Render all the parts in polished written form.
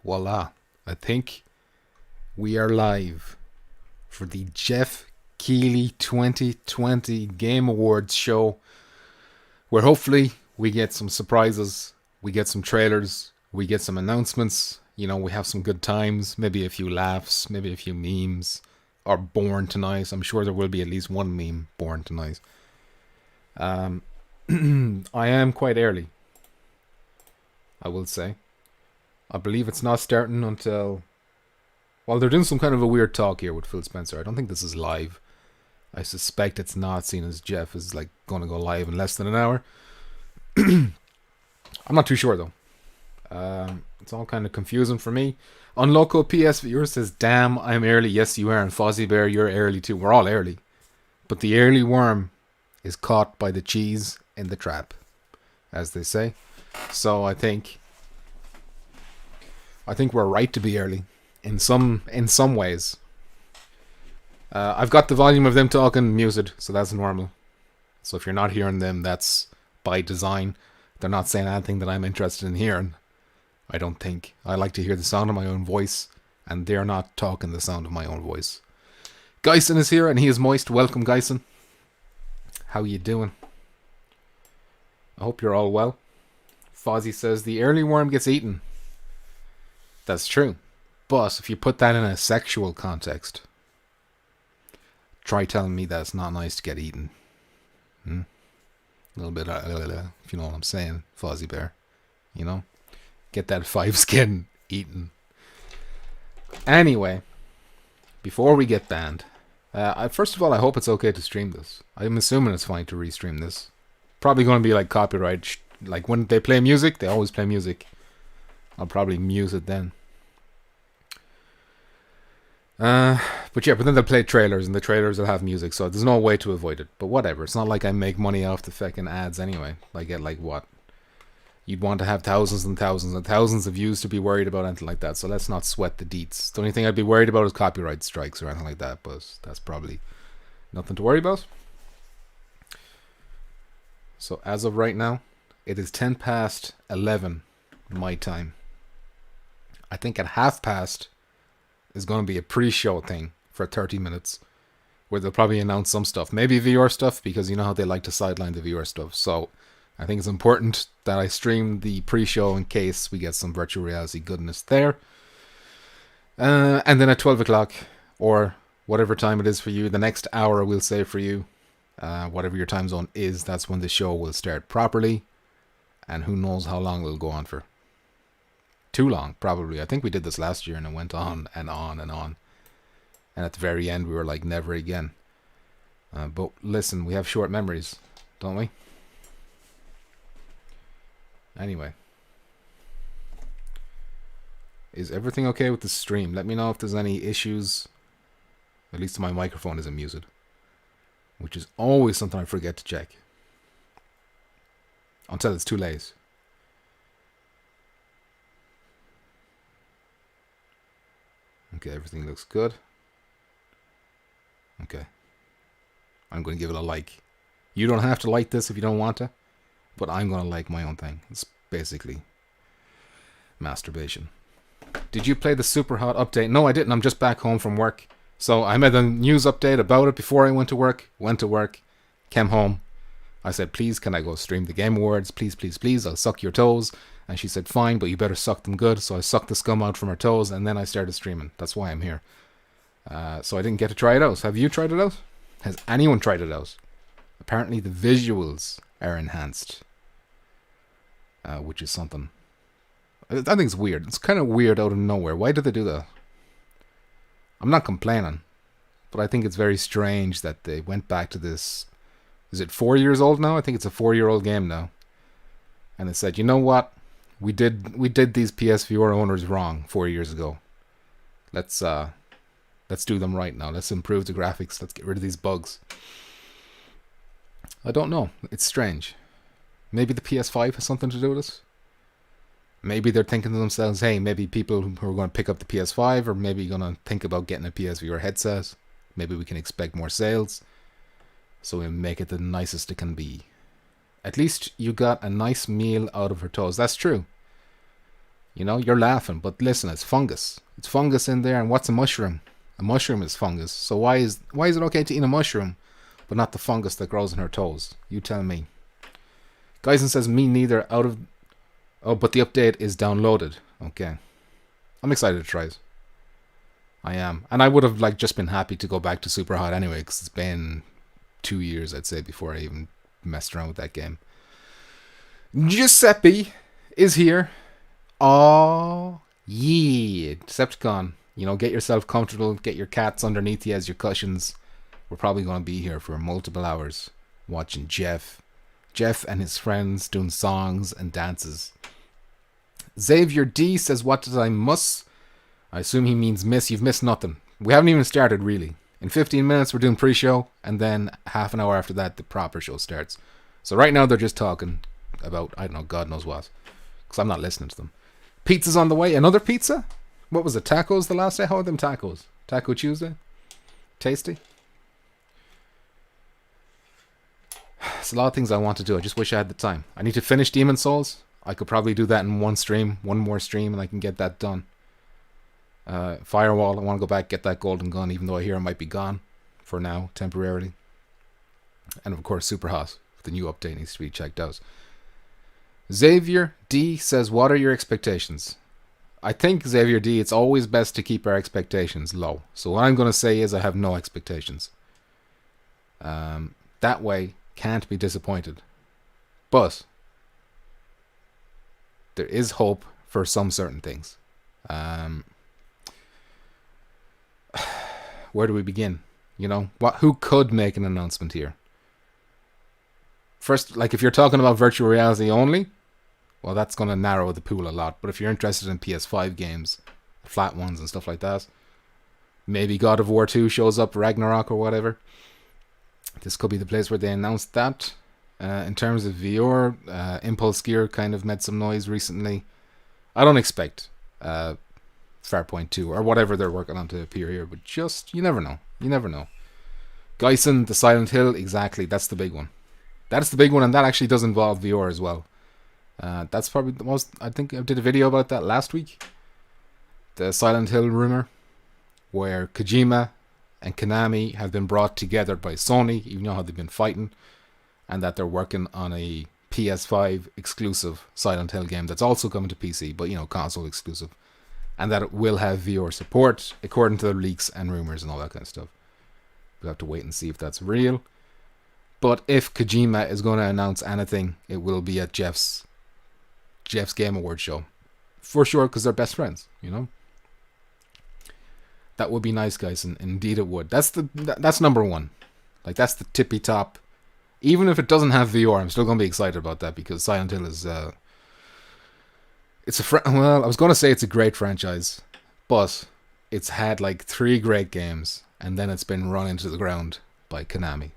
voila. I think we are live for the Geoff Keigley 2020 Game Awards show, where hopefully we get some surprises, we get some trailers, we get some announcements, we have some good times, maybe a few laughs, maybe a few memes are born tonight. I'm sure there will be at least one meme born tonight. I am quite early, I will say. I believe it's not starting until... Well, they're doing some kind of a weird talk here with Phil Spencer. I don't think this is live. I suspect it's not, seeing as Geoff is going to go live in less than an hour. I'm not too sure though. It's all kind of confusing for me. Unloco PS Viewer says, "Damn, I'm early." Yes, you are. And Fozzie Bear, you're early too. We're all early. But the early worm is caught by the cheese in the trap, as they say. So I think we're right to be early in some ways. I've got the volume of them talking muted, so that's normal. So if you're not hearing them, that's by design. They're not saying anything that I'm interested in hearing. I don't think. I like to hear the sound of my own voice, and they're not talking the sound of my own voice. Geisen is here, and he is moist. Welcome, Geisen. How you doing? I hope you're all well. Fozzie says, the early worm gets eaten. That's true. But if you put that in a sexual context, try telling me that it's not nice to get eaten. A little bit, if you know what I'm saying, Fozzie Bear. Get that 5 skin eaten. Anyway, before we get banned, first of all, I hope it's okay to stream this. I'm assuming it's fine to restream this. Probably going to be like copyright. Like when they play music, they always play music. I'll probably mute it then. But then they'll play trailers, and the trailers will have music, so there's no way to avoid it. But whatever, it's not like I make money off the fucking ads anyway. I get what? You'd want to have thousands and thousands and thousands of views to be worried about anything like that, so let's not sweat the deets. The only thing I'd be worried about is copyright strikes or anything like that, but that's probably nothing to worry about. So as of right now, it is 10 past 11 my time. I think at half past is going to be a pre-show thing for 30 minutes where they'll probably announce some stuff. Maybe VR stuff, because you know how they like to sideline the VR stuff. So I think it's important that I stream the pre-show in case we get some virtual reality goodness there. And then at 12 o'clock, or whatever time it is for you, the next hour we'll say for you, whatever your time zone is, that's when the show will start properly. And who knows how long it'll go on for. Too long, probably. I think we did this last year and it went on and on and on. And at the very end, we were like, never again. But listen, we have short memories, don't we? Anyway. Is everything okay with the stream? Let me know if there's any issues. At least my microphone isn't muted. Which is always something I forget to check. Until it's too late. Okay, everything looks good. Okay. I'm going to give it a like. You don't have to like this if you don't want to, but I'm going to like my own thing. It's basically masturbation. Did you play the Super Hot update? No, I didn't. I'm just back home from work. So I made a news update about it before I went to work. Went to work. Came home. I said, please, can I go stream the Game Awards? Please, please, please. I'll suck your toes. And she said, fine, but you better suck them good. So I sucked the scum out from her toes, and then I started streaming. That's why I'm here. So I didn't get to try it out. Have you tried it out? Has anyone tried it out? Apparently the visuals are enhanced. Which is something. I think it's weird. It's kind of weird out of nowhere. Why did they do that? I'm not complaining. But I think it's very strange that they went back to this. Is it 4 years old now? I think it's a 4-year-old game now. And they said, you know what? We did these PSVR owners wrong 4 years ago. Let's do them right now. Let's improve the graphics. Let's get rid of these bugs. I don't know. It's strange. Maybe the PS5 has something to do with it. Maybe they're thinking to themselves, hey, maybe people who are going to pick up the PS5 are maybe going to think about getting a PSVR headset. Maybe we can expect more sales. So we'll make it the nicest it can be. At least you got a nice meal out of her toes. That's true. You know, you're laughing, but listen, it's fungus. It's fungus in there, and what's a mushroom? A mushroom is fungus. So why is it okay to eat a mushroom, but not the fungus that grows in her toes? You tell me. Geisen says, me neither. But the update is downloaded. Okay. I'm excited to try it. I am. And I would have just been happy to go back to Super Hot anyway, because it's been 2 years, I'd say, before I even messed around with that game. Giuseppe is here. Oh, yeah. Decepticon. You know, get yourself comfortable. Get your cats underneath you as your cushions. We're probably going to be here for multiple hours watching Geoff and his friends doing songs and dances. Xavier D says, what did I miss? I assume he means miss. You've missed nothing. We haven't even started, really. In 15 minutes, we're doing pre-show, and then half an hour after that, the proper show starts. So right now, they're just talking about, I don't know, God knows what, because I'm not listening to them. Pizza's on the way. Another pizza? What was it? Tacos the last day? How are them tacos? Taco Tuesday? Tasty? It's a lot of things I want to do. I just wish I had the time. I need to finish Demon Souls. I could probably do that in one more stream, and I can get that done. Firewall, I want to go back, get that golden gun, even though I hear it might be gone for now, temporarily. And of course, Super Hot. The new update needs to be checked out. Xavier D says, what are your expectations? I think, Xavier D, it's always best to keep our expectations low. So what I'm going to say is I have no expectations. That way, can't be disappointed. But there is hope for some certain things. Where do we begin? You know, who could make an announcement here? First, if you're talking about virtual reality only, well, that's going to narrow the pool a lot. But if you're interested in PS5 games, flat ones and stuff like that, maybe God of War 2 shows up, Ragnarok or whatever, this could be the place where they announce that. In terms of VR, Impulse Gear kind of made some noise recently. I don't expect Farpoint 2 or whatever they're working on to appear here, but just, you never know. You never know. Geisen, the Silent Hill, exactly, that's the big one. That's the big one, and that actually does involve VR as well. That's probably the most, I think I did a video about that last week. The Silent Hill rumor, where Kojima and Konami have been brought together by Sony, you know how they've been fighting, and that they're working on a PS5 exclusive Silent Hill game that's also coming to PC, but console exclusive, and that it will have VR support according to the leaks and rumors and all that kind of stuff. We'll have to wait and see if that's real. But if Kojima is going to announce anything, it will be at Geoff's Game Awards show, for sure, because they're best friends. That would be nice, guys, and indeed it would. That's number one. That's the tippy top. Even if it doesn't have VR, I'm still going to be excited about that, because Silent Hill is well, I was going to say it's a great franchise, but it's had 3 great games, and then it's been run into the ground by Konami.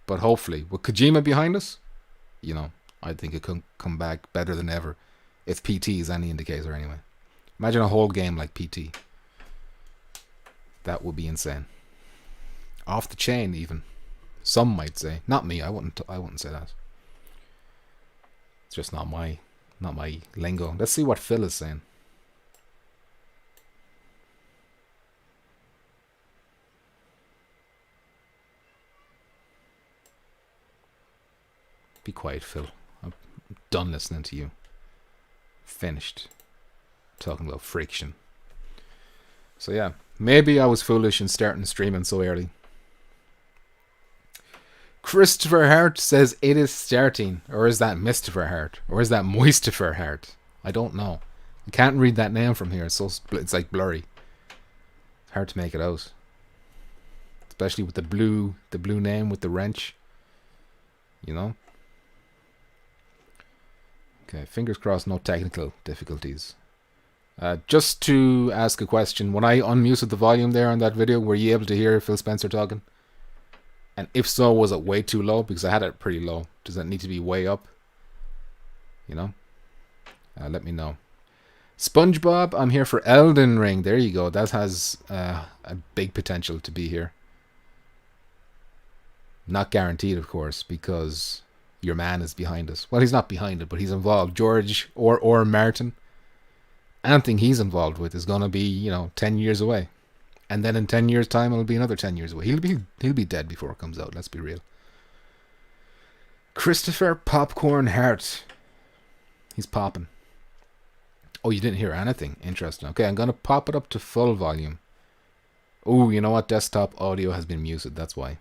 But hopefully, with Kojima behind us, I think it could come back better than ever, if PT is any indicator anyway. Imagine a whole game like PT. That would be insane. Off the chain, even. Some might say. Not me. I wouldn't say that. It's just not my lingo. Let's see what Phil is saying. Be quiet, Phil. I'm done listening to you. Finished talking about friction. So yeah, maybe I was foolish in starting streaming so early. Christopher Hart says it is starting. Or is that Mistifer Hart? Or is that Moistifer Hart? I don't know. I can't read that name from here. It's blurry. It's hard to make it out. Especially with the blue name with the wrench. Okay, fingers crossed, no technical difficulties. Just to ask a question, when I unmuted the volume there on that video, were you able to hear Phil Spencer talking? And if so, was it way too low? Because I had it pretty low. Does that need to be way up? Let me know. SpongeBob, I'm here for Elden Ring. There you go. That has a big potential to be here. Not guaranteed, of course, because your man is behind us. Well, he's not behind it, but he's involved. George or Martin. anything he's involved with is going to be, 10 years away. And then in 10 years' time, it'll be another 10 years away. He'll be dead before it comes out, let's be real. Christopher Popcorn Hart. He's popping. Oh, you didn't hear anything? Interesting. Okay, I'm going to pop it up to full volume. Oh, you know what? Desktop audio has been muted. That's why.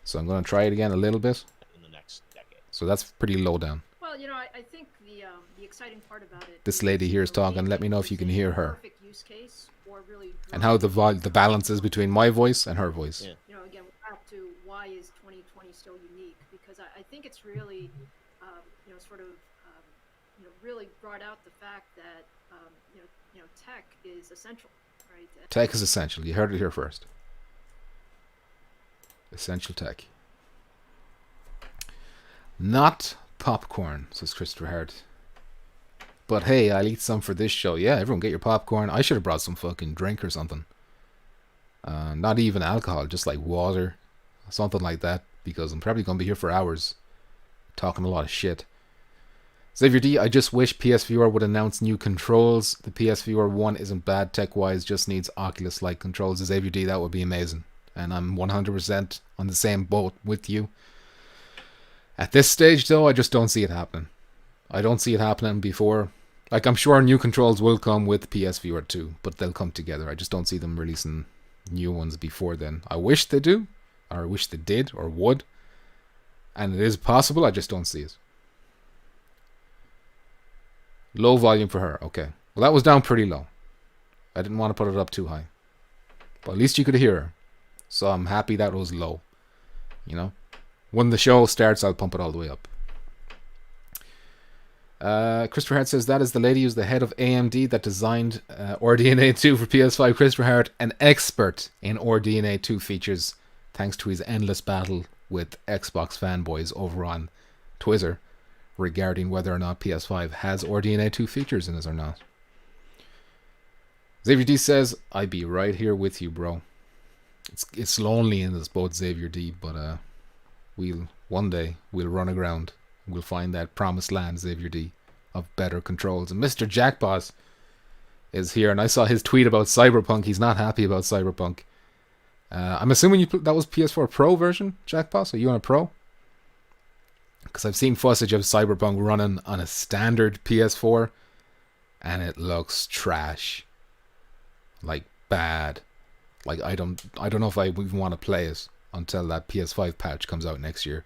So I'm going to try it again a little bit. In the next decade. So that's pretty low down. Well, I think the exciting part about it. This lady here is talking. Let me know if you can hear her. Use case or really and how the balance is between my voice and her voice. Yeah. Again, we're back to why is 2020 so unique? Because I think it's really, really brought out the fact that, tech is essential, right? Tech is essential. You heard it here first. Essential tech. Not popcorn, says Christopher Hart. But hey, I'll eat some for this show. Yeah, everyone get your popcorn. I should have brought some fucking drink or something. Not even alcohol, just like water. Something like that. Because I'm probably going to be here for hours. Talking a lot of shit. Xavier D, I just wish PSVR would announce new controls. The PSVR 1 isn't bad tech-wise, just needs Oculus-like controls. Xavier D, that would be amazing. And I'm 100% on the same boat with you. At this stage, though, I just don't see it happening. I don't see it happening before. Like, I'm sure new controls will come with PSVR 2, but they'll come together. I just don't see them releasing new ones before then. I wish they do, or I wish they did, or would. And it is possible, I just don't see it. Low volume for her, okay. Well, that was down pretty low. I didn't want to put it up too high. But at least you could hear her. So I'm happy that was low. When the show starts, I'll pump it all the way up. Christopher Hart says, that is the lady who's the head of AMD that designed OrDNA 2 for PS5. Christopher Hart, an expert in OrDNA 2 features, thanks to his endless battle with Xbox fanboys over on Twitter regarding whether or not PS5 has OrDNA 2 features in it or not. Xavier D says, I be right here with you, bro. It's lonely in this boat, Xavier D, but one day we'll run aground. We'll find that promised land, Xavier D, of better controls. And Mr. Jackboss is here, and I saw his tweet about Cyberpunk. He's not happy about Cyberpunk. I'm assuming that was PS4 Pro version, Jackboss? Are you on a Pro? Because I've seen footage of Cyberpunk running on a standard PS4, and it looks trash. Like, bad. Like, I don't know if I even want to play it until that PS5 patch comes out next year.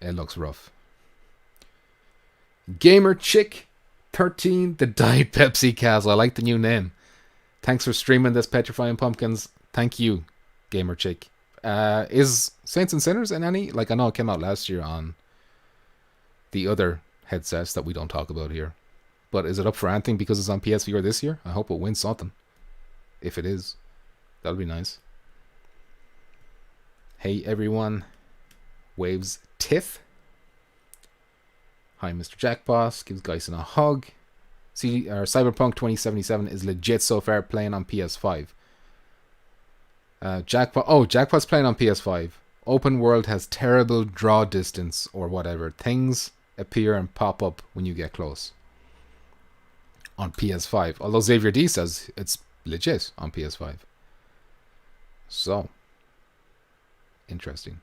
It looks rough. Gamer Chick 13, the Diet Pepsi Castle. I like the new name. Thanks for streaming this, Petrifying Pumpkins. Thank you, Gamer Chick. Is Saints and Sinners in any? Like, I know it came out last year on the other headsets that we don't talk about here. But is it up for anything because it's on PSVR this year? I hope it wins something. If it is, that'll be nice. Hey everyone. Waves Tiff. Hi Mr. Jackboss. Gives Geisen a hug. Cyberpunk 2077 is legit so far, playing on PS5. Jackpot's playing on PS5. Open world has terrible draw distance or whatever. Things appear and pop up when you get close. On PS5. Although Xavier D says it's legit on PS5. So. Interesting.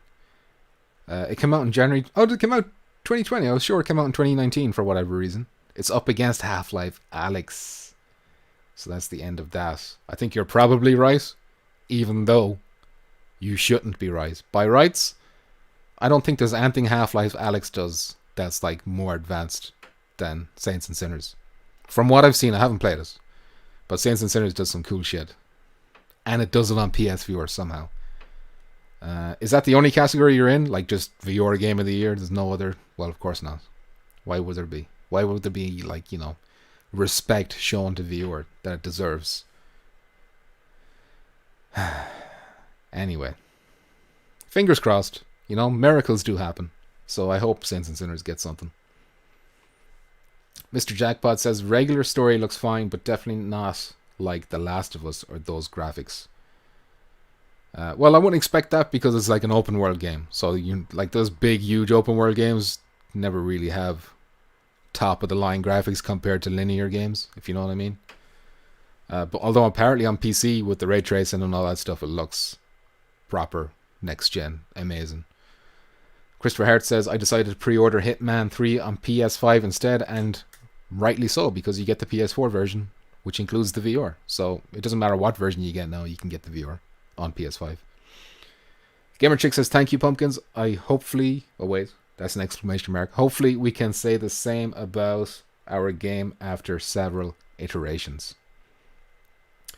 It came out in January. Oh, did it come out 2020? I was sure it came out in 2019 for whatever reason. It's up against Half-Life Alyx. So that's the end of that. I think you're probably right. Even though you shouldn't be right. By rights, I don't think there's anything Half-Life Alyx does that's like more advanced than Saints and Sinners. From what I've seen, I haven't played it. But Saints and Sinners does some cool shit. And it does it on PSVR somehow. Is that the only category you're in? Like just VR Game of the Year? There's no other? Well, of course not. Why would there be? Why would there be, like, respect shown to VR that it deserves? Anyway. Fingers crossed. Miracles do happen. So I hope Saints and Sinners get something. Mr. Jackpot says, regular story looks fine, but definitely not like The Last of Us or those graphics. Well, I wouldn't expect that because it's like an open world game. So you like those big, huge open world games never really have top of the line graphics compared to linear games, if you know what I mean. But although apparently on PC with the ray tracing and all that stuff, it looks proper next gen, amazing. Christopher Hart says, I decided to pre-order Hitman 3 on PS5 instead, and rightly so, because you get the PS4 version, which includes the VR. So it doesn't matter what version you get now, you can get the VR on PS5. Gamer Chick says, thank you, pumpkins. I hopefully... Oh, wait. That's an exclamation mark. Hopefully we can say the same about our game after several iterations. I'm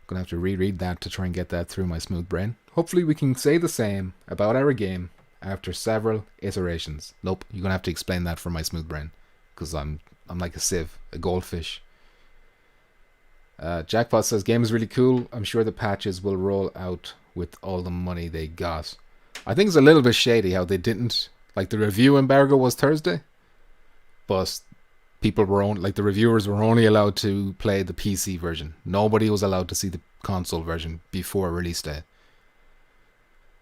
going to have to reread that to try and get that through my smooth brain. Hopefully we can say the same about our game after several iterations. Nope, you're going to have to explain that for my smooth brain. Because I'm like a sieve, a goldfish. Jackpot says, game is really cool. I'm sure the patches will roll out with all the money they got. I think it's a little bit shady how they didn't... Like, the review embargo was Thursday. But people were like the reviewers were only allowed to play the PC version. Nobody was allowed to see the console version before release day.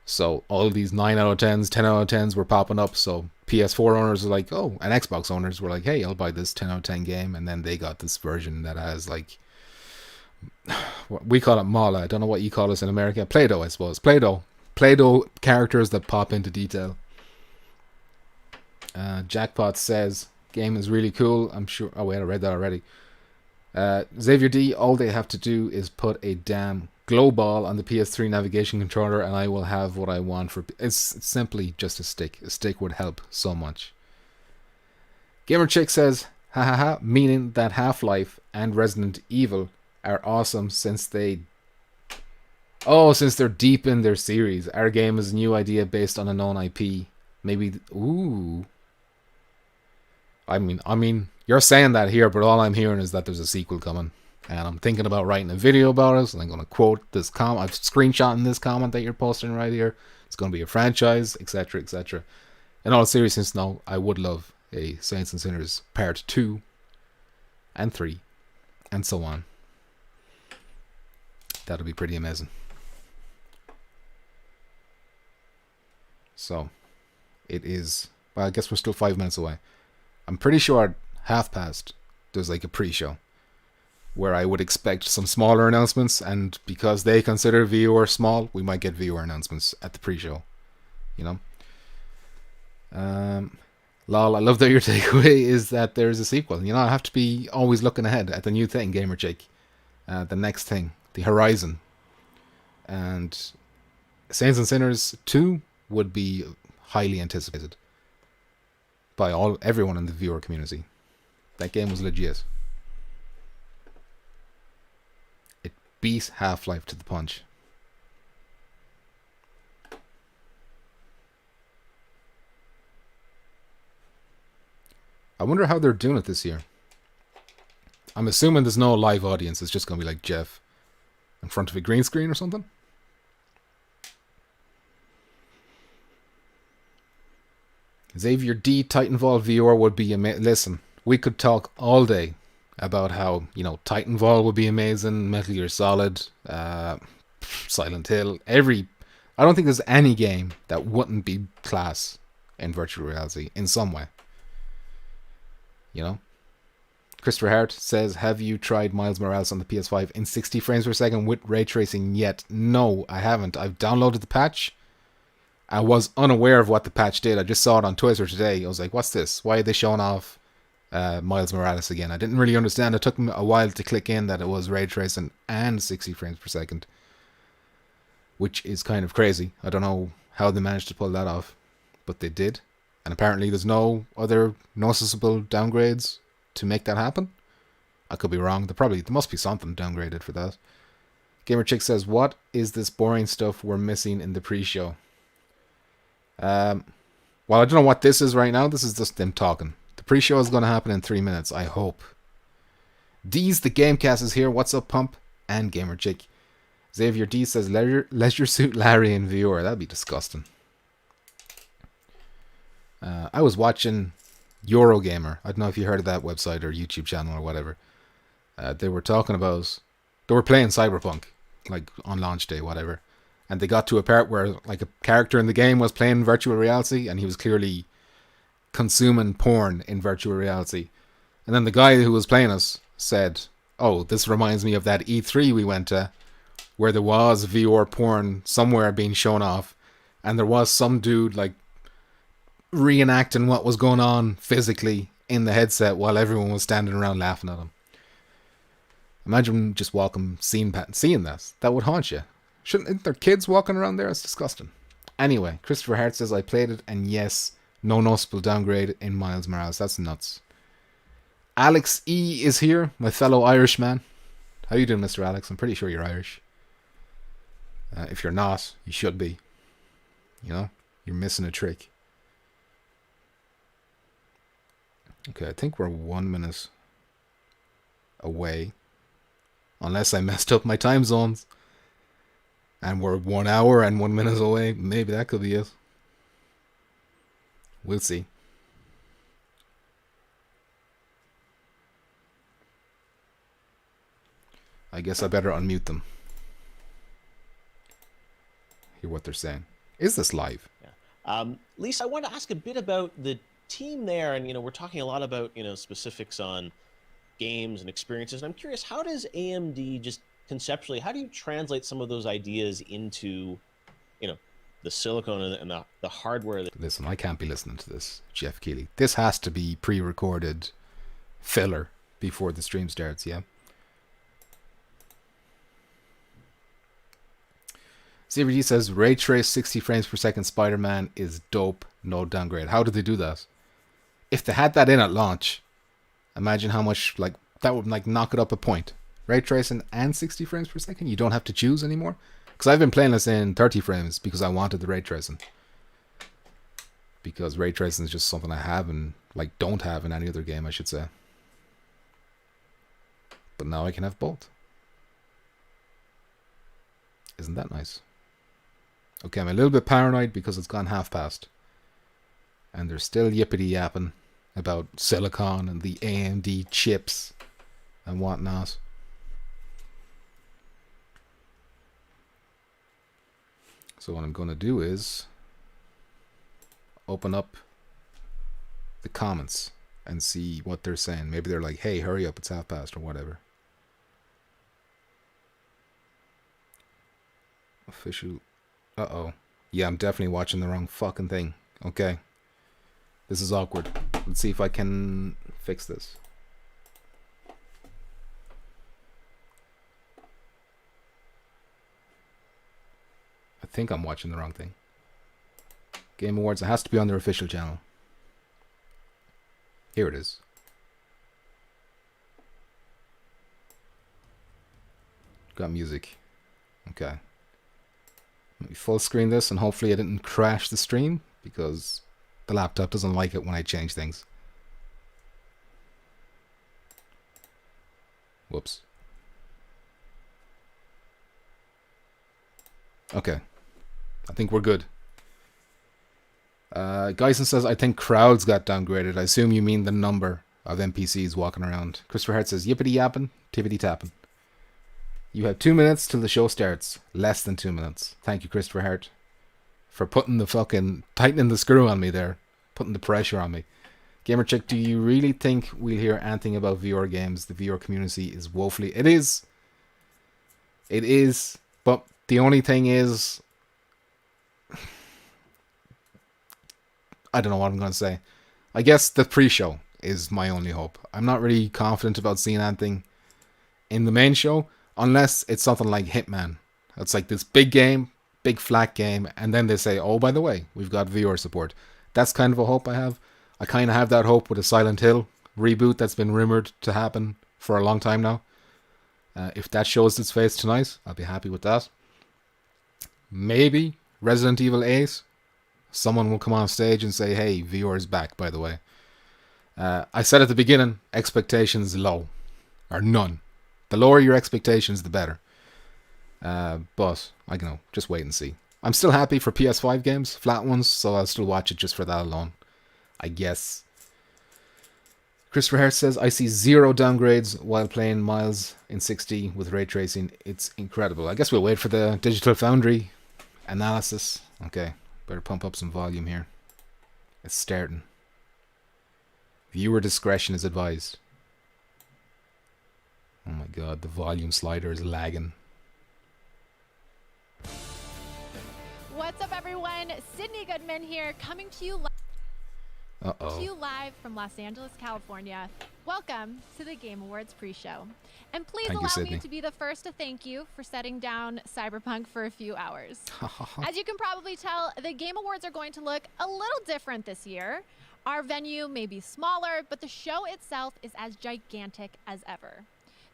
So all these 9 out of 10s, 10 out of 10s were popping up. So PS4 owners were like, oh, and Xbox owners were like, hey, I'll buy this 10 out of 10 game. And then they got this version that has like, we call it Mala. I don't know what you call this in America. Play-Doh, I suppose. Play-Doh characters that pop into detail. Jackpot says, game is really cool. I'm sure. Oh, wait, I read that already. Xavier D, all they have to do is put a damn glow ball on the PS3 navigation controller and I will have what I want for... It's simply just a stick. A stick would help so much. Gamer Chick says, ha ha ha, meaning that Half-Life and Resident Evil are awesome since they're deep in their series. Our game is a new idea based on a known IP. Maybe... Ooh... I mean, you're saying that here, but all I'm hearing is that there's a sequel coming. And I'm thinking about writing a video about it. And I'm going to quote this comment. I'm screenshotting this comment that you're posting right here. It's going to be a franchise, etc., etc. In all seriousness, no, I would love a Saints and Sinners Part 2 and 3 and so on. That'll be pretty amazing. So, it is... Well, I guess we're still 5 minutes away. I'm pretty sure at 1:30 there's like a pre-show where I would expect some smaller announcements, and because they consider VR small, we might get VR announcements at the pre-show. You know? Lol, I love that your takeaway is that there's a sequel. You know, I have to be always looking ahead at the new thing, Gamer Jake. The next thing, the horizon. And Saints and Sinners 2 would be highly anticipated by everyone in the viewer community. That game was legit. It beat Half-Life to the punch. I wonder how they're doing it this year. I'm assuming there's no live audience. It's just going to be like Geoff in front of a green screen or something. Xavier D, Titanfall VR would be amazing. Listen, we could talk all day about how, you know, Titanfall would be amazing, Metal Gear Solid, Silent Hill, I don't think there's any game that wouldn't be class in virtual reality in some way. You know? Christopher Hart says, have you tried Miles Morales on the PS5 in 60 frames per second with ray tracing yet? No, I haven't. I've downloaded the patch. I was unaware of what the patch did. I just saw it on Twitter today. I was like, what's this? Why are they showing off Miles Morales again? I didn't really understand. It took me a while to click in that it was ray tracing and 60 frames per second, which is kind of crazy. I don't know how they managed to pull that off, but they did. And apparently there's no other noticeable downgrades to make that happen. I could be wrong. There must be something downgraded for that. Gamer Chick says, what is this boring stuff we're missing in the pre-show? Well, I don't know what this is right now. This is just them talking. The pre-show is going to happen in 3 minutes, I hope. D's the Gamecast is here. What's up, Pump? And Gamer Chick. Xavier D says, Leisure Suit Larry in VR. That'd be disgusting. I was watching Eurogamer. I don't know if you heard of that website or YouTube channel or whatever. They were talking about... They were playing Cyberpunk, like on launch day, whatever. and they got to a part where like a character in the game was playing virtual reality, and he was clearly consuming porn in virtual reality. And then the guy who was playing us said, "Oh, this reminds me of that E3 we went to, where there was VR porn somewhere being shown off, and there was some dude like reenacting what was going on physically in the headset while everyone was standing around laughing at him." Imagine just seeing that. That would haunt you. Shouldn't there kids walking around there? It's disgusting. Anyway, Christopher Hart says, I played it, and yes, no noticeable downgrade in Miles Morales. That's nuts. Alex E is here, my fellow Irishman. How you doing, Mr. Alex? I'm pretty sure you're Irish. If you're not, you should be. You know, you're missing a trick. Okay, I think we're 1 minute away. Unless I messed up my time zones. And we're 1 hour and 1 minute away. Maybe that could be it. We'll see. I guess I better unmute them. Hear what they're saying. Is this live? Yeah. Lisa, I want to ask a bit about the team there. And, we're talking a lot about, specifics on games and experiences. And I'm curious, how does AMD just conceptually, how do you translate some of those ideas into, the silicon and the hardware? Listen, I can't be listening to this, Geoff Keigley. This has to be pre-recorded filler before the stream starts, yeah? CBG says, Ray Trace 60 frames per second Spider-Man is dope, no downgrade. How did they do that? If they had that in at launch, imagine how much, that would, knock it up a point. Ray tracing and 60 frames per second? You don't have to choose anymore? Because I've been playing this in 30 frames because I wanted the ray tracing. Because ray tracing is just something I have and, don't have in any other game, I should say. But now I can have both. Isn't that nice? Okay, I'm a little bit paranoid because it's gone half past. And they're still yippity yapping about silicon and the AMD chips and whatnot. So what I'm going to do is open up the comments and see what they're saying. Maybe they're like, hey, hurry up, it's half past or whatever. Official. Uh-oh. Yeah, I'm definitely watching the wrong fucking thing. Okay. This is awkward. Let's see if I can fix this. I think I'm watching the wrong thing. Game Awards, it has to be on their official channel. Here it is. Got music. Okay. Let me full screen this and hopefully I didn't crash the stream because the laptop doesn't like it when I change things. Whoops. Okay. I think we're good. Geisen says, I think crowds got downgraded. I assume you mean the number of NPCs walking around. Christopher Hart says, yippity yapping, tippity tapping. You have 2 minutes till the show starts. Less than 2 minutes. Thank you, Christopher Hart, for putting the fucking, tightening the screw on me there. Putting the pressure on me. Gamer Chick, do you really think we'll hear anything about VR games? The VR community is woefully... It is. It is. But the only thing is... I don't know what I'm going to say. I guess the pre-show is my only hope. I'm not really confident about seeing anything in the main show, unless it's something like Hitman. It's like this big game, big flat game, and then they say, oh, by the way, we've got VR support. That's kind of a hope I have. I kind of have that hope with a Silent Hill reboot that's been rumored to happen for a long time now. If that shows its face tonight, I'll be happy with that. Maybe Resident Evil 8. Someone will come on stage and say, hey, VR is back, by the way. I said at the beginning, expectations low. Or none. The lower your expectations, the better. But, I don't know, just wait and see. I'm still happy for PS5 games, flat ones, so I'll still watch it just for that alone. I guess. Christopher Hart says, I see 0 downgrades while playing Miles in 60 with ray tracing. It's incredible. I guess we'll wait for the Digital Foundry analysis. Okay, better pump up some volume here. It's starting. Viewer discretion is advised. Oh my god, the volume slider is lagging. What's up, everyone? Sydney Goodman here, coming to you live from Los Angeles, California. Welcome to the Game Awards pre-show. And please Thank you, allow Sydney. me to be the first to thank you for setting down Cyberpunk for a few hours. As you can probably tell, the Game Awards are going to look a little different this year. Our venue may be smaller, but the show itself is as gigantic as ever.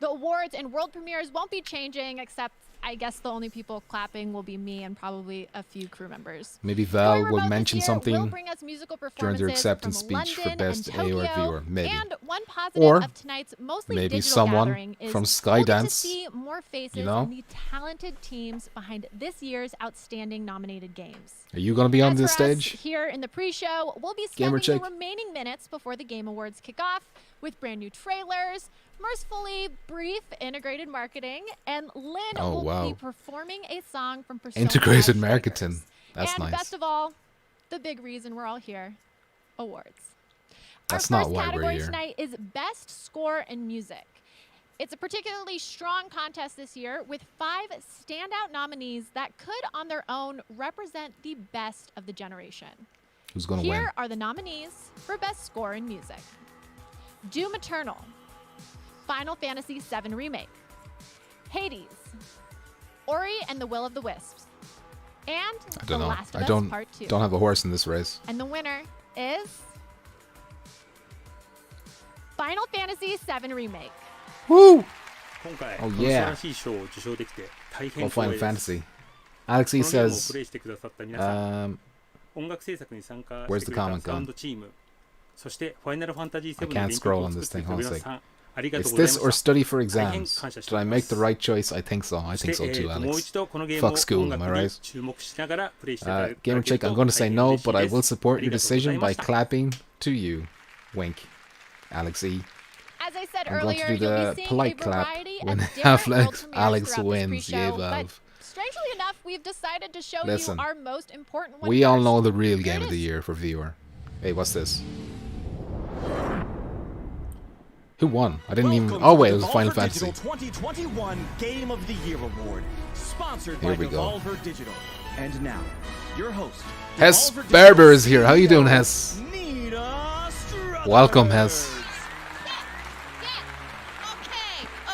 The awards and world premieres won't be changing, except I guess the only people clapping will be me and probably a few crew members. Maybe Val Going will remote mention this year something will bring us musical during their performances acceptance from speech for London best and AOR Tokyo. viewer. Maybe. And one positive Or of tonight's mostly maybe digital someone gathering is from we'll get to Skydance, see more faces you know? and the talented teams behind this year's outstanding nominated games. Are you going to be on As this for us, stage? here in the pre-show, we'll be Gamer spending check. the remaining minutes before the Game Awards kick off with brand new trailers, mercifully brief integrated marketing, and Lynn Oh, will wow. be performing a song from Persona Integrated 5 marketing. Strikers. That's And nice. best of all, the big reason we're all here, awards. That's Our not first why we're category here. tonight is Best Score in Music. It's a particularly strong contest this year with 5 standout nominees that could on their own represent the best of the generation. Who's going to Here win? are the nominees for Best Score in Music. Doom Eternal, Final Fantasy VII Remake, Hades, Ori and the Will of the Wisps, and I The don't know. Last of I Us don't Part 2. have a horse in this race. And the winner is Final Fantasy VII Remake. Woo! 今回 Oh, この素 yeah. 晴らしい賞を受賞できて大 Well, 変 Final 光栄です Fantasy. Alex こ E のゲームを says, プレイしてくださった皆さん um, 音楽制作に参加 Where's して the くれ comment たサウン gone? ドチームそしてファイナルファンタジー I 7 の can't 原曲 scroll を on 作 this って thing. くれた Hold 皆 on a さ sec. んありがとう Is ござい this ま or した study for 大変 exams? 感謝して Did I おりま make the す right choice? I think so. I そ think して so too, もう Alex. 一度このゲームを Fuck school, 音 am I 楽に right? 注目しながらプレイしていただけ Gamer る Chick, と I'm going to say 大変 no, 嬉しい but I です will あ support り your がとうござ decision いま by した clapping to you. Wink. Alex E. As I said I'm going to earlier, do you'll the be seeing polite a clap variety when of different world Alex premieres throughout this wins. pre-show, Yeah, but Valve. strangely enough, we've decided to show Listen, you our most important one We all first. know the real Here game it of the is. year for viewer. Hey, what's this? Who won? I didn't even. Welcome Oh to wait, the it was Final Devolver Fantasy. Digital 2021 Game of the Year Award, sponsored Here by we go. Devolver Digital. And now, your host, Hess Devolver Berber Digital is here. How you doing, CEO, Hess? Nina Struthers. Welcome, Hess.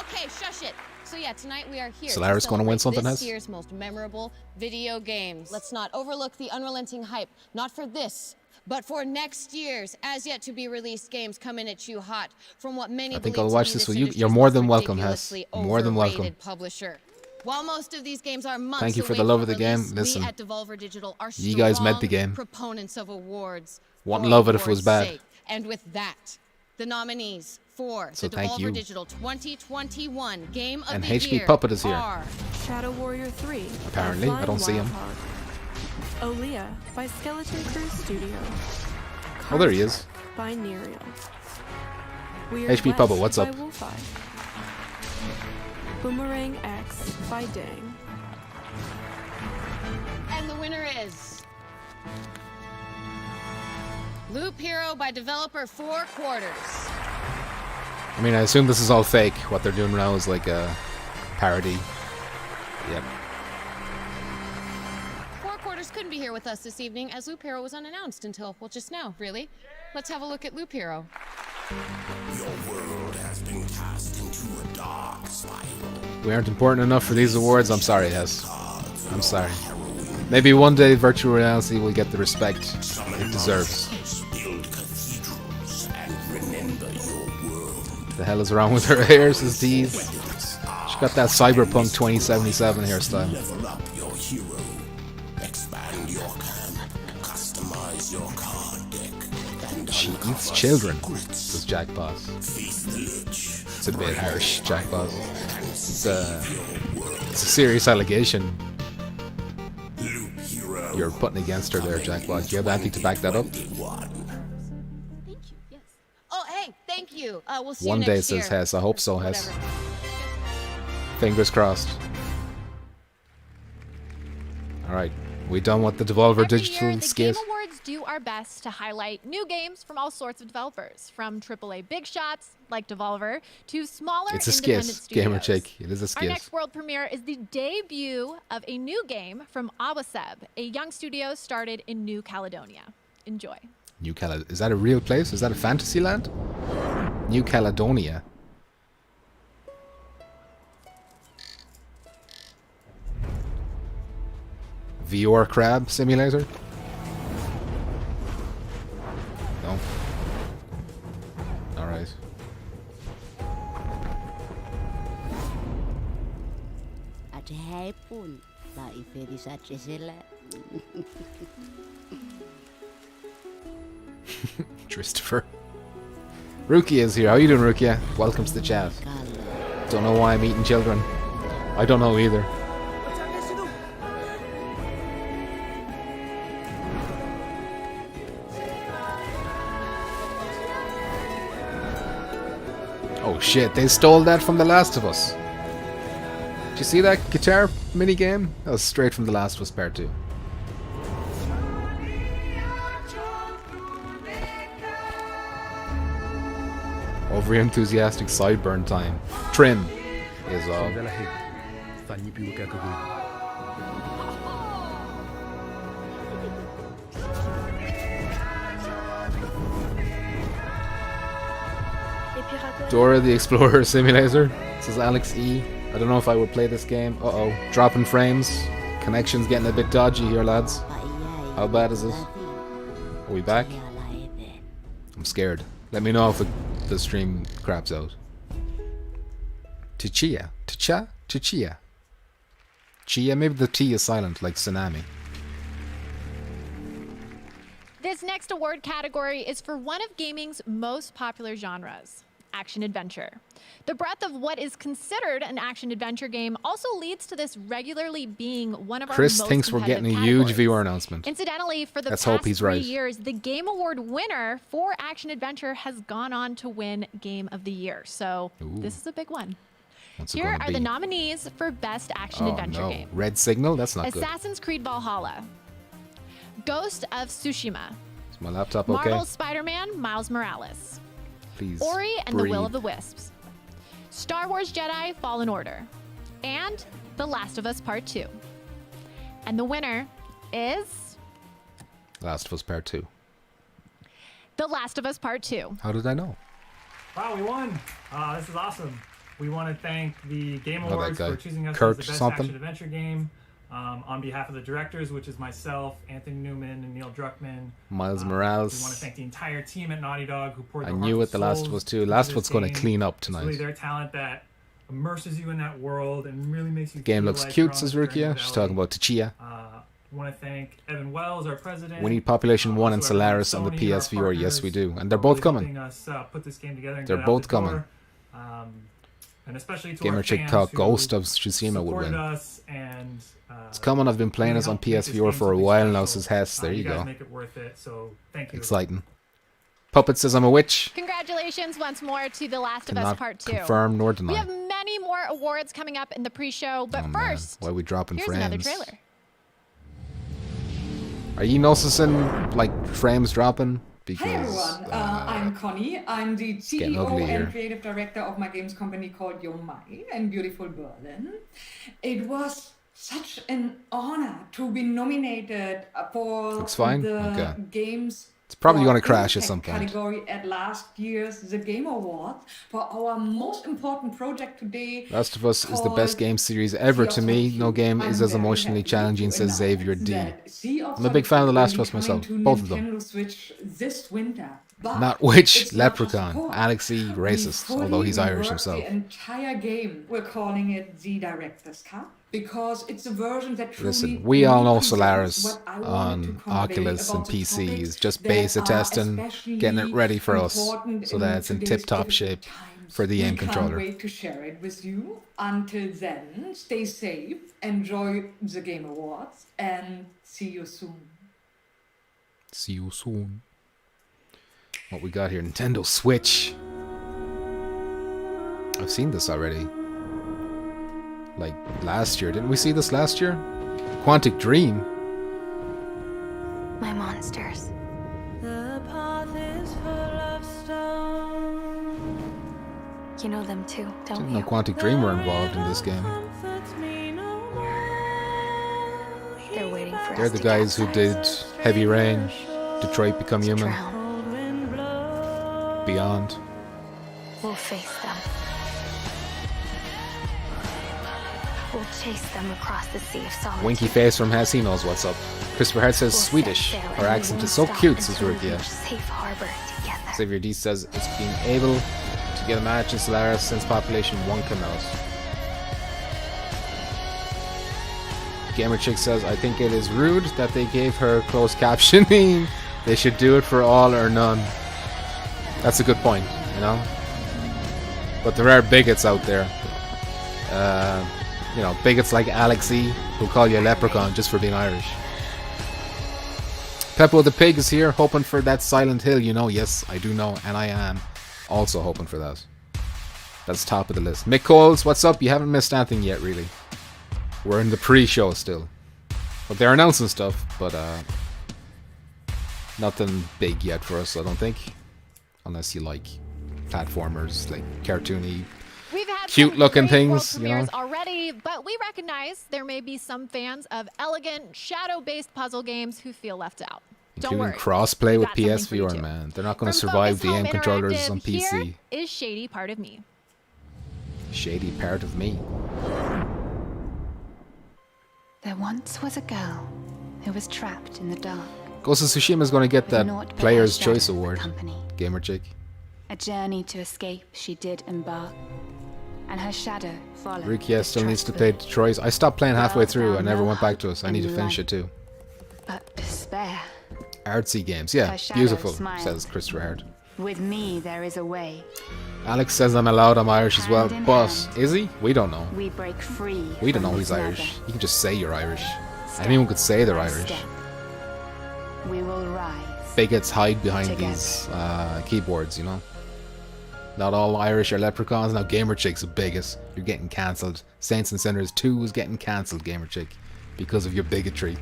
Okay, shush it. So yeah, tonight we are here. Solaris to gonna win celebrate something, this Hess? year's most memorable video games. Let's not overlook the unrelenting hype, not for this, but for next year's as yet to be released games coming at you hot from what many I think believe I'll to watch be this this with you. industry's You're more most than welcome, Hess. ridiculously More than welcome. overrated publisher. While most of these games are months Thank you for away the love from of the game. release, Listen, we at Devolver Digital are you guys made the strong game. proponents of awards. Wouldn't for love it if it was awards' bad. sake. And with that, the nominees for So the thank Devolver you. Digital 2021 Game of And the HP Year Puppet is here. are Shadow Warrior 3. Apparently, I don't see him. Olea by Skeleton Crew Studio. Oh, there he is. By Nerial. Weird HP West Puppet, what's by up? Wolfeye. Boomerang X by Dang. And the winner is Loop Hero by developer 4 Quarters. I mean, I assume this is all fake. What they're doing now is like a parody. Yep. 4 Quarters couldn't be here with us this evening as Loop Hero was unannounced until, well, just now, really. Let's have a look at Loop Hero. We aren't important enough for these awards. I'm sorry, Hess. I'm sorry. Maybe one day virtual reality will get the respect it deserves. The hell is wrong with her hair, says Deez? She got that Cyberpunk 2077 hairstyle. She eats children, says Jack Boss. It's a bit harsh, Jack Boss. It's a serious allegation you're putting against her there, Jack Boss. Do you have anything to back that up? Thank you, yes. Oh, hey, thank you. We'll see One you day, next year. says Hess. I hope so, Hess. Whatever. Fingers crossed. Alright. We done what the Devolver Every Digital year, the skit. Game Awards do our best to highlight new games from all sorts of developers, from AAA big shots like Devolver to smaller It's a independent skit, studios. Gamer Chick. It is a Our skit. next world premiere is the debut of a new game from Awaseb, a young studio started in New Caledonia. Enjoy. New Caledonia. Is that a real place? Is that a fantasy land? New Caledonia. VR crab simulator? No. Alright. Christopher. Rukia is here. How you doing, Rukia? Welcome to the chat. Don't know why I'm eating children. I don't know either. Oh shit, they stole that from The Last of Us. Did you see that guitar minigame? That was straight from The Last of Us Part 2. Overly enthusiastic sideburn time. Trim is all. Dora the Explorer Simulator, says Alex E. I don't know if I would play this game. Uh-oh. Dropping frames. Connection's getting a bit dodgy here, lads. How bad is it? Are we back? I'm scared. Let me know if the stream craps out. Tichia. Ticha? Tichia. Chia? Maybe the T is silent, like tsunami. This next award category is for one of gaming's most popular genres, action-adventure. The breadth of what is considered an action-adventure game also leads to this regularly being one of our Chris most thinks we're getting a competitive huge categories. viewer announcement. Incidentally, for the Let's past hope he's 3 right. years, the Game Award winner for action-adventure has gone on to win Game of the Year. So this is a big one. What's it Here gonna are be? the nominees for Best Oh Action-Adventure no. Game. Red Signal? That's not good. Assassin's Creed Valhalla, Ghost of Tsushima, Is my laptop okay? Marvel's Spider-Man Miles Morales, Please. Ori and the Will breathe. of the Wisps, Star Wars Jedi Fallen Order, and The Last of Us Part 2. And the winner is Last of Us Part 2. The Last of Us Part 2. How did I know? Wow, we won! This is awesome. We want to thank the Game Oh, that Awards guy. for choosing us Kurt as the best something? action-adventure game. On behalf of the directors, which is myself, Anthony Newman, and Neil Druckmann. Miles We Morales. want to thank the entire team at Naughty Dog who poured I their knew hearts it, The and Last souls of Us 2. into Last of this Us going to game. clean up It's really tonight. their talent that immerses you in that world and really makes you Game feel looks like cute, you're on says the journey Rukia. with She's Ellie. talking about Tichia. Want to thank Evan Wells, our president. We need Population 1 and also everyone at Solaris on the Sony, our PSVR. Yes, we partners, do. And they're for both really coming. helping us put this game together and They're get it out both the coming. door. And especially to Gamer our Chick fans thought who Ghost of Tsushima would supported win. us and, It's coming. I've been playing really this on helped make this PSVR game for a something while now, special. says Hess. There you guys go. make it worth it, so thank you. Exciting. Puppet says I'm a witch. Congratulations once more to The Last of Us Cannot Part 2. confirm nor We deny. have many more awards coming up in the pre-show, but Oh, man. first, Why are we dropping here's frames? another trailer. Are you noticing like frames dropping? Because Hi everyone, I'm Connie. I'm the getting CEO ugly here. and creative director of my games company called Yomai in beautiful Berlin. It was such an honor to be nominated for Looks fine? the Okay. games. It's probably for going to crash at Impact some point. Category at last year's The Game Awards for our most important project today. Last of Us is the best game series ever to me. No game is as emotionally challenging, says Xavier D. I'm a big fan of The Last of Us myself. Both of them. Nintendo Switch this winter. But Not Witch, it's not just Leprechaun, porn. Alex E. We Racist, fully although he's Irish reworked himself. The entire game. We're calling it the Director's Cut because it's a version that truly Listen, we all know represents Solaris what I wanted to on convey Oculus and about the PCs, topics just that beta are testing, especially getting it ready for us, important so that it's in today's tip-top difficult shape times. for the We aim can't controller. wait to share it with you. Until then, stay safe, enjoy the Game Awards, and see you soon. See you soon. What we got here? Nintendo Switch. I've seen this already. Like last year. Didn't we see this last year? Quantic Dream. monsters. The path is full of stone. You know them too, don't Didn't you? know Quantic Dream were involved in this game. They're waiting for They're us the to guys who did capsize. Heavy Rain, Detroit Become To Human, drown. Beyond. We'll face them. We'll chase them across the sea of solitude. Winky face from Hess, he knows what's up. Christopher Hart says We'll set Swedish. sail Her and we accent won't is so stop cute, says until we Rukia. reach safe harbor together. Xavier D says it's been able to get a match in Solaris since Population 1 came out. Gamer Chick says, I think it is rude that they gave her closed captioning. They should do it for all or none. That's a good point, you know? But there are bigots out there. You know, bigots like Alex E, who call you a leprechaun just for being Irish. Peppo the Pig is here, hoping for that Silent Hill, you know. Yes, I do know, and I am also hoping for that. That's top of the list. Mick Coles, what's up? You haven't missed anything yet, really. We're in the pre-show still. But they're announcing stuff, but nothing big yet for us, I don't think. Unless you like platformers, like cartoony, We've had cute-looking some great world things, you know. premieres already, but we recognize there may be some fans of elegant, shadow-based puzzle games who feel left out. Don't Including worry. cross-play We've with got something for you PSVR, too. man. They're not going to From survive Focus the Home aim controllers Interactive, on PC. Here is Shady Part of Me. Shady part of me. There once was a girl who was trapped in the dark. Ghost of Tsushima is going to get With that naught but Player's her shadow Choice for Award. company. Gamer Chick. A journey to escape she did embark, and her shadow followed. Rukia the still needs to trustful. play Detroit. I stopped playing halfway Well, through. I found never no went back hope to it. I in need to finish life. it too. But despair. Artsy games. Yeah, Her shadow beautiful, smiled. says Christopher Hart. With me there is a way. Alex says I'm allowed, I'm Irish as well. Hand in But, hand. is he? We don't know. We break free. We don't from know he's this Irish. leather. You can just say you're Irish. Step Anyone could say they're by Irish. step. We will rise. Bigots hide behind Together. these keyboards, you know. Not all Irish are leprechauns. Now Gamer Chick's a bigot. You're getting cancelled. Saints and Sinners 2 is getting cancelled, Gamer Chick, because of your bigotry.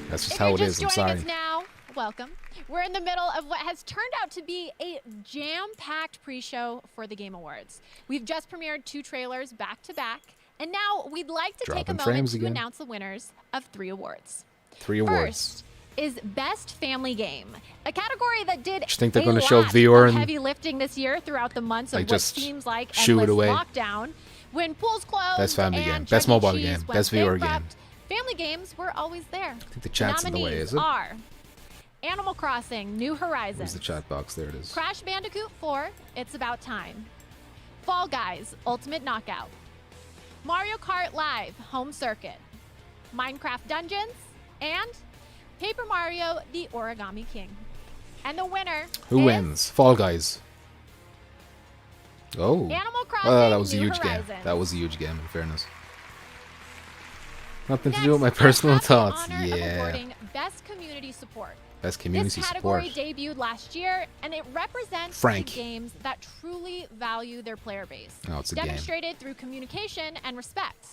That's just If how you're it is. just I'm joining sorry. us now, welcome. We're in the middle of what has turned out to be a jam-packed pre-show for the Game Awards. We've just premiered 2 trailers back-to-back, and now we'd like to take a Dropping moment frames to again. announce the winners of 3 awards. 3 awards. First is Best Family Game, a category that did you think they're a gonna show lot VR of and, heavy lifting this year throughout the months of like, what just seems like shoo it endless away. lockdown. When pools closed Best family and game, best Chuck E. mobile Cheese game, went best VR game. bankrupt, family games were always there. I think the chat's in the way, nominees is it? are Animal Crossing: New Where's Horizons, the chat box? There it is. Crash Bandicoot 4: It's About Time, Fall Guys: Ultimate Knockout, Mario Kart Live: Home Circuit, Minecraft Dungeons, and Paper Mario: The Origami King. And the winner Who is wins? Fall Guys. Oh. Animal Crossing: Well, that was a New huge game. Horizons. That was a huge game, in fairness. Nothing to Next, do with my I personal have the thoughts. honor of Yeah. awarding Best Community Support. Best community This category support. debuted last year, and it represents Frank. the games that truly value their player base, Oh, it's a game. demonstrated through communication and respect.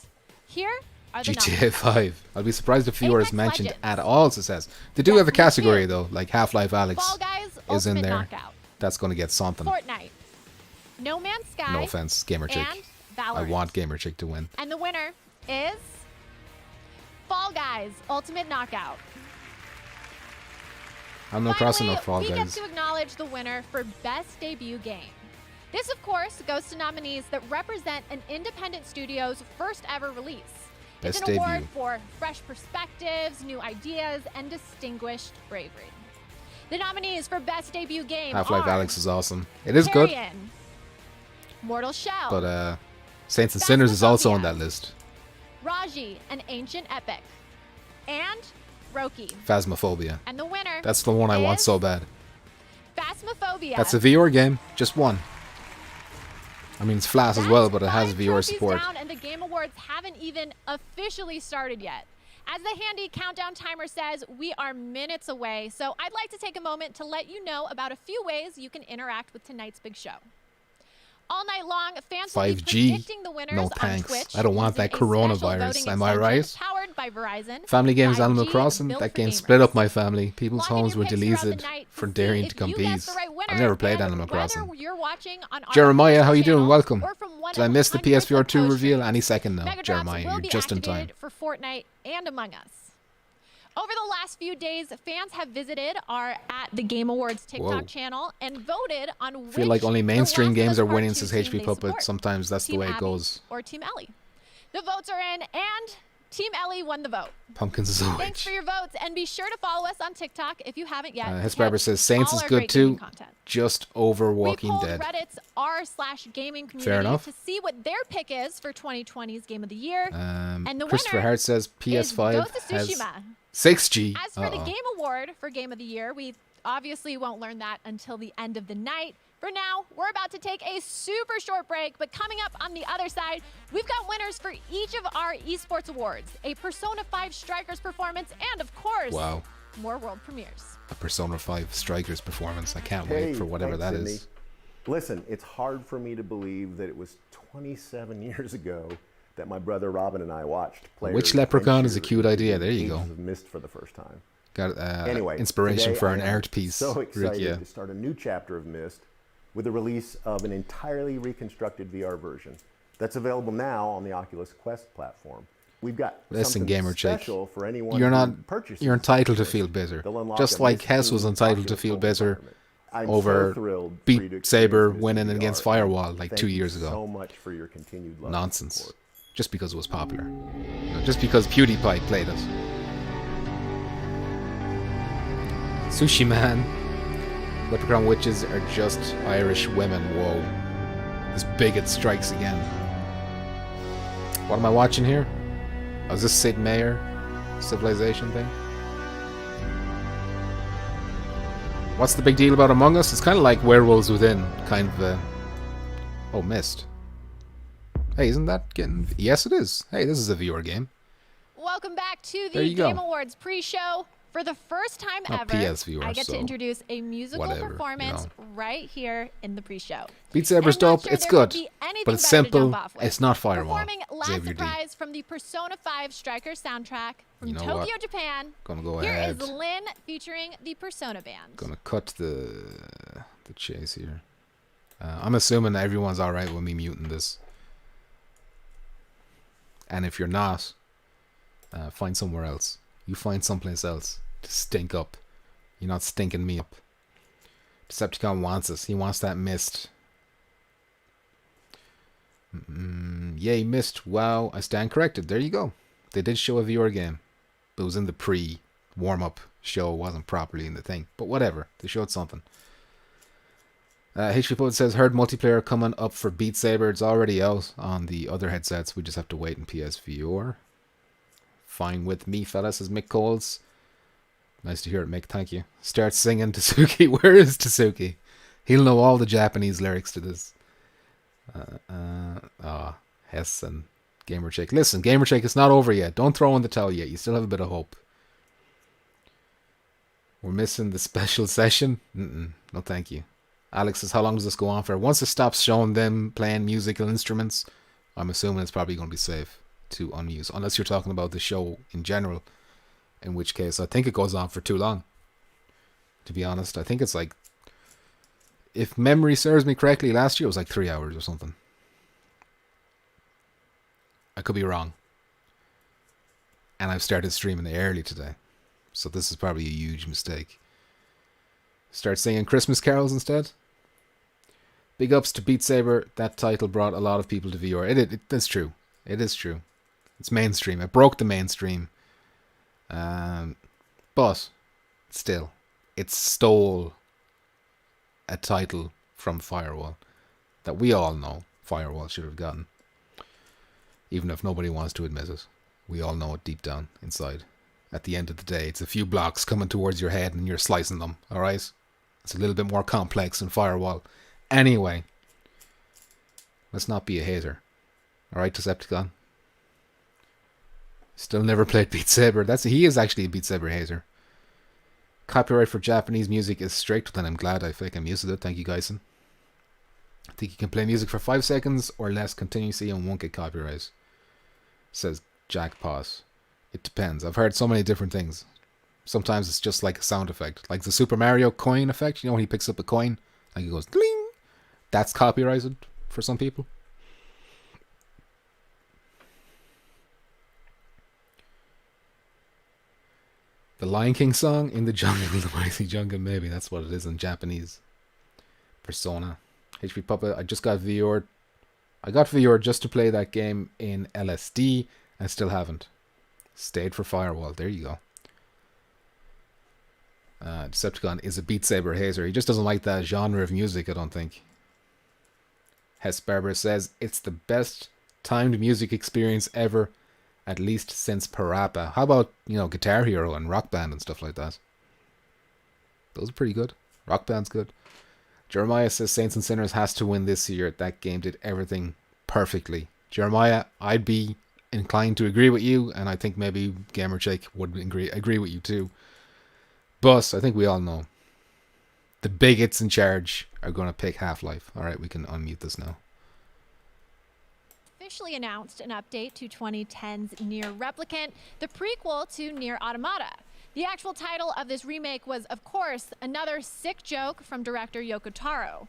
Here are the GTA nominees. 5. I'd be surprised if viewers Apex mentioned Legends. at all success. They do Destiny have a category 2. though, like Half-Life Alex Fall Guys: is in Ultimate there. Knockout, That's going to get something. Fortnite, No Man's Sky, No offense, Gamer Chick. and I Valorant. want Gamer Chick to win. And the winner is Fall Guys: Ultimate Knockout. I'm no crossing Finally, or Fall we Guys. get to acknowledge the winner for Best Debut Game. This, of course, goes to nominees that represent an independent studio's first ever release. It's Best an award debut. for fresh perspectives, new ideas, and distinguished bravery. The nominees for Best Debut Game Half-Life are Alex is awesome. It is good, Carrion, Mortal Shell, but Saints and Sinners is also on that list. Raji, an Ancient Epic, and Roki. Phasmophobia. And the winner That's the one I want is so bad. Phasmophobia. That's a VR game, just one. I mean, it's flat as well, but it has 5 VR trophies support. down, and the Game Awards haven't even officially started yet. As the handy countdown timer says, we are minutes away, so I'd like to take a moment to let you know about a few ways you can interact with tonight's big show. All night long, fans will be 5G? predicting the winners No on thanks. Twitch. I don't want that using a special coronavirus. voting Am I extension right? Powered by Verizon. Family Games 5G Animal Crossing. built That for game gamers. split up my family. People's Log in homes your were picks throughout the deleted night for to daring see to if you compete. guessed the right winner I've never played and Animal Crossing. whether you're watching on our Jeremiah, how you channel doing? Welcome. or from one Did I of miss the hundreds of PSVR 2 post reveal? streams. Any second now, Mega Jeremiah. Drops will You're be just in time. activated for Fortnite and Among Us. Over the last few days, fans have visited our at the Game Awards TikTok Whoa. channel and voted on I which feel like only The mainstream Last of games Us are Part winning, 2 says team HP they Puppet. support. Sometimes that's Team the way it Abby goes. or Team Ellie. The votes are in, and Team Ellie won the vote. Pumpkins is a Thanks for witch. your votes, and be sure to follow us on TikTok if you haven't yet. His to Barber catch says Saints all is our good great gaming too. content. Just over We Walking polled Dead. Reddit's r/gaming community Fair enough. to see what their pick is for 2020's Game of the Year. And the Christopher winner Hart says is PS5 Ghost of has Tsushima. 6G. As for the Game Award for Game of the Year, we obviously won't learn that until the end of the night. For now, we're about to take a super short break, but coming up on the other side, we've got winners for each of our esports awards, a Persona 5 Strikers performance, and of course, Wow. more world premieres. A Persona 5 Strikers performance. I can't wait for whatever that thanks, is. Sydney. Listen, it's hard for me to believe that it was 27 years ago that my brother Robin and I watched Players Witch Leprechaun is a Adventure cute idea. There you Ages go. of Mist for the first time. Got Anyway, inspiration today for I an am art piece. So excited Rick, to start a new chapter of Mist with the release of an entirely reconstructed VR version that's available now on the Oculus Quest platform. We've got Listen, something Gamer Chick, special for anyone you're who not. purchases You're entitled to Quest. feel bitter, They'll unlock just a like Mist Hess was themed entitled to Oculus feel Home bitter environment. I'm over so thrilled for you to Beat Saber experience Mist winning in against VR. Firewall like Thank 2 you years ago. so much for your continued love and Nonsense. support. Just because it was popular. You know, just because PewDiePie played it. Sushi Man. Leprechaun witches are just Irish women. Whoa. This bigot strikes again. What am I watching here? Oh, is this Sid Meier Civilization thing? What's the big deal about Among Us? It's kind of like Werewolves Within. Kind of a... Oh, missed. Hey, isn't that getting... Yes, it is. Hey, this is a viewer game. Welcome back to There the you go. Game Awards pre-show. For the first time Not ever, PS viewer, I get so to introduce a musical whatever, performance you right here in the pre-show. Beat Saber's I'm not dope. sure It's there good. could be anything But it's better to jump simple. off with. It's not Firewall. Performing Last Xavier D. Surprise from the Persona 5 Striker soundtrack from You know Tokyo, what? Japan. Gonna go Here ahead. is Lynn featuring the Persona band. Gonna cut the chase here. I'm assuming that everyone's alright with me muting this. And if you're not, find somewhere else. You find someplace else to stink up. You're not stinking me up. Decepticon wants us. He wants that mist. Yay, mist. Wow, I stand corrected. There you go. They did show a viewer game. But it was in the pre-warm-up show. It wasn't properly in the thing. But whatever. They showed something. HP Poet says, heard multiplayer coming up for Beat Saber. It's already out on the other headsets. We just have to wait in PSVR. Fine with me, fella, says Mick Coles. Nice to hear it, Mick. Thank you. Start singing Tasuki. Where is Tasuki? He'll know all the Japanese lyrics to this. Hess and Gamer Chick. Listen, Gamer Chick, it's not over yet. Don't throw in the towel yet. You still have a bit of hope. We're missing the special session? No, thank you. Alex says, how long does this go on for? Once it stops showing them playing musical instruments, I'm assuming it's probably going to be safe to unmute. Unless you're talking about the show in general. In which case, I think it goes on for too long. To be honest, I think it's like... If memory serves me correctly, last year it was like 3 hours or something. I could be wrong. And I've started streaming early today. So this is probably a huge mistake. Start singing Christmas carols instead. Big ups to Beat Saber. That title brought a lot of people to VR. It is true. It is true. It's mainstream. It broke the mainstream. But still, it stole a title from Firewall that we all know Firewall should have gotten. Even if nobody wants to admit it. We all know it deep down inside. At the end of the day, it's a few blocks coming towards your head and you're slicing them, alright? It's a little bit more complex than Firewall. Anyway, let's not be a hater. Alright, Decepticon? Still never played Beat Saber. He is actually a Beat Saber hater. Copyright for Japanese music is strict, then I'm glad I'm used to it. Thank you, Gyson. I think you can play music for 5 seconds or less continuously and won't get copyright. Says Jackpot. It depends. I've heard so many different things. Sometimes it's just like a sound effect. Like the Super Mario coin effect. You know when he picks up a coin? Like it goes ding. That's copyrighted for some people. The Lion King song, In the Jungle, the Mighty Jungle, maybe. That's what it is in Japanese. Persona. HP Puppet, I just got VR. I got VR just to play that game in LSD. I still haven't. Stayed for Firewall. There you go. Decepticon is a Beat Saber hazer. He just doesn't like that genre of music, I don't think. Hess Barber says, it's the best timed music experience ever, at least since Parappa. How about, Guitar Hero and Rock Band and stuff like that? Those are pretty good. Rock Band's good. Jeremiah says Saints and Sinners has to win this year. That game did everything perfectly. Jeremiah, I'd be inclined to agree with you, and I think maybe GamerChake would agree with you too. But I think we all know the bigots in charge are going to pick Half-Life. Alright, we can unmute this now. Officially announced an update to 2010's Nier Replicant, the prequel to Nier Automata. The actual title of this remake was, of course, another sick joke from director Yoko Taro.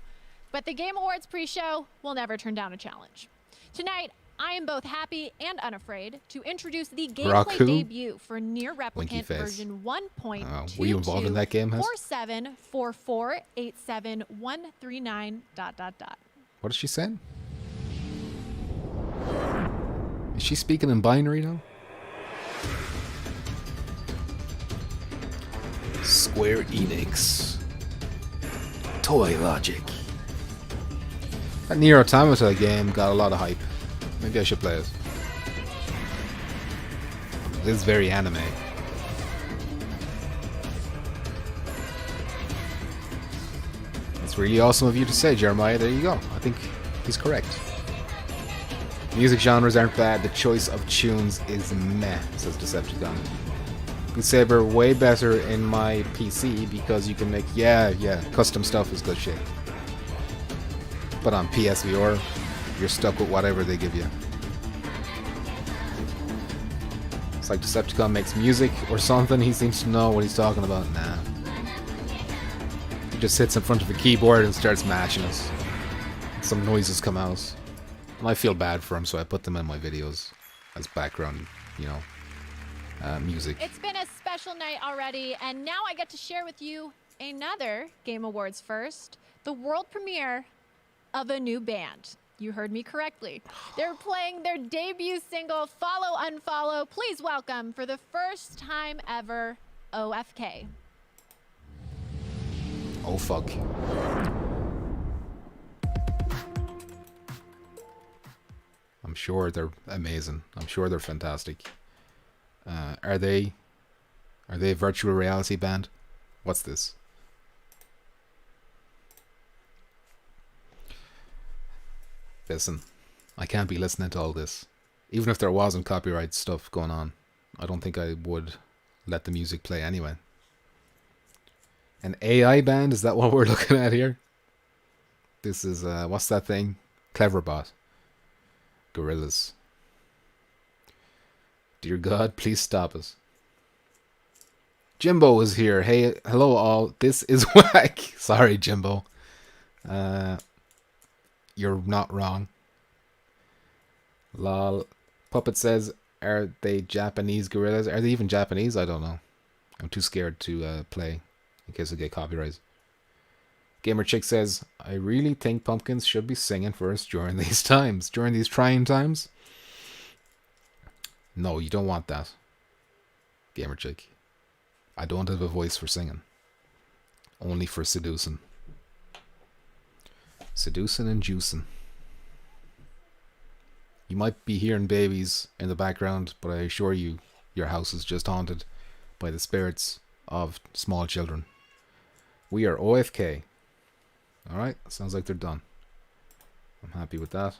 But the Game Awards pre-show will never turn down a challenge. Tonight, I am both happy and unafraid to introduce the gameplay debut for Nier Replicant version 1.22. Were you involved in that game, Hess? 4744871139 ... What is she saying? Is she speaking in binary now? Square Enix. Toy Logic. That Nier Automata game got a lot of hype. Maybe I should play it. It is very anime. It's really awesome of you to say, Jeremiah. There you go. I think he's correct. Music genres aren't bad. The choice of tunes is meh, says Decepticon. Beat Saber way better in my PC because you can make custom stuff is good shit. But on PSVR, you're stuck with whatever they give you. It's like Decepticon makes music or something. He seems to know what he's talking about. Nah. He just sits in front of a keyboard and starts mashing it. Some noises come out. And I feel bad for him, so I put them in my videos as background, music. It's been a special night already, and now I get to share with you another Game Awards first, the world premiere of a new band. You heard me correctly. They're playing their debut single, Follow Unfollow. Please welcome, for the first time ever, OFK. Oh, fuck. I'm sure they're amazing. I'm sure they're fantastic. Are they a virtual reality band? What's this? Listen, I can't be listening to all this. Even if there wasn't copyright stuff going on, I don't think I would let the music play anyway. An AI band? Is that what we're looking at here? This is, what's that thing? Cleverbot. Gorillas. Dear God, please stop us. Jimbo is here. Hey, hello all. This is whack. Sorry, Jimbo. You're not wrong. Lol. Puppet says, are they Japanese gorillas? Are they even Japanese? I don't know. I'm too scared to play in case I get copyrighted. Gamer Chick says, I really think pumpkins should be singing first during these times. During these trying times? No, you don't want that. Gamer Chick. I don't have a voice for singing. Only for seducing. Seducing and juicing. You might be hearing babies in the background, but I assure you, your house is just haunted by the spirits of small children. We are OFK. Alright, sounds like they're done. I'm happy with that.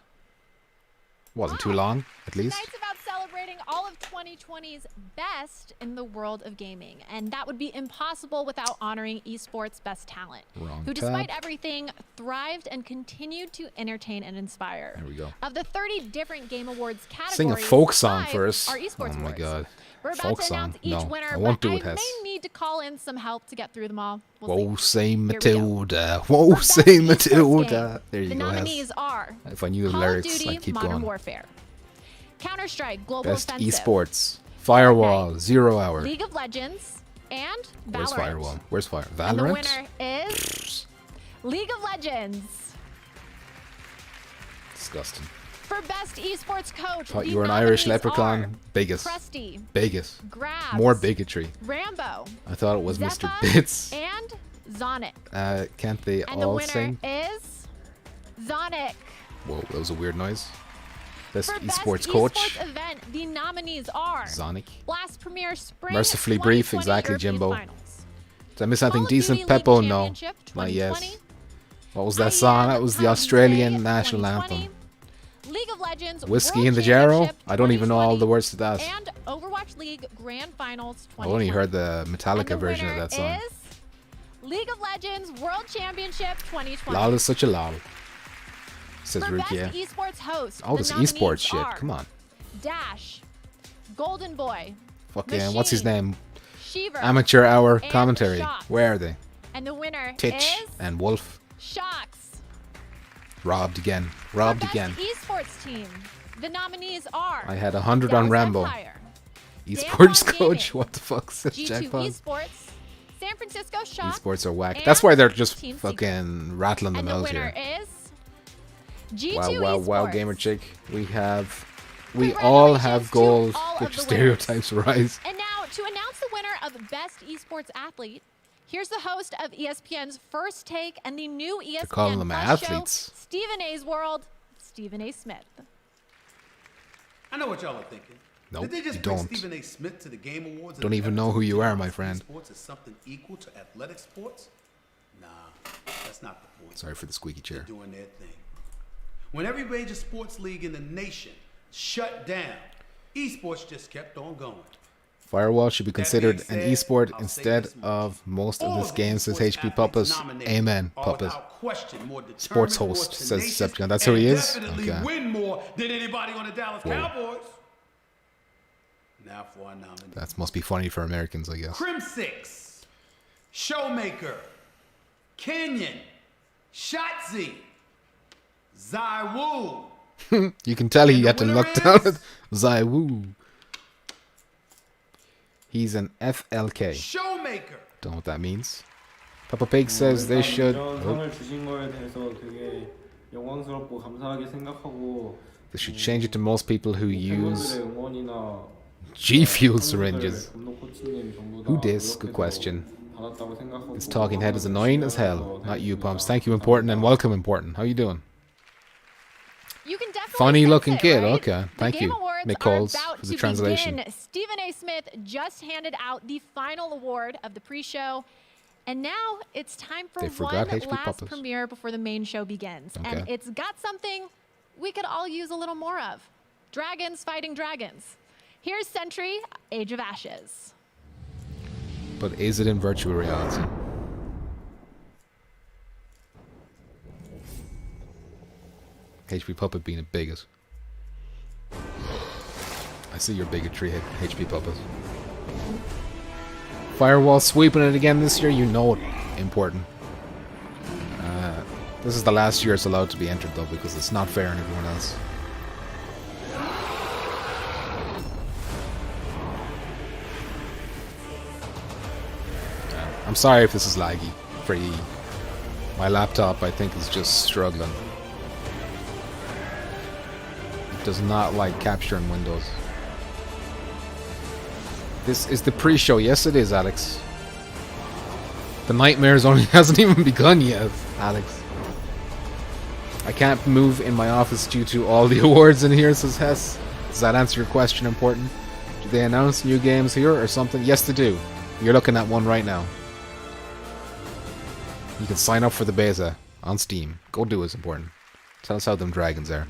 Wasn't too long, at least. Tonight's about celebrating highlighting all of 2020's best in the world of gaming. And that would be impossible without honoring esports best talent, who despite everything thrived and continued to entertain and inspire. There we go. Of the 30 different Game Awards categories, Sing a folk song 5 first. are esports Oh my awards. god. We're about Folk to announce song. each No, winner, I won't but do it, I Hess. may need to call in some help to get through them all. Whoa, say Here we go. Matilda. Whoa, say Esports Matilda. game. There you The go, Hess. nominees are If I knew the Call lyrics, of Duty I'd keep Modern going. Warfare, Counter-Strike Global Best Offensive, esports. Firewall, 0 Hour. League of Legends, and Valorant. Where's Firewall? Where's Fire? Valorant? And the winner is League of Legends. Disgusting. For Best Esports Coach, Thought the you were an Irish nominees leprechaun. are Bigot. Presty, Bigot. Grabs, More bigotry. Rambo, I thought it was Mr. Zeppa, Bits. and Zonic. Can't they And the all winner sing? is Zonic. Whoa, that was a weird noise. Best For esports Best coach. Esports event, the nominees are Zonic. Blast Premier Spring Mercifully brief, 2020 exactly, European Jimbo. Finals. Did I miss anything Call of Duty decent? League Peppo? No. Championship Not yet. 2020. What was that song? That was the Australian national anthem. League of Legends Whiskey World in the Jarrow? Championship I don't even know all the 2020, words to that. And Overwatch League Grand Finals I 2020. only heard the Metallica And the version of winner that song. is League of Legends World Championship 2020. Lol is such a lol. Says For Best Rukia. Esports Host, All the this nominees esports shit. are Come on. Dash, Golden Boy, Fucking, what's his name? Shiver, Amateur Hour and commentary. Shox. Where are they? And the winner Titch is and Wolf. Shox. Robbed again. For Robbed Best again. Esports team, the nominees are I had 100 on Dallas Rambo. Empire, Esports Damwon coach. Gaming, What the fuck? Says G2 Jackpot. Esports, San Francisco Shox, Esports are whack. and That's why they're just Team fucking rattling and them the out winner here. is G2 Wow, Esports. wow, gamer chick. We all have goals. all of Which the stereotypes rise. And now, to announce the winner of Best Esports Athlete, here's the host of ESPN's First Take and the new calling ESPN them Plus athletes. show, Stephen A's World, Stephen A. Smith. I know what y'all are thinking. Nope, Did they just you bring don't. Stephen A. Smith to the Game Awards? and Don't even know who you are, my friend. Sports is something equal to athletic sports? Nah, that's not the point. Sorry for the squeaky chair. They're doing their thing. When every major sports league in the nation shut down, esports just kept on going. Firewall should be considered That an being said, esport I'll say instead this much. of most of All this the game, says esports HP athletes Puppets. nominated Amen, are Puppets. without question more determined, Sports more host, says tenacious, Decepticon. That's who he and is? definitely Okay. win more than anybody on the Dallas Whoa. Cowboys. Now for our nominee. That must be funny for Americans, I guess. Crim 6, Showmaker, Kenyon, Shotzi, Zywoo. You can tell he And the had to winner look down is- at Zywoo. He's an FLK. Showmaker. Don't know what that means. Papa Pig says they should. 이런 Oh, 상을 주신 거에 대해서 되게 영광스럽고 감사하게 생각하고 they should change it to most people who use 팬분들의 응원이나 G Fuel 팬분들, syringes. 감독 코치님 전부 다 Who dis? Good 노력해서 question. 받았다고 생각하고 This talking head is annoying as hell. Not you, Pumps. Thank you, Important, and welcome, Important. How you doing? You can definitely Funny sense looking it, kid. right? Okay, The thank Game you, Awards Nick are Coles, about for the to translation. begin. Stephen A. Smith just handed out the final award of the pre-show, and now it's time for They one forgot HP last Puppets. premiere before the main show begins. And Okay. it's got something we could all use a little more of. Dragons fighting dragons. Here's Sentry, Age of Ashes. But is it in virtual reality? HP Puppet being a bigot. I see your bigotry, HP Puppet. Firewall sweeping it again this year, you know it. Important. This is the last year it's allowed to be entered though, because it's not fair on everyone else. I'm sorry if this is laggy for you. My laptop, I think, is just struggling. It does not like capturing Windows. This is the pre-show. Yes, it is, Alex. The nightmares only hasn't even begun yet, Alex. I can't move in my office due to all the awards in here, says Hess. Does that answer your question, Important? Do they announce new games here or something? Yes, they do. You're looking at one right now. You can sign up for the beta on Steam. Go do it, Important. Tell us how them dragons are.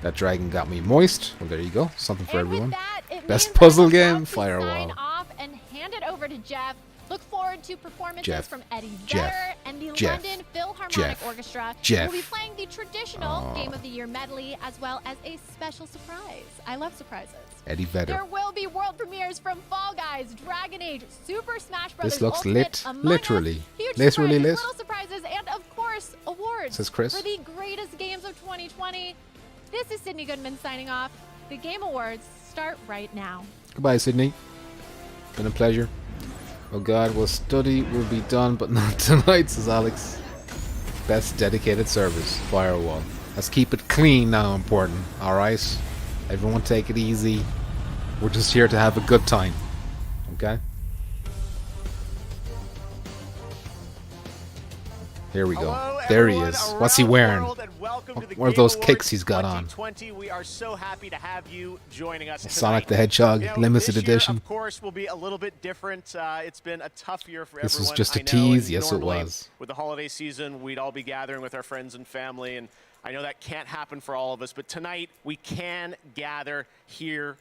That dragon got me moist. Well, there you go. Something for And everyone. with that, it Best means puzzle I'm game, about to Firewall. Sign off and hand it over to Geoff. Look forward to performances Jeff. from Eddie Jeff. Vedder and the Jeff. London Philharmonic Jeff. Orchestra. Jeff. We'll be playing the traditional Game of the Year medley as well as a special surprise. I love surprises. Eddie Vedder. There will be world premieres from Fall Guys, Dragon Age, Super Smash Bros. This looks Ultimate, lit. Among Literally. Us, huge Literally surprises, lit. little surprises, and of course, awards Says Chris. for the greatest games of 2020. This is Sydney Goodman signing off. The Game Awards start right now. Goodbye, Sydney. Been a pleasure. Oh God, well, study will be done, but not tonight, says Alex. Best dedicated service, Firewall. Let's keep it clean now, important. Alright? Everyone take it easy. We're just here to have a good time. Okay? Here we go. There he is. What's he wearing? What are those kicks he's got on? We are so happy to have you joining us Sonic tonight. the Hedgehog, You know, limited this year, edition. Of course, will be a little bit different. It's been a tough year for This was everyone. just a I know, tease. and Yes, it normally was. With the holiday season, we'd all be gathering with our friends and family, and I know that can't happen for all of us. But tonight, we can gather here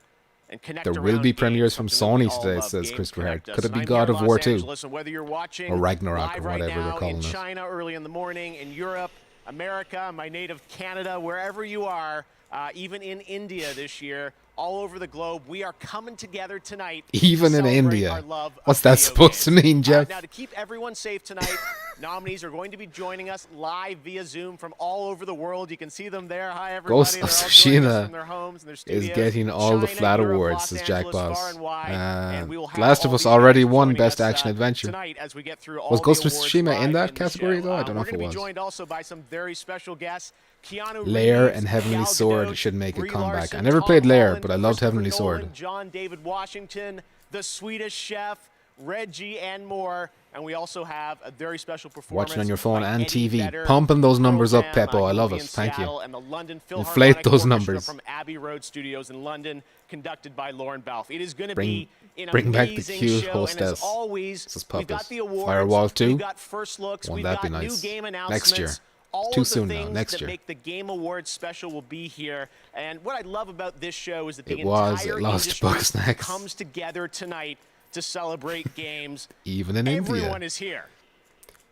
and connect. There will around be games, premieres from something we Sony all today, love. says Games Christopher Hart. connect us. Could it And be I'm God here of in War Los 2? Angeles, and whether you're watching Or Ragnarok, live or right whatever they're now calling in it. China early in the morning, in Europe, America, my native Canada, wherever you are, even in India this year, all over the globe, we are coming together tonight. Even to in celebrate India. our love of What's that video supposed to games. mean, Jeff? Now, to keep everyone safe tonight, nominees are going to be joining us live via Zoom from all over the world. You can see them there. Hi, everybody. Ghost They're of all joining us Tsushima from their homes and their is studios. getting all the China, flat Europe, awards, Los says Jack Angeles, far Boss. and wide, and we will have Last of all Us these already guys won joining Best us, Action Adventure. tonight as we get through all Was the Ghost of awards Tsushima live in that the category, show. though? I don't know We're if it going to be was. joined also by some very special guests. Keanu Lair Reeves, and Heavenly Gal Sword Gadot, should make a Brie comeback. Larson, I never Tom played Lair, Holland, but I loved Christopher Heavenly Nolan, Sword. John David Washington, the Swedish Chef, Reggie, and more. And we also have a very special performance. Watching on your phone by and Eddie TV. Vedder, Pumping those numbers up, Program, Peppo. I love will it. be in Thank you. Seattle, and the London Inflate Philharmonic those Orchestra numbers. from Abbey Road Studios in London, conducted by Lauren Balfe. It is going to Bring- be an bring back the amazing cute show, hostess. And as always, This is we've got Puppets. the awards, Firewall 2? we've got first looks, Won't we've that be got nice? new game Next announcements. year. All Too of the soon now. things Next that year. make the Game Awards special will be here. And what I love about this show is that the It was. entire It lost industry Bugsnax. comes together tonight to celebrate games. Even in Everyone India. is here.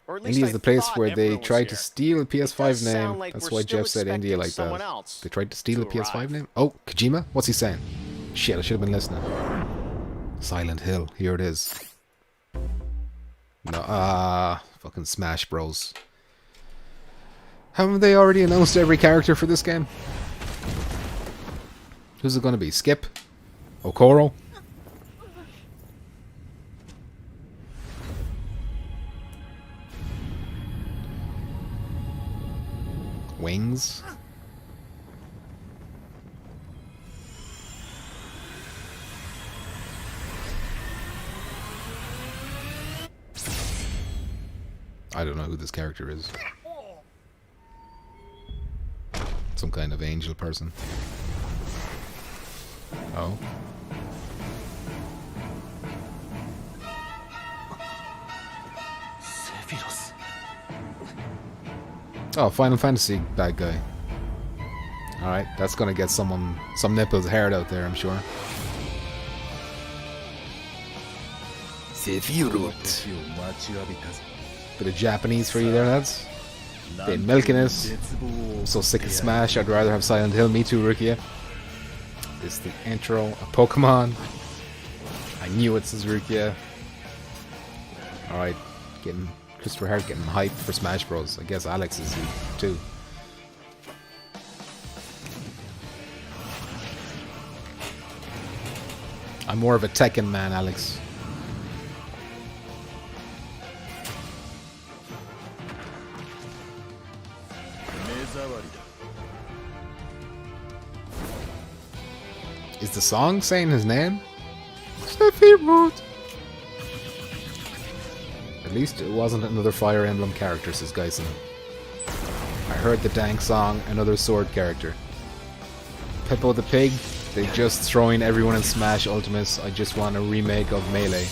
Or at least India is I the place thought where they everyone was tried here. to steal the It PS5 does sound name. like That's we're why still Jeff said India expecting like someone that. else They tried to steal the to PS5 arrive. name. Oh, Kojima? What's he saying? Shit, I should have been listening. Silent Hill. Here it is. No, fucking Smash Bros. Haven't they already announced every character for this game? Who's it going to be? Skip? Okoro? Wings? I don't know who this character is. Some kind of angel person. Oh. Oh, Final Fantasy bad guy. Alright, that's gonna get some nipples haired out there, I'm sure. Sephiroth. Bit of Japanese for you there, lads. Been milking it. I'm so sick of Smash, I'd rather have Silent Hill. Me too, Rukia. This is the intro of Pokemon. I knew it, says Rukia. Alright, getting Christopher Hart getting hyped for Smash Bros. I guess Alex is too. I'm more of a Tekken man, Alex. Is the song saying his name? Sephiroth. At least it wasn't another Fire Emblem character, says Geisen. I heard the dang song, another sword character. Peppo the Pig, they just throwing everyone in Smash Ultimates. I just want a remake of Melee.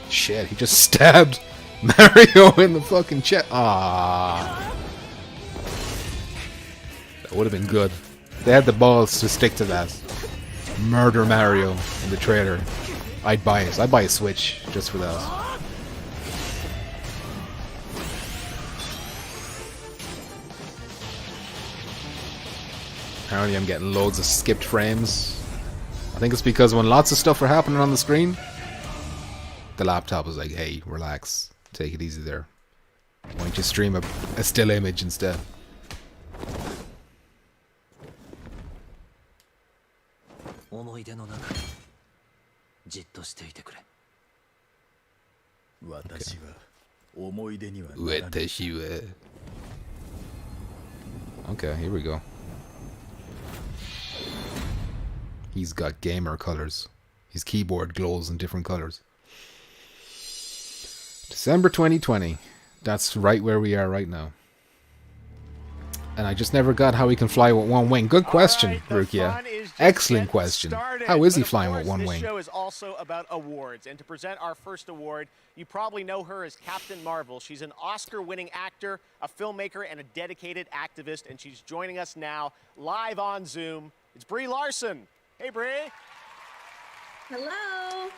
Shit, he just stabbed Mario in the fucking chest. Ah. It would have been good. They had the balls to stick to that. Murder Mario in the trailer. I'd buy it. I'd buy a Switch just for that. Apparently I'm getting loads of skipped frames. I think it's because when lots of stuff are happening on the screen, the laptop was like, hey, relax. Take it easy there. Why don't you stream a still image instead? Okay, here we go. He's got gamer colors. His keyboard glows in different colors. December 2020. That's right where we are right now. And I just never got how he can fly with one wing. Good question, Rukia. Excellent question. How is he flying with one wing? This show is also about awards. And to present our first award, you probably know her as Captain Marvel. She's an Oscar-winning actor, a filmmaker, and a dedicated activist. And she's joining us now live on Zoom. It's Brie Larson. Hey, Brie. Hello.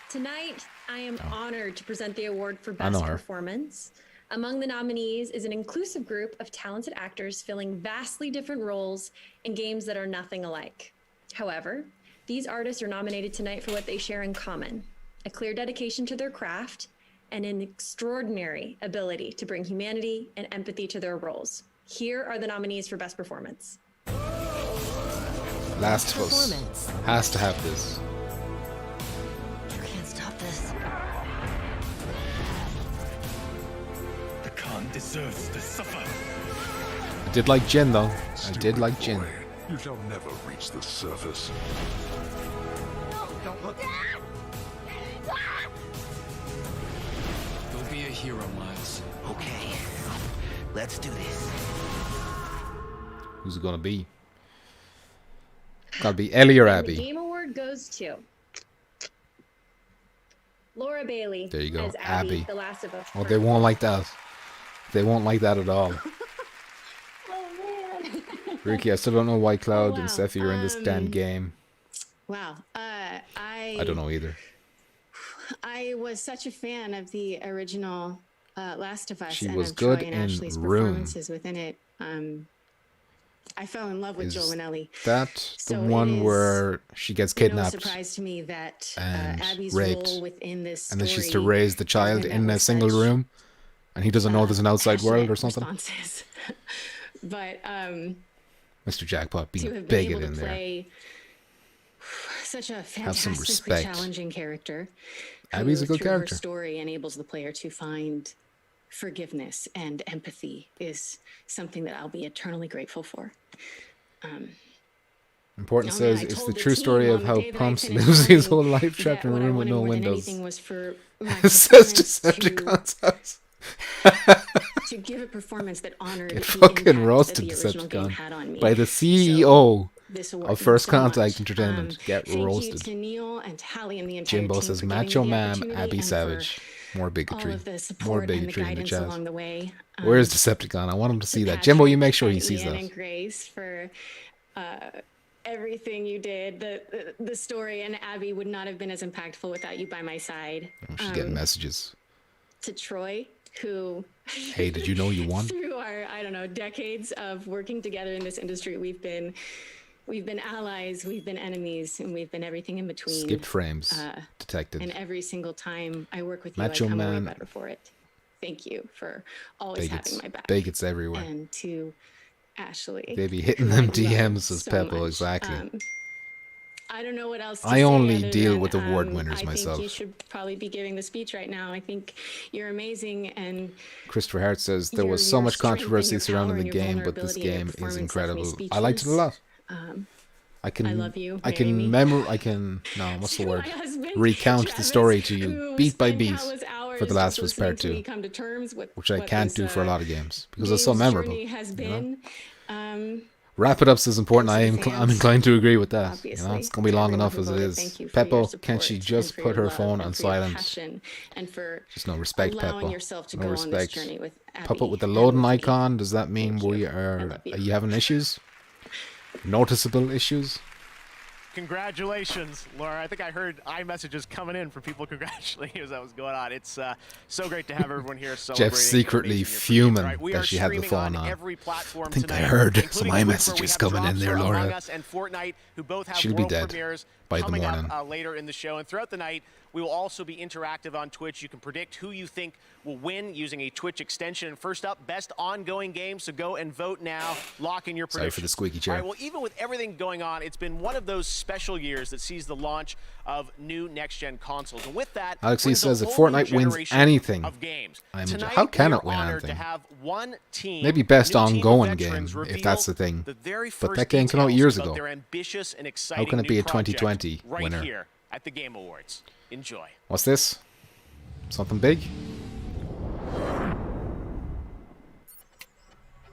Tonight, I am honored to present the award for Best Performance. Among the nominees is an inclusive group of talented actors filling vastly different roles in games that are nothing alike. However, these artists are nominated tonight for what they share in common: a clear dedication to their craft and an extraordinary ability to bring humanity and empathy to their roles. Here are the nominees for Best Performance. Last of Us has to have this. You can't stop this. The Khan deserves to suffer. I did like Jin though. I did like Jin. You shall never reach the surface. No, don't look. Go be a hero, Miles. Okay, let's do this. Who's it gonna be? Gotta be Ellie or Abby. The Game Award goes to Laura Bailey. There you go, as Abby. The Last of Us. Oh, they won't like that. They won't like that at all. Oh man. Ricky, I still don't know why Cloud wow. and Sephi are in this damn game. Wow. I don't know either. I was such a fan of the original Last of Us. She and was of good Troy and in Ashley's Room. performances within it. I fell in love with Joel and Ellie. That the So one it is, where she gets No kidnapped surprise to me that and Abby's raped, role within this and then she's to story raise the child has been in met a with single such, room, and he doesn't know there's an outside world or passionate something. responses. But Mr. Jackpot to being a have been able bigot to in there. play such a some fantastically respect. challenging character. Abby's a who, good through her character. story enables the player to find forgiveness and empathy is something that I'll be eternally grateful for. Important Oh, man, says I it's told the the true team story on of the how day that I Pumps finished lives his filming whole life trapped that in a what I room with wanted no more than windows. anything was for my Says performance Decepticon's house. to give a performance that honored Get the fucking impact roasted, that the original game had on Decepticon. me. By the CEO This award of means First so Contact much. Entertainment. Get Thank roasted. you to Neil and Hallie and the entire Jimbo team says for giving me Macho the Man, opportunity Abby and for Savage. More bigotry. all of the More support and the bigotry in the guidance chat. along the way. Where's Decepticon? I want him to see that. Jimbo, you make sure he and sees Ian that. and Grace for everything you did. The story and Abby would not have been as impactful without you by my side. She's getting messages. To Troy, who Hey, did you know you won? through our decades of working together in this industry, we've been allies, we've been enemies, and we've been everything in between. Skipped frames detected. And every single time I work with you, Macho I come away Man. better for it. Thank you for always Bigots. having my back. Bigots everywhere. And to Ashley, They be hitting who them I love DMs, says so Peppo, much. exactly. I don't know what else to I say only other deal than, with award winners I myself. think you should probably be giving the speech right now. I think you're amazing, and Christopher Hart says there was so your much strength and controversy your surrounding power the and your game, but this vulnerability and game your is performance incredible. left me I liked it a lot. I can I love you, I marry can me. what's the To word? my husband, Recount the Travis, story to you who beat by spent beat countless hours for The Last just of Us listening Part to me 2, come to terms with which I what can't this, do for a lot of games because it's so game's memorable. journey has you know? been. Wrap it up is important. I'm fans, inclined to agree with that. You know, obviously, it's gonna be to long everyone enough who as it voted, is. thank you for your Peppo, can support she and just for put your her love phone and on for your silent? passion and for Just no respect, allowing Peppo. yourself to No go on this respect. journey with Peppo Abby with the and loading with me. icon. Does that mean we are? Are you having issues? noticeable issues. Congratulations, Laura. I think I heard iMessages coming in from people congratulating you as that was going on. It's so great to have everyone here celebrating. Jeff's secretly fuming that she had the phone on. Every platform I think tonight, I heard some including iMessages coming in there, Laura. Us and Fortnite, who both have She'll be world dead premieres by the coming morning. up later in the show. And throughout the night, we will also be interactive on Twitch. You can predict who you think will win using a Twitch extension. And first up, best ongoing game. So go and vote now. Lock in your Sorry predictions. for the squeaky chair. All right, well, even with everything going on, it's been one of those special years that sees the launch of new next-gen consoles. And with that, Alexi says if Fortnite wins anything, how can it win anything? Maybe best ongoing game, if that's the thing. But that game came out years ago. How can it be a 2020 winner? Right here at the Game Awards. Enjoy. What's this? Something big?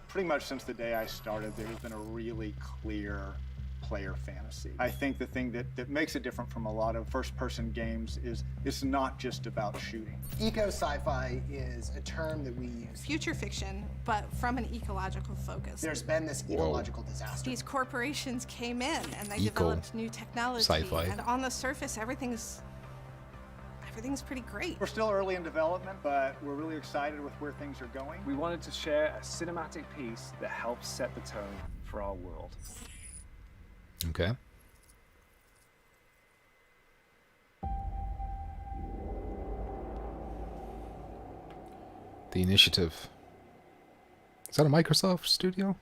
Pretty much since the day I started, there's been a really clear player fantasy. I think the thing that makes it different from a lot of first-person games is it's not just about shooting. Eco-sci-fi is a term that we use. Future fiction, but from an ecological focus. There's been this ecological disaster. These corporations came in and they developed new technology. Sci-fi. And on the surface, everything's pretty great. We're still early in development, but we're really excited with where things are going. We wanted to share a cinematic piece that helps set the tone for our world. Okay. The Initiative. Is that a Microsoft studio?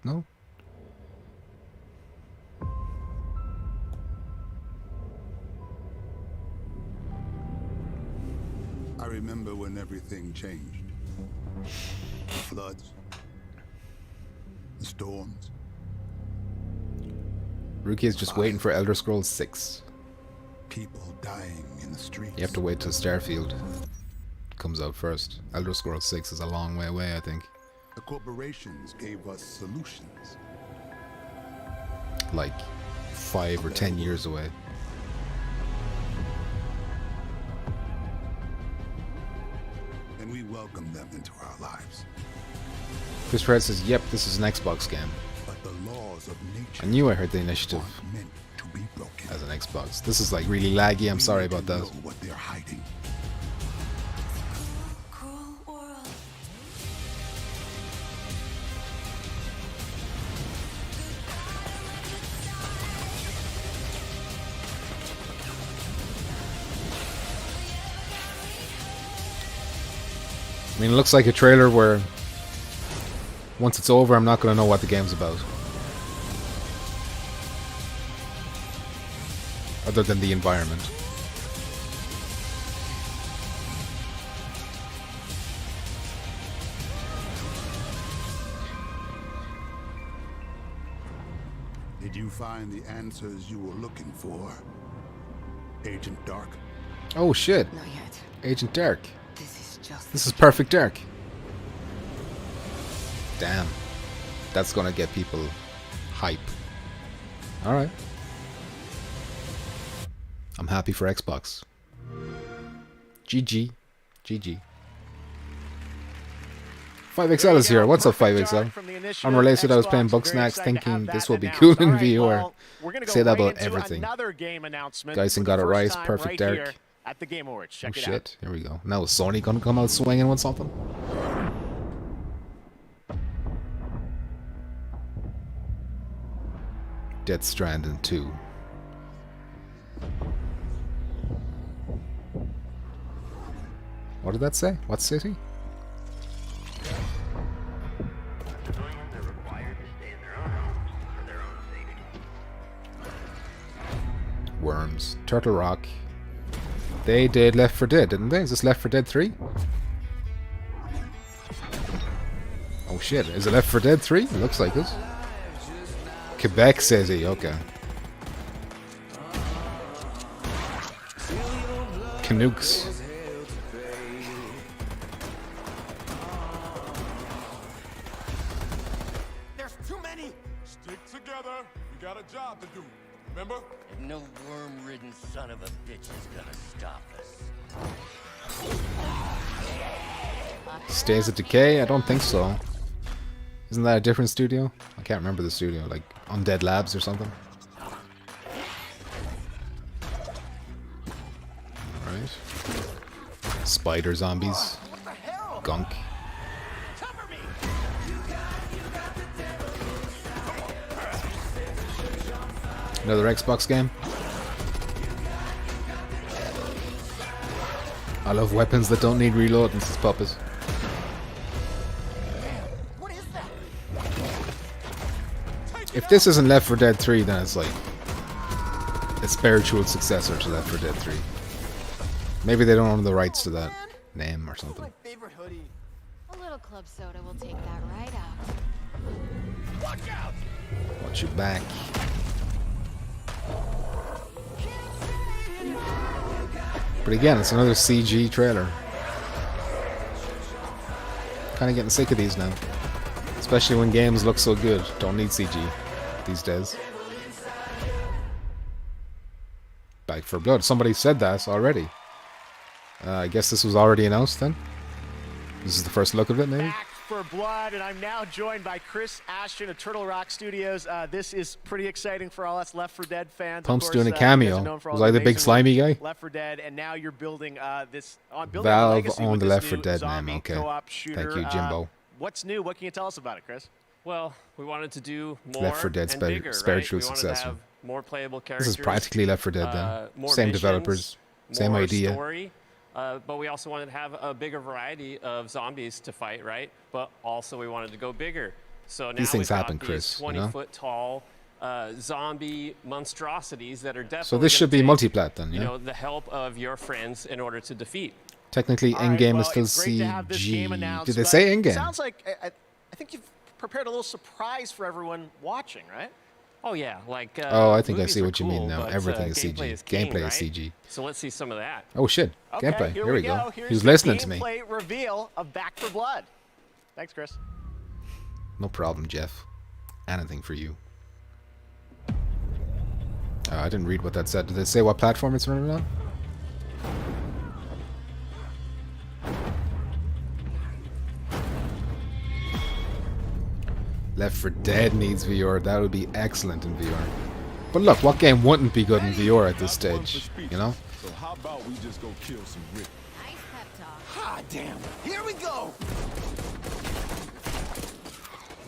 No? I remember when everything changed. The floods, the storms. Rookie is just waiting for Elder Scrolls 6. People dying in the streets. You have to wait till Starfield comes out first. Elder Scrolls 6 is a long way away, I think. The corporations gave us solutions. Like 5 or 10 years away. And we welcomed them into our lives. Chris Pratt says, yep, this is an Xbox game. But the laws of nature I knew I heard the Initiative meant to be broken. as an Xbox. This is like really laggy, I'm sorry about that. What they're hiding. I mean, it looks like a trailer where once it's over, I'm not going to know what the game's about. Other than the environment. Did you find the answers you were looking for, Agent Dark? Oh shit. Not yet. Agent Dark. This is Perfect Dark. Damn. That's gonna get people hype. Alright. I'm happy for Xbox. GG. GG. 5XL is here. What's up, 5XL? Unrelated, I was playing Bugsnax thinking this will be cool in VR. Say that about everything. Geisen got it right. Perfect Dark. At the Game Awards. Check Oh it shit, here we go. Now is Sony gonna come out swinging with something? Death Stranding 2. What did that say? What city? Worms. Turtle Rock. They did Left 4 Dead, didn't they? Is this Left 4 Dead 3? Oh shit, is it Left 4 Dead 3? It looks like it. Quebec City, okay. Canucks. There's too many! Stick together. We got a job to do. Remember? And no worm-ridden son of a bitch is gonna stop us. Stays of Decay? I don't think so. Isn't that a different studio? I can't remember the studio. Like, undead labs or something. Right. Spider zombies. Gunk. Another Xbox game. I love weapons that don't need reloading, says Puppet. If this isn't Left 4 Dead 3, then it's like a spiritual successor to Left 4 Dead 3. Maybe they don't own the rights to that name or something. A little club soda will take that right out. Watch out! Watch your back. But again, it's another CG trailer. Kind of getting sick of these now. Especially when games look so good. Don't need CG these days. Back for Blood. Somebody said that already. I guess this was already announced then. This is the first look of it, maybe? Back for Blood, and I'm now joined by Chris Ashton of Turtle Rock Studios. This is pretty exciting for all us Left 4 Dead fans. Pump's doing a cameo. Was I the big slimy guy? Left 4 Dead, and now you're building this on building Valve owned the Left 4 Dead name. Okay. Thank you, Jimbo. What's new? What can you tell us about it, Chris? Well, we wanted to do more Left 4 Dead and bigger, spiritual right? We wanted successor. to have more playable characters. This is practically Left 4 Dead then. More Same missions, developers, same more idea. Story, but we also wanted to have a bigger variety of zombies to fight, right? But also we wanted to go bigger. So now These things we've happen, got Chris, these you know? 20-foot tall zombie monstrosities that are definitely So this should be gonna take, multiplat then, yeah? You know, the help of your friends in order to defeat. Technically, in-game is still CG. Did they say in-game? Sounds like I think you've prepared a little surprise for everyone watching, right? Oh yeah, like Oh, I think I movies see are what you mean cool, now. but, Everything is gameplay CG. is king, Gameplay right? is CG. So let's see some of that. Oh shit. Okay, Gameplay. Here we go. Here's Who's the listening to me? gameplay reveal of Back for Blood. Thanks, Chris. No problem, Geoff. Anything for you. I didn't read what that said. Did it say what platform it's running on? Left 4 Dead needs VR. That would be excellent in VR. But look, what game wouldn't be good in VR at this stage? You know? So how about we just go kill some Rick? Nice pep talk. Ah, damn. Here we go.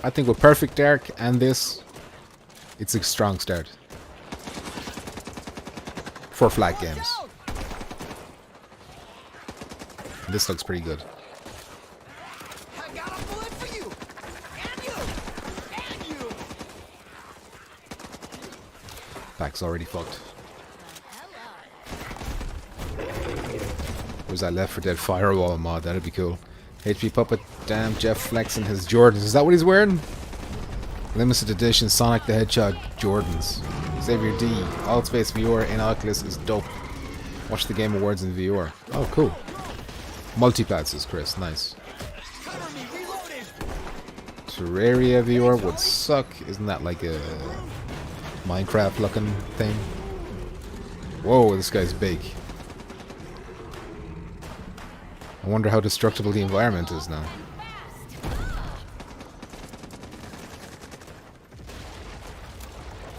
I think with Perfect Dark and this, it's a strong start. For flat games. And this looks pretty good. I got a bullet for you. And you. And you. Back's already fucked. Where's that Left 4 Dead firewall mod? That'd be cool. HP Puppet, damn, Geoff flexing his Jordans. Is that what he's wearing? Limited edition Sonic the Hedgehog Jordans. Xavier D, All Space VR in Oculus is dope. Watch the Game Awards in VR. Oh, cool. Multiplats is Chris, nice. Terraria VR would suck. Isn't that like a Minecraft looking thing? Whoa, this guy's big. I wonder how destructible the environment is now.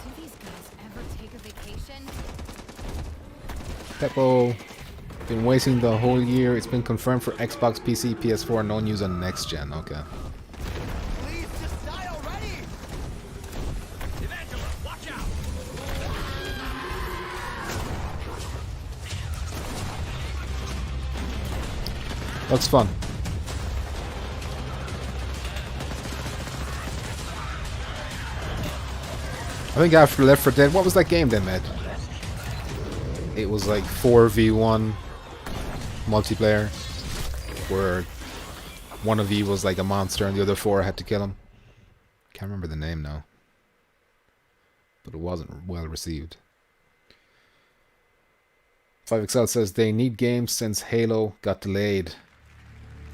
Do these guys ever take a vacation? Peppo, been waiting the whole year. It's been confirmed for Xbox, PC, PS4, no news on next gen. Okay. Please just die already. Evangela, watch out! Looks fun. I think after Left 4 Dead, what was that game they made? It was like 4v1 multiplayer, where one of you was like a monster and the other 4 had to kill him. Can't remember the name now, but it wasn't well received. 5XL says they need games since Halo got delayed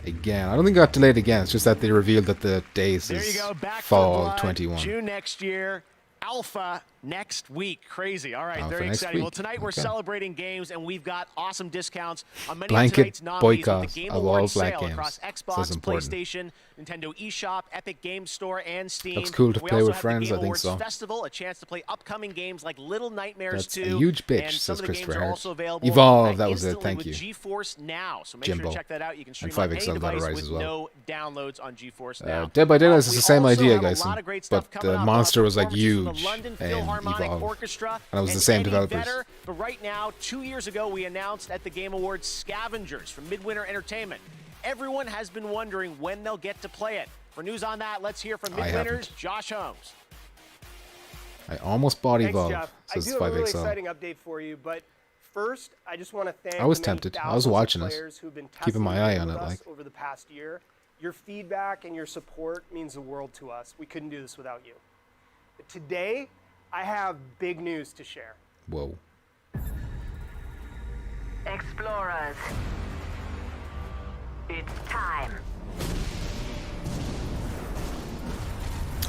again. I don't think it got delayed again. It's just that they revealed that the days is fall 21. June next year. Alpha next week. Crazy. All right, Oh, very for next exciting. Well, week. tonight we're Okay. celebrating games, and we've got awesome discounts on many Blanket of tonight's nominees with boycott the Game of all Awards black sale games. across This is Xbox, important. PlayStation, Nintendo eShop, Epic Games Store, and Steam. Looks cool to we play also with have friends, the I Game think Awards so. Festival, a chance to play upcoming games like Little Nightmares That's 2. a huge bitch, and some says of the games Christopher are Hart. also available Evolve, that was it, instantly thank with you. GeForce Now. So make Jimbo. sure to check that out. You can stream And on any 5XL got a device rise with as well. no downloads on GeForce Now. Dead by Daylight is We the same also idea, have a guys, lot of great stuff but coming the up. monster was like Performances from the huge London and Philharmonic Evolve. Orchestra And it was the and same Eddie developers. Vedder. But right now, 2 years ago, we announced at the Game Awards Scavengers from Midwinter Entertainment. Everyone has been wondering when they'll get to play it. For news on that, let's hear from I Midwinter's haven't. Josh Holmes. I almost bought Thanks, Evolve, Geoff. I says do have a really 5XL. exciting update for you, but first, I just want to thank I was the many tempted. I was thousands of watching it. players who've been Keeping my testing the eye game on with it, us like. over the past year. Your feedback and your support means the world to us. We couldn't do this without you. But today, I have big news to share. Whoa. Explorers, it's time.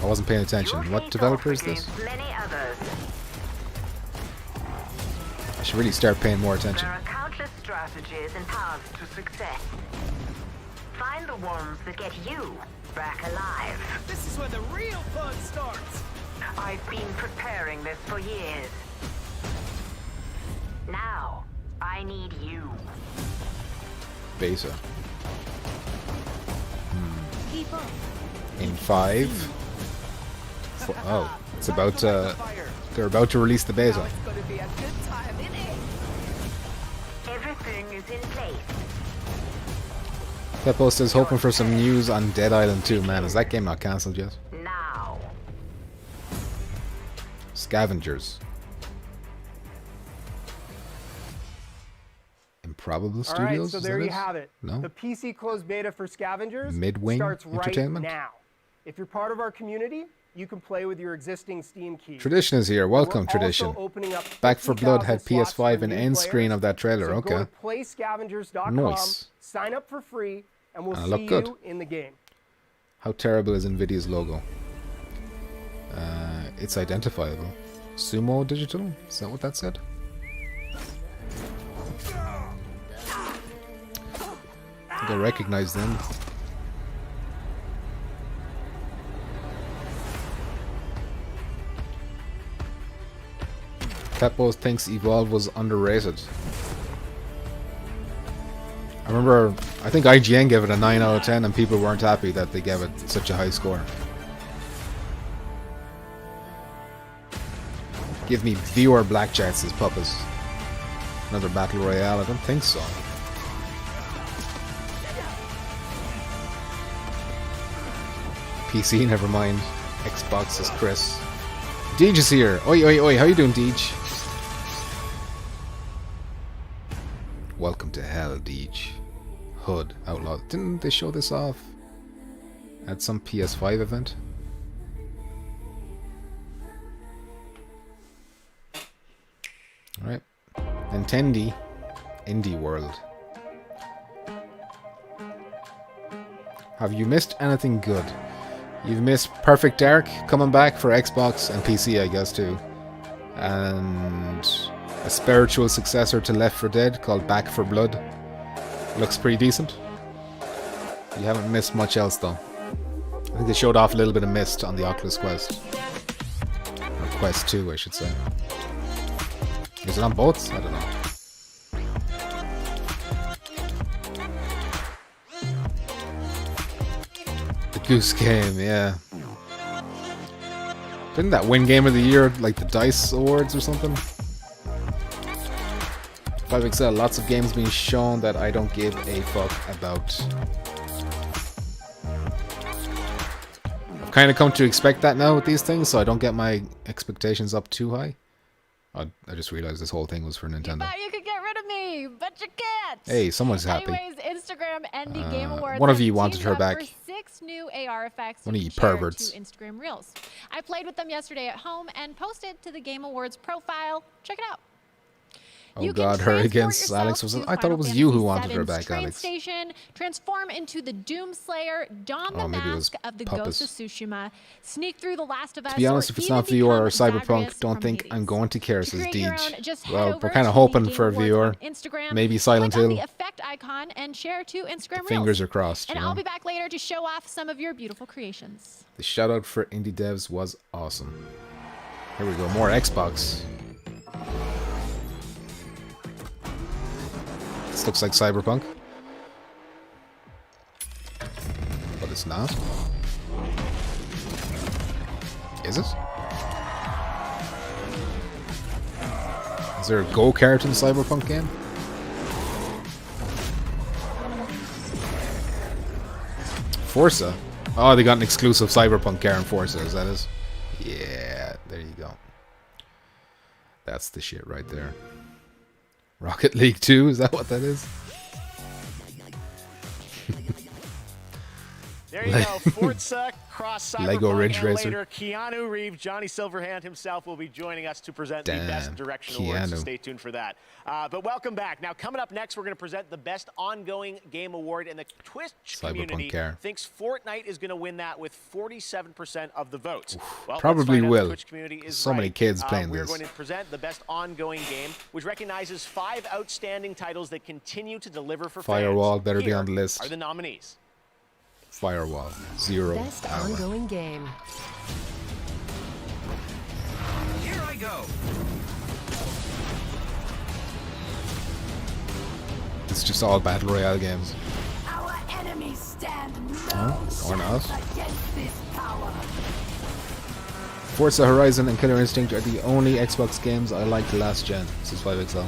I wasn't paying attention. What developer is this? Many others. I should really start paying more attention. There are countless strategies and paths to success. Find the ones that get you back alive. This is where the real fun starts. I've been preparing this for years. Now, I need you. Beta. Keep up. In 5. Oh, it's about they're about to release the beta. It's going to be a good time, isn't it? Everything is in place. Peppo says hoping for some news on Dead Island 2. Man, is that game not cancelled yet? Now. Scavengers. Improbable All Studios? right, so is there that you it? have it. No? The PC closed beta for Scavengers Midwing starts right Entertainment? now. If you're part of our community, you can play with your existing Steam keys. Tradition is here. Welcome, We're Tradition. also opening up Back for Blood 50,000 had slots for PS5 and new end screen players. of that trailer. So Okay. go to playscavengers.com, Nice. sign up for free, and we'll And see look good. you in the game. How terrible is Nvidia's logo? It's identifiable. Sumo Digital? Is that what that said? I think I recognize them. Peppo thinks Evolve was underrated. I remember, I think IGN gave it a 9 out of 10 and people weren't happy that they gave it such a high score. Give me viewer blackjack, says Puppets. Another battle royale? I don't think so. PC, never mind. Xbox, says Chris. Deej is here. Oi, oi, oi. How you doing, Deej? Welcome to hell, Deej. Hood, Outlaw. Didn't they show this off at some PS5 event? Alright. Nintendo Indie World. Have you missed anything good? You've missed Perfect Dark coming back for Xbox and PC, I guess, too. And a spiritual successor to Left 4 Dead called Back 4 Blood. Looks pretty decent. You haven't missed much else, though. I think they showed off a little bit of Mist on the Oculus Quest. Or Quest 2, I should say. Is it on both? I don't know. The Goose Game, yeah. Didn't that win Game of the Year, like the DICE Awards or something? 5XL, lots of games being shown that I don't give a fuck about. I've kind of come to expect that now with these things, so I don't get my expectations up too high. I just realized this whole thing was for Nintendo. Thought you could get rid of me, but you can't. Hey, someone's happy. Anyways, Instagram Indie Game Awards. one of has you wanted teamed her up back. For 6 new AR effects One of you you can share perverts. to Instagram Reels. I played with them yesterday at home and posted to the Game Awards profile. Check it out. You God, can her transport against yourself Alex was. to I thought Final it was you who Fantasy wanted her VII's back, train Alex. station, transform into the Doomslayer, don Oh, the maybe it was mask of the Puppet. Ghost of Tsushima, sneak through The Last of Us, To be honest, or if it's even not VR or become Cyberpunk, Zagreus don't from think Hades. I'm going to care, To says create your own, Deej. just head Well, over we're kind of to the hoping Game for Awards VR. on Instagram, Maybe Silent click on the Hill. effect icon and share to Instagram Fingers Reels. are crossed, And you I'll know. be back later to show off some of your beautiful creations. The shout out for indie devs was awesome. Here we go, more Xbox. This looks like Cyberpunk. But it's not. Is it? Is there a go-kart in the Cyberpunk game? Forza? Oh, they got an exclusive Cyberpunk car in Forza, is that it? Yeah, there you go. That's the shit right there. Rocket League 2, is that what that is? There you go, Forza, Cross Cyberpunk, Lego Ridge and Racer. later Keanu Reeves, Johnny Silverhand himself will be joining us to present the Damn, Best Direction Awards, so Keanu. stay tuned for that. But welcome back. Now, coming up next, we're going to present the Best Ongoing Game Award, and the Twitch community car. thinks Fortnite is going to win that with 47% of the votes. Well, probably let's find out if will. the Twitch community is So many right. kids playing we're this. going to present the Best Ongoing Game, which recognizes 5 outstanding titles that continue to deliver for Firewall fans. better be Here on the list. are the nominees. Firewall. 0 Best hour. ongoing game. Here I go. It's just all Battle Royale games. Our enemies stand Oh, or not. against this power. Forza Horizon and Killer Instinct are the only Xbox games I liked last gen. This is 5XL.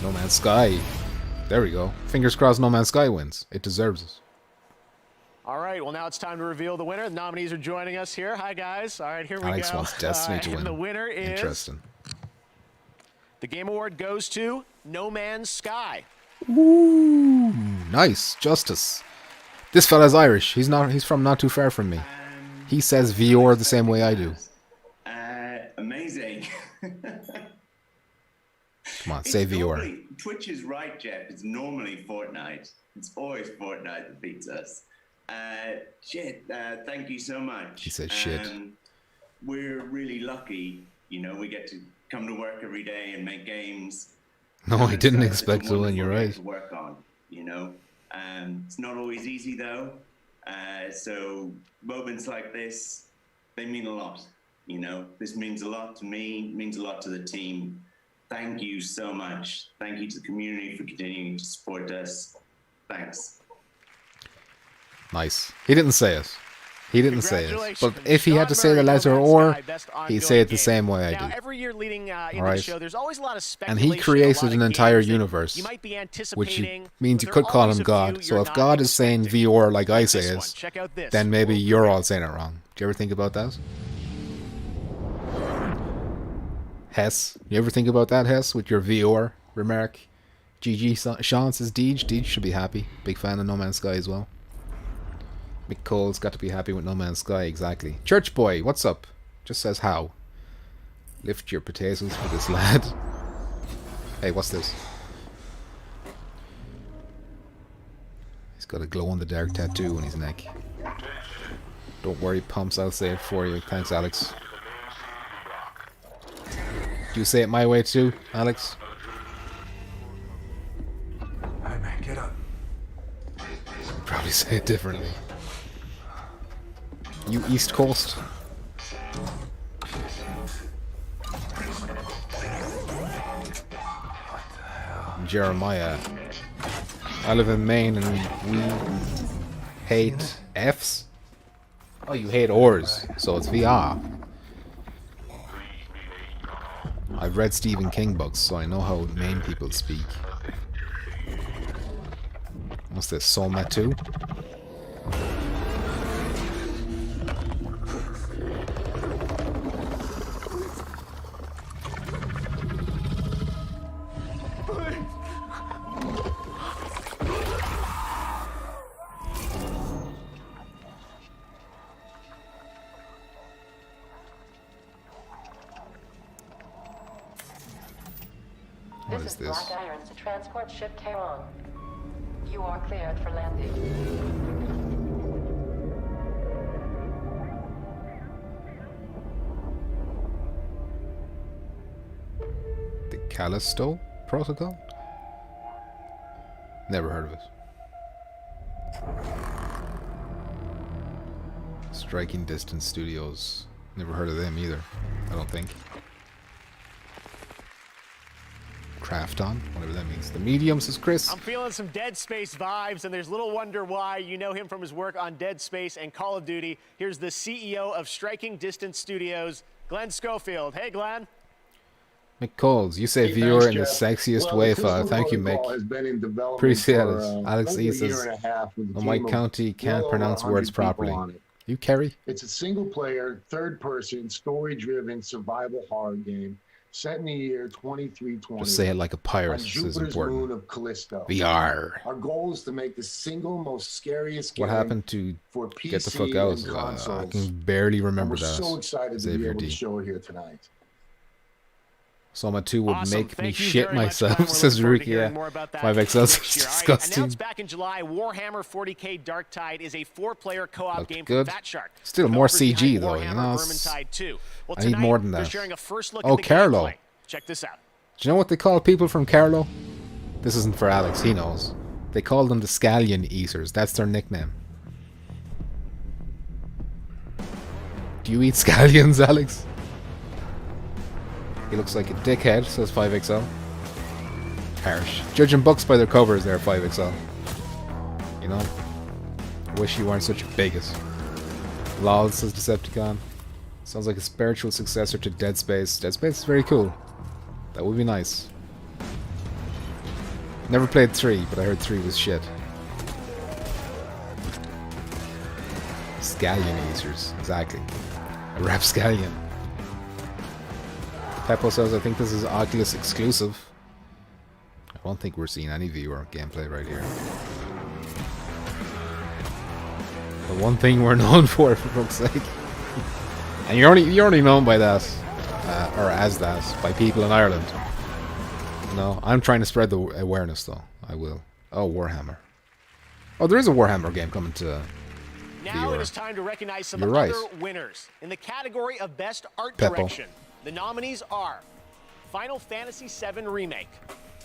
No Man's Sky. There we go. Fingers crossed No Man's Sky wins. It deserves it. All right, well, now it's time to reveal the winner. The nominees are joining us here. Hi, guys. All right, here we Alex go. wants Destiny to and win. the winner is... Interesting. The Game Award goes to No Man's Sky. Ooh, nice. Justice. This fella's Irish. He's from not too far from me. He says VR the same way I do. Amazing. Come on, say VR. Normally, Twitch is right, Geoff. It's normally Fortnite. It's always Fortnite that beats us. Thank you so much. He said shit. We're really lucky, you know, we get to come to work every day and make games. No, I didn't It's expect a to win, you're wonderful game right. to work on, you know. It's not always easy though. So moments like this, they mean a lot, you know. This means a lot to me, means a lot to the team. Thank you so much. Thank you to the community for continuing to support us. Thanks. Nice. He didn't say it. He didn't say it. But Congratulations. if he had to say the letter or, he'd say it the same way I Now, do. every year leading into the Alright. show, there's always a lot of And speculation. he created a lot an of entire games that universe, you might be which anticipating, means but you there could are call always him a few God. So you're if not God is saying VR like I say This it, one. Check out this. then maybe you're all saying it wrong. Do you ever think about that? Hess, you ever think about that, Hess, with your VR remark? GG Sean says Deej. Deej should be happy. Big fan of No Man's Sky as well. Mick Cole's got to be happy with No Man's Sky, exactly. Church Boy, what's up? Just says how. Lift your potatoes for this lad. Hey, what's this? He's got a glow-in-the-dark tattoo on his neck. Don't worry, pumps, I'll say it for you. Thanks, Alex. Do you say it my way too, Alex? Alright, man, get up. Probably say it differently. You East Coast? Jeremiah. I live in Maine and we hate F's? Oh, you hate O's, so it's VR. I've read Stephen King books, so I know how Maine people speak. What's this, Solmat 2? is this? Black irons to transport ship Terong. You are cleared for landing. The Callisto Protocol? Never heard of it. Striking Distance Studios. Never heard of them either, I don't think. Craft on, whatever that means. The Medium, says Chris. I'm feeling some Dead Space vibes, and there's little wonder why. You know him from his work on Dead Space and Call of Duty. Here's the CEO of Striking Distance Studios, Glenn Schofield. Hey, Glenn. McCalls, you say Hey, viewer thanks, in the Geoff. sexiest Well, way, the Crystal fella. Thank you, Protocol Mick. has been in development Appreciate for, it. Alex over E a says, year and a half with a the team White of County well can't over pronounce 100 words people properly. on it. You carry? It's a single-player, third-person, story-driven survival horror game set in the year 2320. Just say it like a pirate. On This is Jupiter's important. moon of Callisto. VR. Our goal is to make the single most scariest game What happened to for PC get the fuck out? and consoles. I can barely remember And we're that. so excited to be Xavier able to D. show it here tonight. Soma 2 would Awesome. make me Thank you shit very much, myself, Glenn. We're says looking forward to Ruki. hearing Yeah. more about that 5XL next year. is All right, disgusting. announced back in July, Warhammer 40k Darktide is a 4-player co-op Looked game good. from Fat Shark. Still more Developers CG behind though, you Warhammer know. Vermintide 2. Well, I need more than they're that. sharing a first look Oh, at the Carlo. gameplay. Check this out. Do you know what they call people from Carlo? This isn't for Alex, he knows. They call them the Scallion Eaters. That's their nickname. Do you eat scallions, Alex? He looks like a dickhead, says 5XL. Harsh. Judging books by their covers there, 5XL. You know? I wish you weren't such a bigot. Lol, says Decepticon. Sounds like a spiritual successor to Dead Space. Dead Space is very cool. That would be nice. Never played 3, but I heard 3 was shit. Scallion Eaters, exactly. A rapscallion. Peppo says, I think this is Oculus exclusive. I don't think we're seeing any viewer gameplay right here. The one thing we're known for fuck's sake. And you're only known by that, or as that, by people in Ireland. No, I'm trying to spread the awareness though. I will. Oh, Warhammer. Oh, there is a Warhammer game coming to Now VR. it is time to recognize some You're other right. winners. In the category of Best Art Peppo. Direction, the nominees are Final Fantasy VII Remake,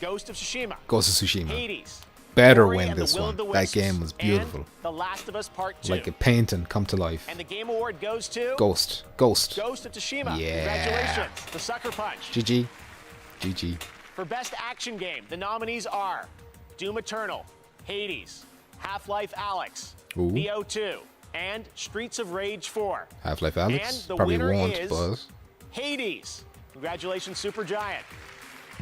Ghost of Tsushima, Ghost of Tsushima. Hades, Better Ori win and the this Will one. of the That Wisps, game was beautiful. and The Last of Us Part 2. Like a painting come to life. And the Game Award goes to Ghost. Ghost of Tsushima. Yeah. Congratulations. The Sucker Punch. GG. GG. For Best Action Game, the nominees are Doom Eternal, Hades, Half-Life Alyx, Ooh. Neo 2, and Streets of Rage 4. Half-Life And Alyx? the Probably winner won't, is but... Hades. Congratulations, Supergiant.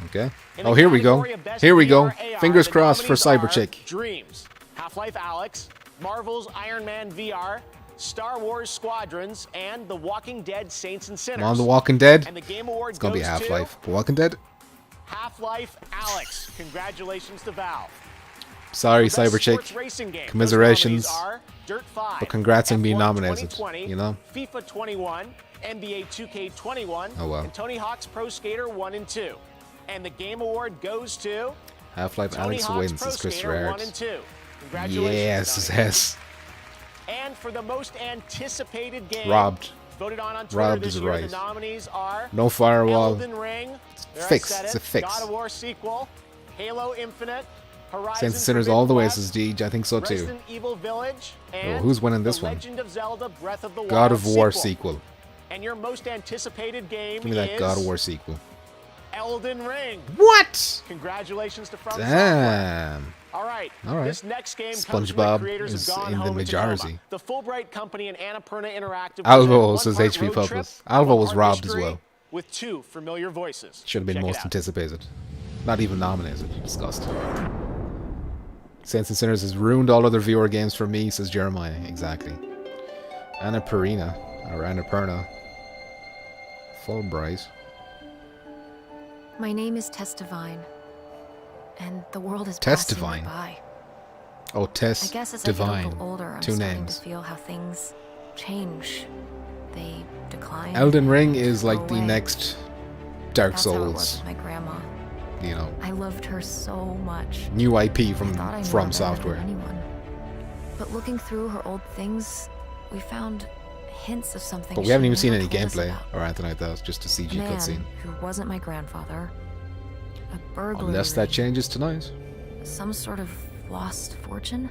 Okay. In Oh, the here we go. category of Best Here we go. VR AR, Fingers the crossed for nominees are Cyberchick. Dreams, Half-Life Alyx, Marvel's Iron Man VR, Star Wars Squadrons, and The Walking Dead Saints and Sinners. On The Walking Dead? And the Game Award It's gonna be goes Half-Life. The Walking Dead? to Half-Life Alyx. Congratulations to Valve. Sorry, For Best Sports Cyberchick. Racing Game, those Commiserations. nominees are Dirt 5, But congrats on being F1 nominated. 2020, You know? FIFA 21, NBA 2K21, Oh, well. and Tony Hawk's Pro Skater 1 and 2. And the Game Award goes to Half-Life Tony Alyx Hawk's wins, Pro says Chris Skater 1 Gerard. and 2. Congratulations. Yes, Tony. yes. And for the most anticipated game, Robbed. voted on Twitter Robbed this is year, right. the nominees are No firewall. Elden Ring, there I Fixed. said It's it, a fix. God of War sequel, Halo Infinite, Horizon Saints and Sinners all the way, says Deej. I think so too. Resident Evil Village, and who's winning this The one? Legend of Zelda Breath of the Wild God of War sequel. sequel. And your most anticipated game Give me that is God of War sequel. Elden Ring. What? Congratulations to From Software. Damn. All right. All right. This next game comes from the SpongeBob creators is of Gone in the Home to Tacoma. majority. The Fulbright Company and Annapurna Interactive. Alvo present says one-part HP road Public. trip, Alvo was one-part robbed as history well. With 2 familiar voices. Should have been Check it most out. anticipated. Not even nominated. Disgusting. Saints and Sinners has ruined all other viewer games for me, says Jeremiah. Exactly. Annapurna. Or Annapurna. Fulbright. My name is Testivine, and the world is Testivine. passing by. Oh, I Test guess as I get a Divine. little older, I'm Two starting names. to feel how things change. They decline. Elden Ring is go like the away. next Dark That's how it was Souls. with my grandma. you know, I loved her so much. new IP Thought I knew her better from than Software. anyone. But looking through her old things, we found hints of something. But we haven't she even seen never any told us gameplay about. or anything like that. It's just a CG A man cutscene. who wasn't my grandfather. A burglary. Unless that changes tonight. Some sort of lost fortune.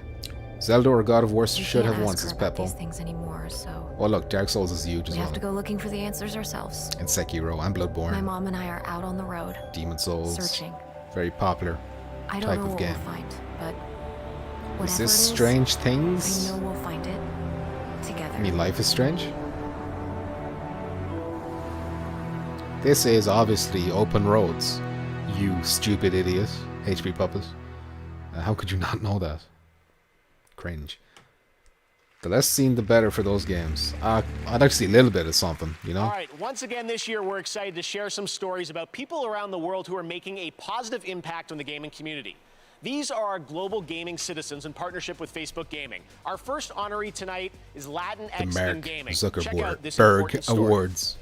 Zelda or God of War We should can't have ask one, her says about Peppo. these things anymore, so Oh look, Dark Souls is huge as we well. have to go looking for the answers ourselves. And Sekiro and My Bloodborne. mom and I are out on the road. Demon Souls. Searching. Very popular I don't type know of what game. we'll find, but Is whatever this it is, Strange Things? I know we'll find it together. I mean, Life is Strange? This is obviously Open Roads, you stupid idiot. HP Puppet. How could you not know that? Cringe. The less seen, the better for those games. I'd like to see a little bit of something, you know? All right, once again this year, we're excited to share some stories about people around the world who are making a positive impact on the gaming community. These are our global gaming citizens in partnership with Facebook Gaming. Our first honoree tonight is Latinx The in Mark gaming. Check out this Zuckerberg important story. Awards.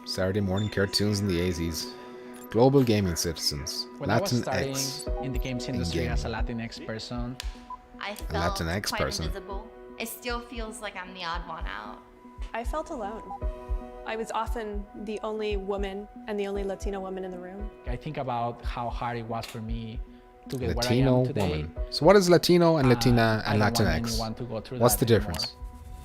Saturday morning cartoons in the 80s. Global gaming citizens. When I was Latinx. starting in the games industry as a Latinx person, I felt Latinx quite person. invisible. It still feels like I'm the odd one out. I felt alone. I was often the only woman and the only Latino woman in the room. I think about how hard it was for me to get where I Latino am today. woman. So what is Latino and Latina and I don't want Latinx? anyone to go through What's that the anymore. difference?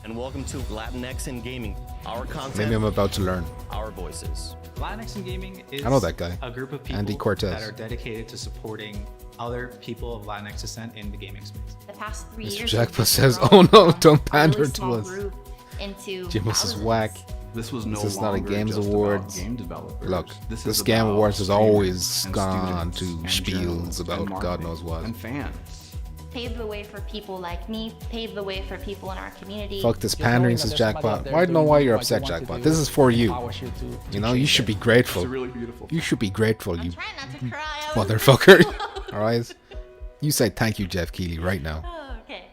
And welcome to Latinx in Gaming. Our content, Maybe I'm about to learn. our voices. Latinx in Gaming is I know that guy. a group of people Andy Cortez. that are dedicated to supporting other people of Latinx descent in the gaming space. The past 3 Mr. years, Jackpot we've says, grown oh no, from don't a pander really to small us. group into Jimus is thousands. whack. This was This is not a longer Games just Awards. about game developers. Look, This this is Game about Awards has streamers always and gone students to and spiels journalists about and God marketing knows what. and fans. Paved the way for people like me, paved the way for people in our community. Fuck this pandering, says Jackpot. I don't know why you're upset, Jackpot. This is for you. You know, you should be grateful. It's a really beautiful You should be grateful, you Try not to cry. motherfucker. Alright? You say thank you, Geoff Keighley, right now. Oh, okay.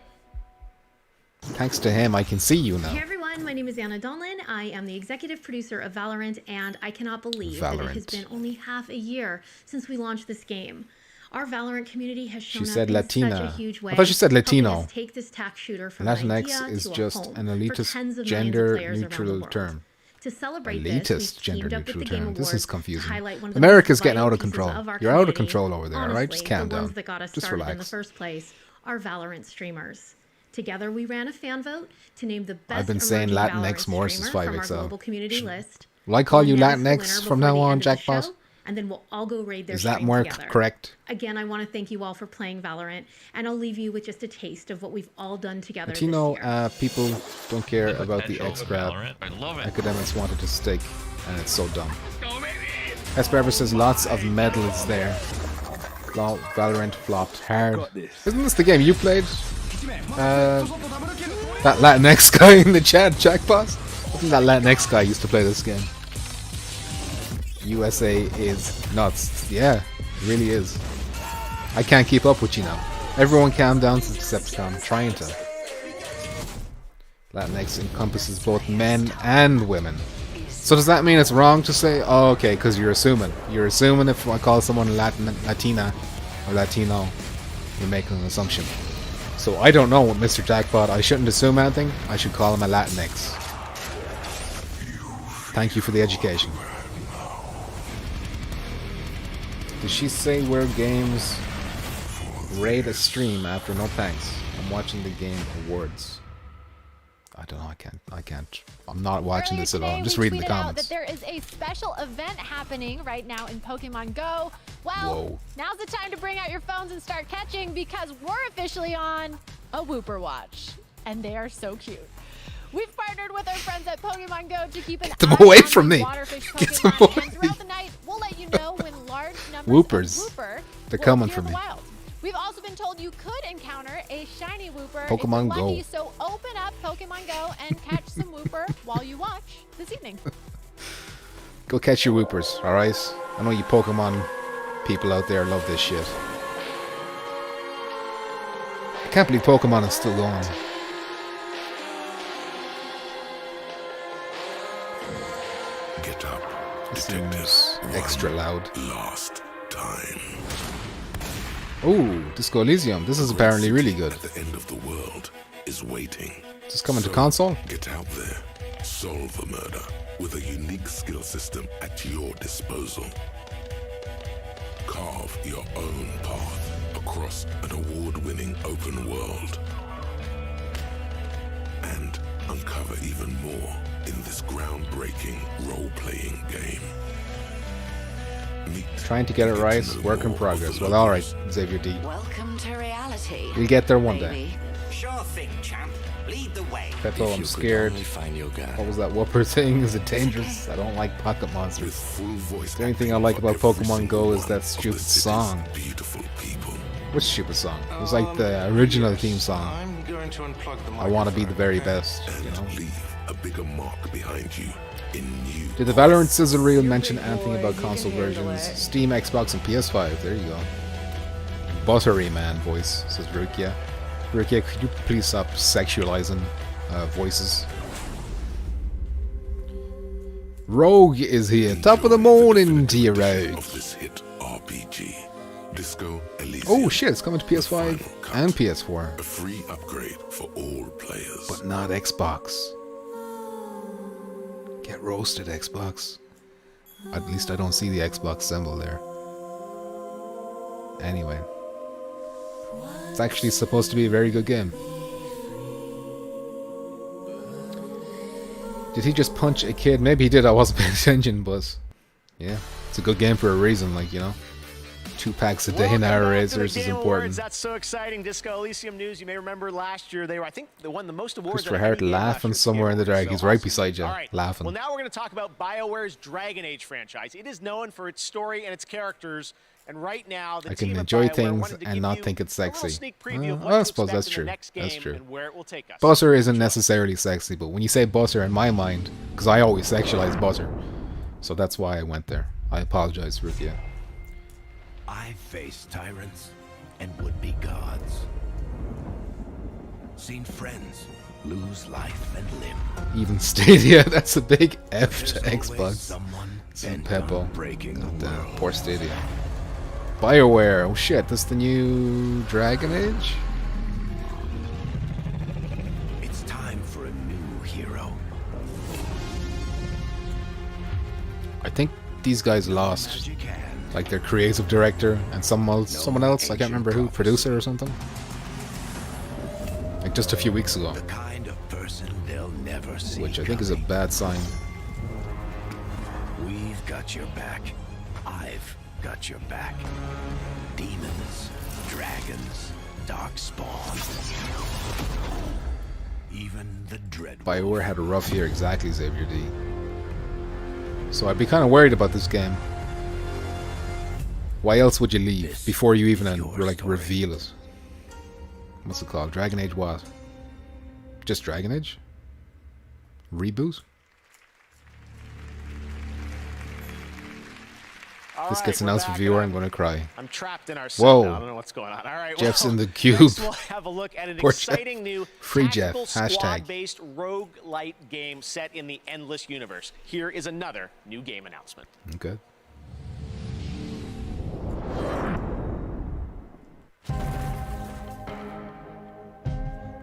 Thanks to him, I can see you now. Hey everyone, my name is Anna Donlin. I am the executive producer of Valorant, and I cannot believe that it has Valorant. been only half a year since we launched this game. Our Valorant community has shown She up said in Latina. such a huge way. I thought she said helping Latino. us take this tac shooter from an idea Latinx is to a just home an for elitist, tens of millions of players around the gender-neutral world. term. To celebrate Elitist, this, we've teamed up with gender-neutral the Game term. This Awards is to confusing. highlight one of the America's most getting out vital of pieces control. of our You're out of community. control over there, alright? Honestly, Just calm the down. ones that got us Just started in the relax. first place are Valorant streamers. Together, we ran a fan vote to name the best I've been saying emerging Latinx Valorant more since streamer from our 5XL. global community list. Will I call you We'll announce the Latinx winner from before now the on, end of the Jackpot? show, and then we'll all go raid their Is that stream more together. correct? Again, I want to thank you all for playing Valorant, and I'll leave you with just a taste of what we've all done together this Latino year. people don't care about the X grab. I love it. Academics wanted to stick, and it's so dumb. Esparver says lots of medals there. Valorant flopped hard. Isn't this the game you played? That Latinx guy in the chat, Jackpot? I think that Latinx guy used to play this game. USA is nuts. Yeah, it really is. I can't keep up with you now. Everyone calm down, says Decepticon. I'm trying to. Latinx encompasses both men and women. So does that mean it's wrong to say, oh, okay, because you're assuming. You're assuming if I call someone Latina or Latino, you're making an assumption. So I don't know, Mr. Jackpot. I shouldn't assume anything. I should call him a Latinx. Thank you for the education. Did she say where games rate a stream after no thanks? I'm watching the Game Awards. I don't know, I can't. I'm not watching this at all. I'm just reading the tweeted out comments. that there is a special event happening right now in Pokemon Go. Well, Whoa. now's the time to bring out your phones and start catching because we're officially on a Wooper watch. And they are so cute. We've partnered with our friends at Pokemon Go to keep an Get them eye away on from the me. waterfish Get them Pokemon, away. and throughout the night, we'll let you know when large numbers Whoopers. of Wooper They're will coming appear for in the me. wild. We've also been told you could encounter a shiny Wooper Pokemon if you're lucky, Go. so open up Pokemon Go and catch some Wooper while you watch this evening. Go catch your Whoopers, alright? I know you Pokemon people out there love this shit. I can't believe Pokemon is still going. Get up, Let's do this. extra loud. Last time. Oh, Disco Elysium. This is apparently really good. At the end of the world is waiting. Is this coming to console? Get out there, solve the murder with a unique skill system at your disposal. Carve your own path across an award-winning open world. And uncover even more in this groundbreaking role-playing game. Trying to get it right, work in progress. Well, alright, Xavier D. Welcome to reality. We'll get there one day. Sure thing, champ. Lead the way. Petal, I'm scared. What was that whooper thing? Is it dangerous? I don't like pocket monsters. The only thing I like about Pokemon Go is that stupid song. Which stupid song? It was like the original theme song. I want to be the very best, you know? A bigger mark behind you. Did the Valorant sizzle reel mention anything about console versions? Steam, Xbox, and PS5. There you go. Buttery man voice, says Rukia. Rukia, could you please stop sexualizing voices? Rogue is here. Top of the morning to you, Rogue. This hit RPG, Disco Elysium. Oh shit, it's coming to PS5 and PS4. A free upgrade for all players. But not Xbox. Get roasted, Xbox. At least I don't see the Xbox symbol there. Anyway. It's actually supposed to be a very good game. Did he just punch a kid? Maybe he did, I wasn't paying attention, but... yeah, it's a good game for a reason, like, you know. 2 packs a day in our racers is important. That's so exciting. Disco Elysium news. You may remember last year they were, I think, they won the most awards. Christopher Hart laughing somewhere in the dark. He's right beside you, laughing. Well, now we're going to talk about BioWare's Dragon Age franchise. It is known for its story and its characters. And right now, the I can team enjoy at BioWare things wanted to and give not you think it's sexy. a sneak preview of what I to suppose that's expect in true. the next That's game true. and where it will take us. Butter isn't necessarily sexy, but when you say butter in my mind, because I always sexualize butter, so that's why I went there. I apologize, Rukia. I've faced tyrants and would-be gods. Seen friends lose life and limb. Even Stadia, that's a big F to Xbox. Some Peppo. Goddamn, poor Stadia. BioWare, oh shit, this the new Dragon Age? It's time for a new hero. I think these guys lost like their creative director and someone else, I can't remember who, producer or something. Like just a few weeks ago. The kind of person they'll never see which I think is a bad sign. We've got your back. I've got your back. Demons, dragons, darkspawn. Even the dread. BioWare had a rough year, exactly, Xavier D. So I'd be kind of worried about this game. Why else would you leave before you even like reveal it? What's it called? Dragon Age what? Just Dragon Age? Reboot? This gets announced for viewer, I'm gonna cry. I'm trapped in our set Whoa. now. I don't know what's going on. All right, Jeff's well, in the cube. next we'll have a look at an Poor exciting Jeff. new Free Jeff. tactical Hashtag. squad-based roguelite game set in the Endless Universe. Here is another new game announcement. Okay.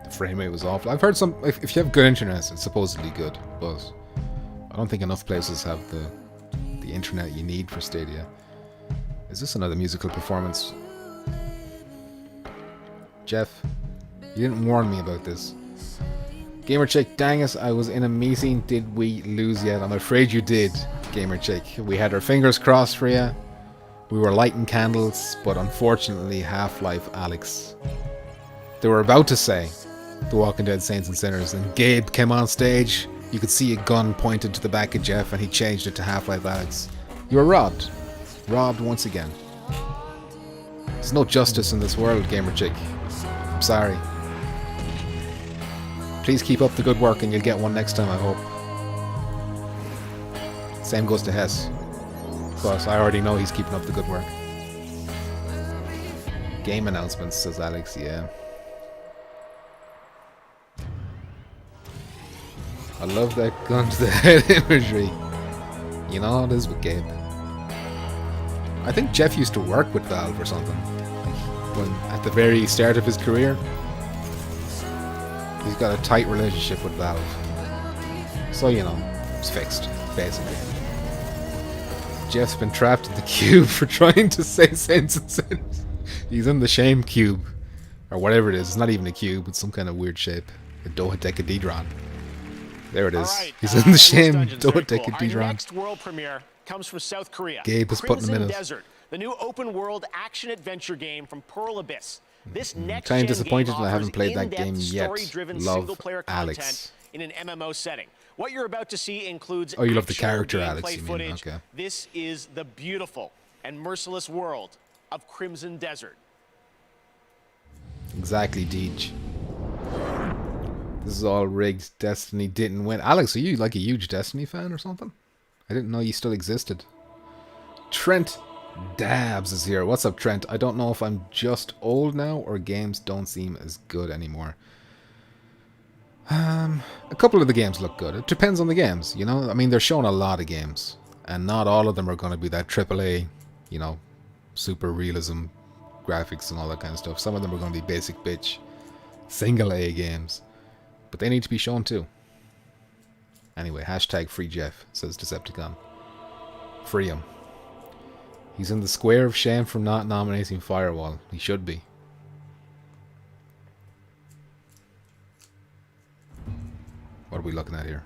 The frame rate was awful. I've heard some. If you have good internet, it's supposedly good, but I don't think enough places have the internet you need for Stadia. Is this another musical performance? Jeff, you didn't warn me about this. Gamer Chick, dang it, I was in a meeting. Did we lose yet? I'm afraid you did, Gamer Chick. We had our fingers crossed for you. We were lighting candles, but unfortunately, Half-Life Alyx. They were about to say The Walking Dead Saints and Sinners, and Gabe came on stage. You could see a gun pointed to the back of Geoff, and he changed it to Half-Life Alyx. You were robbed. Robbed once again. There's no justice in this world, Gamer Chick. I'm sorry. Please keep up the good work and you'll get one next time, I hope. Same goes to Hess. But I already know he's keeping up the good work. Game announcements, says Alex, yeah. I love that gun to the head imagery. You know how it is with Gabe. I think Geoff used to work with Valve or something. When at the very start of his career. He's got a tight relationship with Valve. So, you know, it's fixed, basically. Geoff's been trapped in the cube for trying to say sense and sense. He's in the shame cube. Or whatever it is. It's not even a cube. It's some kind of weird shape. A dodecahedron. There it is. Right, He's in the shame dodecahedron. Cool. Our next world premiere comes from South Korea. Gabe is putting him in Desert, the new open-world action-adventure game from Pearl Abyss. This next kind of disappointed that I haven't played that game yet. Love Alex. In an MMO setting. What you're about to see includes you love the character Alex, you mean. Footage. Okay. This is the beautiful and merciless world of Crimson Desert. Exactly, Deej. This is all rigged. Destiny didn't win. Alex, are you like a huge Destiny fan or something? I didn't know you still existed. Trent Dabs is here. What's up, Trent? I don't know if I'm just old now or games don't seem as good anymore. A couple of the games look good. It depends on the games, you know? I mean, they're showing a lot of games. And not all of them are going to be that AAA, you know, super realism graphics and all that kind of stuff. Some of them are going to be basic bitch single A games. But they need to be shown too. Anyway, hashtag free Geoff, says Decepticon. Free him. He's in the square of shame from not nominating Firewall. He should be. What are we looking at here?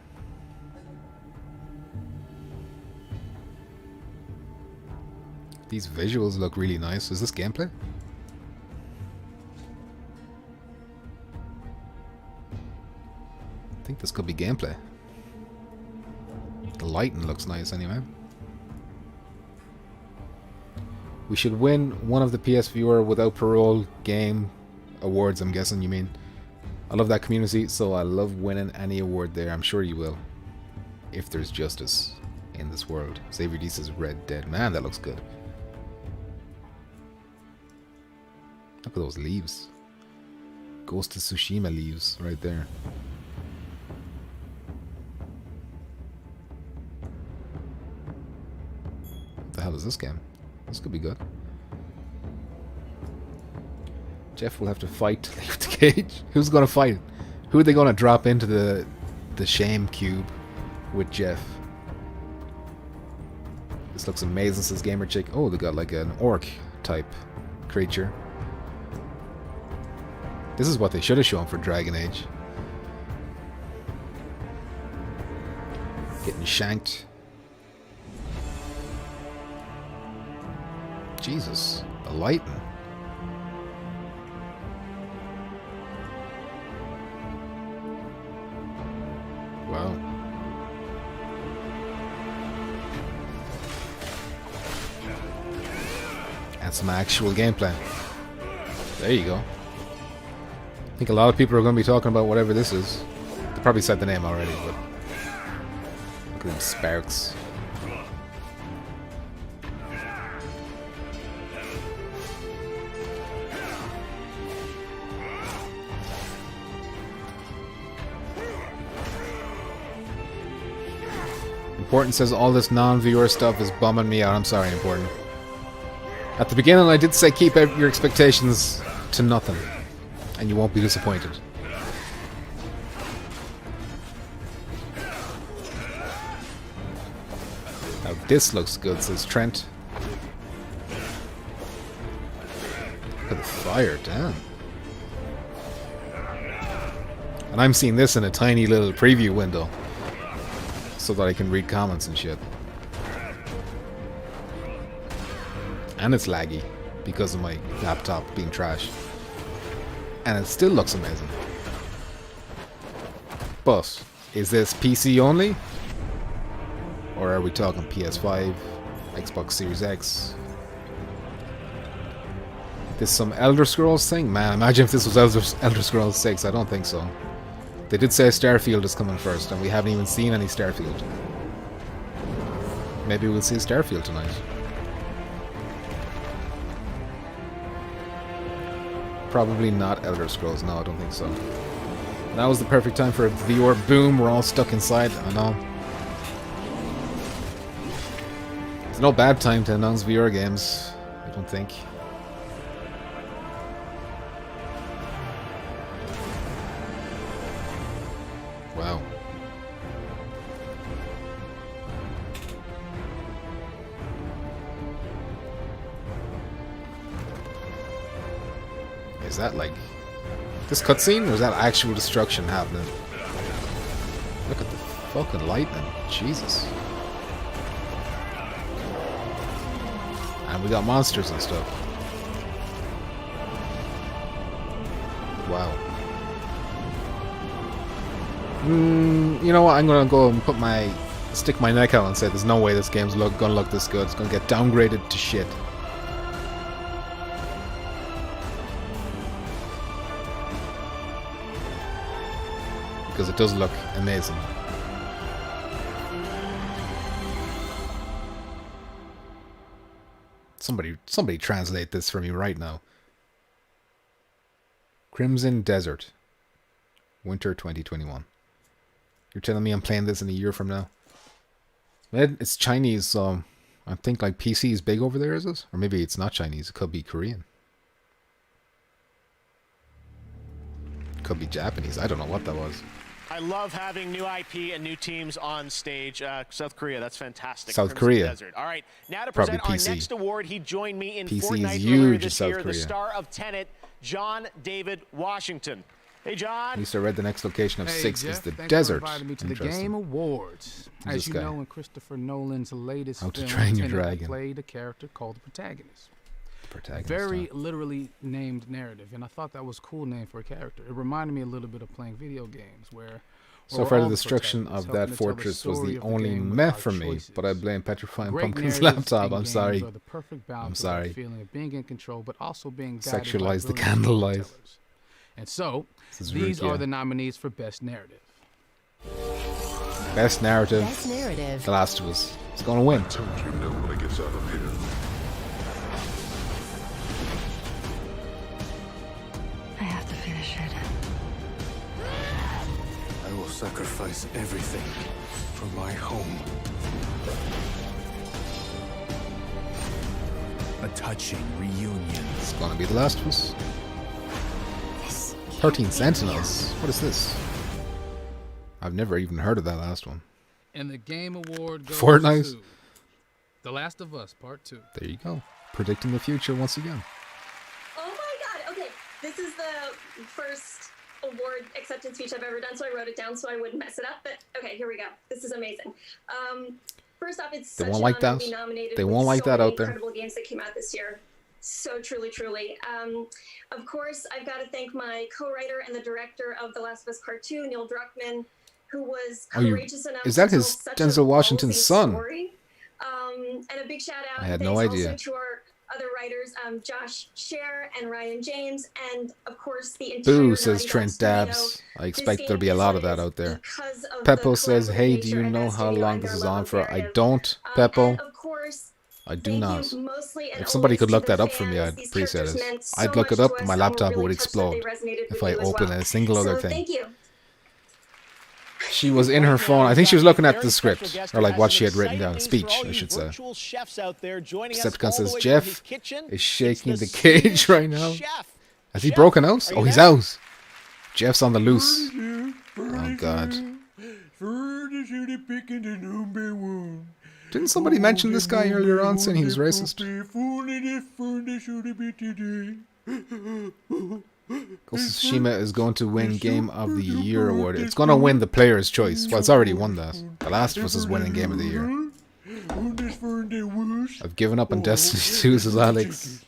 These visuals look really nice. Is this gameplay? I think this could be gameplay. The lighting looks nice anyway. We should win one of the PS Viewer Without Parole game awards, I'm guessing you mean. I love that community, so I love winning any award there. I'm sure you will. If there's justice in this world. Xavier D says Red Dead. Man, that looks good. Look at those leaves. Ghost of Tsushima leaves right there. What the hell is this game? This could be good. Geoff will have to fight to leave the cage. Who's going to fight? Who are they going to drop into the shame cube with Geoff? This looks amazing, says Gamer Chick. Oh, they got like an orc type creature. This is what they should have shown for Dragon Age. Getting shanked. Jesus, the lighting. Wow. And some actual gameplay. There you go. I think a lot of people are going to be talking about whatever this is. They probably said the name already, but look at them sparks. Important says all this non-viewer stuff is bumming me out. I'm sorry, Important. At the beginning I did say keep your expectations to nothing, and you won't be disappointed. Now this looks good, says Trent. Look at the fire, damn. And I'm seeing this in a tiny little preview window, so that I can read comments and shit. And it's laggy because of my laptop being trash. And it still looks amazing. But is this PC only? Or are we talking PS5, Xbox Series X? This some Elder Scrolls thing? Man, imagine if this was Elder Scrolls 6. I don't think so. They did say Starfield is coming first, and we haven't even seen any Starfield. Maybe we'll see Starfield tonight. Probably not Elder Scrolls, no, I don't think so. Now is the perfect time for a viewer. Boom, we're all stuck inside, I know. It's no bad time to announce VR games, I don't think. Wow. Is that like this cutscene, or is that actual destruction happening? Look at the fucking lightning. Jesus. And we got monsters and stuff. Wow. You know what? I'm gonna go and stick my neck out and say there's no way this game's gonna look this good. It's gonna get downgraded to shit. Because it does look amazing. Somebody translate this for me right now. Crimson Desert. Winter 2021. You're telling me I'm playing this in a year from now? It's Chinese, so I think like PC is big over there, is it? Or maybe it's not Chinese, it could be Korean. Could be Japanese, I don't know what that was. I love having new IP and new teams on stage. South Korea, that's fantastic. South Crimson Korea. Desert. All right, now to present Probably our PC. next award. He joined me in PC Fortnite is earlier huge in this South year, Korea. the star of Tenet, John David Washington. Hey, John. At least I read the next location of 6 Jeff, is the thanks desert. For inviting me to the Interesting. Game Awards. Who's As this you guy? know, in Christopher Nolan's latest How to film, Train Your Tenet, Dragon. played a character called the protagonist. Protagonist, Very literally named narrative, and I thought that was a cool name for a character. It reminded me a little bit of playing video games, where So far, the destruction of that fortress was the only meh for me, but I blame Petrifying Great Pumpkin's narratives laptop. in I'm games sorry. are the perfect balance I'm of that sorry. feeling of being in control, but also being guided by Sexualize the brilliant candlelight. storytellers. And so, This is these rude, are yeah. the nominees for Best Narrative. Best narrative. Best narrative. The Last of Us. It's gonna win. Told you nobody gets out of here. I have to finish it. I will sacrifice everything for my home. A touching reunion. It's gonna be The Last of Us. 13 Sentinels. What is this? I've never even heard of that last one. And the Game Award goes Fortnite. to The Last of Us Part 2. There you go. Predicting the future once again. Oh my god, okay. This is the first award acceptance speech I've ever done, so I wrote it down so I wouldn't mess it up. But okay, here we go. This is amazing. First off, it's They such won't an like honor that. to be nominated. They with won't like so that many out there. incredible games that came out this year. So truly, truly. Of course, I've got to thank my co-writer and the director of The Last of Us Part 2, Neil Druckmann, who was Oh, courageous enough is that to his tell such a Denzel Washington's ballsy son? story. And a big shout out I had and no thanks idea. also to our other writers, Josh Scher and Ryan James, and of course the entire Boo, says Naughty Dog Trent studio. Dabs. I This expect there'll game be a is lot what of it that is out there. because of Peppo the says, hey, collaborative do you nature of know that how studio long and this their is love on of for? I narrative. don't, Peppo. And of course, I do thank not. you mostly and If somebody always could to look the that up for me, fans. I'd These appreciate characters it. meant so I'd look it much up, to and us, my and we're laptop really would touched that explode they resonated if with I you as open well. a single other So thing. thank you. She was in her phone. I think she was looking at the script, or like what she had written down. Speech, I should say. Virtual chefs out there joining us Decepticon all the says way from Geoff his kitchen. is shaking It's the Swedish cage right now. chef. Has he broken out? are you Oh, he's there? out. Jeff's on the loose. Oh, God. Didn't somebody mention this guy earlier on saying he was racist? Ghost of Tsushima is going to win Game of the Year award. It's going to win the Player's Choice. Well, it's already won that. The Last of Us is winning Game of the Year. I've given up on Destiny 2, says Alex.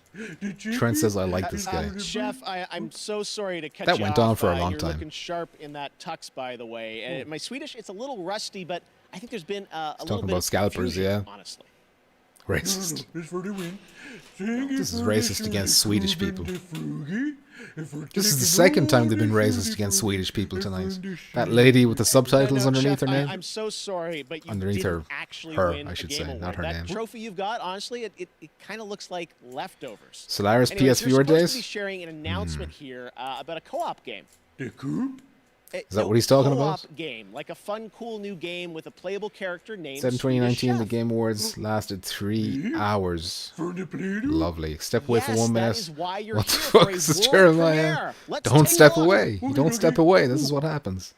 Trent says I like this guy. Chef, I'm so sorry to cut That you went off. on for a long You're time. looking sharp in that tux, by the way. My Swedish, it's a little rusty, but I think there's been a little Talking bit about of scalpers, confusion, yeah. honestly. Racist. This is racist against Swedish people. This is the second time they've been racist against Swedish people tonight. That lady with the subtitles underneath her Chef, name? I'm so sorry, but you Underneath didn't her- actually her, win I should a say, game not award. her that name. trophy you've got, honestly, it kind of looks like leftovers. Solaris Anyways, PS4 you're supposed days? to be sharing an announcement here about a co-op game. Is that what he's talking about? Game, like a fun, cool new game with a playable character named Said in 2019, the Chef. Game Awards lasted 3 hours. Lovely. Step away for 1 minute. What the fuck is this, Jeremiah? Don't step away. You don't step away. This is what happens.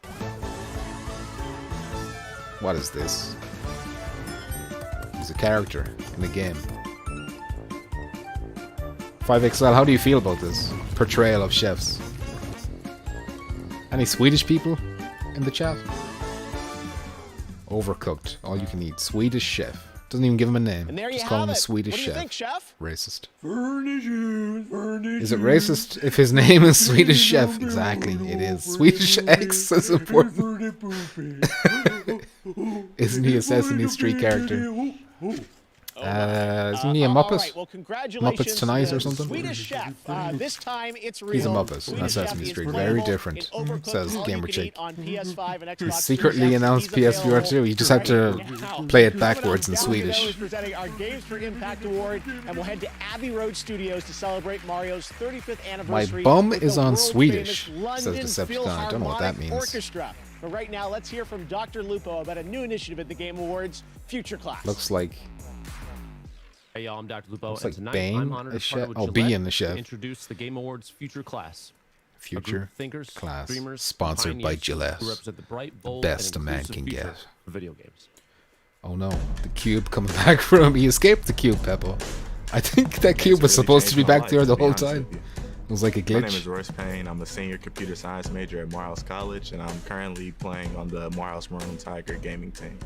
What is this? He's a character in the game. 5XL, how do you feel about this portrayal of chefs? Any Swedish people in the chat? Overcooked, all you can eat. Swedish chef. Doesn't even give him a name. And there you Just call have him a it. Swedish What do you chef. think, Chef? Racist. Furniture. Is it racist if his name is Swedish chef? Exactly, it is. Swedish X is important. Isn't he a Sesame Street character? Isn't he a Muppet? Right, well, congratulations, Muppets Tonight or something? Swedish Chef. This time it's real. He's a Muppet, Swedish not Chef Sesame is Street. playable Very in different, Overcooked, says all Gamer you can Chick. eat on PS5 and He Xbox secretly Series X. announced He's PSVR available 2. You just have to right play it now. backwards in Down Swedish. below is presenting our Games for Impact Award, and we'll head to Abbey Road Studios to celebrate Mario's 35th My anniversary. bum with is the on world Swedish, famous says London Decepticon. I don't know what that Philharmonic means. Orchestra. But right now, let's hear from Dr. Lupo about a new initiative at the Game Awards, Future Class. Looks like Hey y'all, I'm Dr. Lupo, Looks and like tonight Bane, I'm honored a to partner chef. with Oh, Gillette being the chef. to introduce the Game Awards Future Class. A group Future of thinkers, Class, dreamers, sponsored by pioneers Gillette. who represent the bright, bold, Best a and man inclusive can future get. for video games. Oh no, the cube coming back from. He escaped the cube, Peppo. I think that cube was supposed to be back there the whole time. It was like a My name is glitch. Royce Payne. I'm a senior computer science major at Morehouse College, and I'm currently playing on the Morehouse Maroon Tiger gaming team.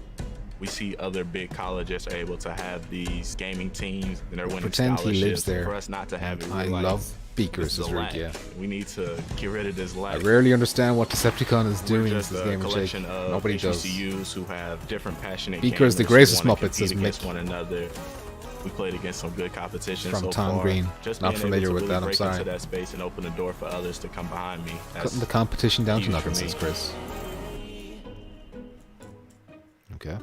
We see other big colleges are able to have these gaming teams, and they're winning Pretend he lives scholarships. there. For us not to have it, I we're like, love Beakers, this is is a rude, lack. yeah. We need to get rid of this I lack. rarely understand what Decepticon is We're doing in just this a game, collection of Nobody does. HBCUs who have different passionate Beaker's the gamers greatest who wanna Muppet, says compete against Mick. one another. We played against some good competition From so Tom far. Green. Just Not being familiar able to with really that, I'm break sorry. into that space and open the door for others to come behind me. Cutting the competition down to huge nothing, for me. says Chris. Okay.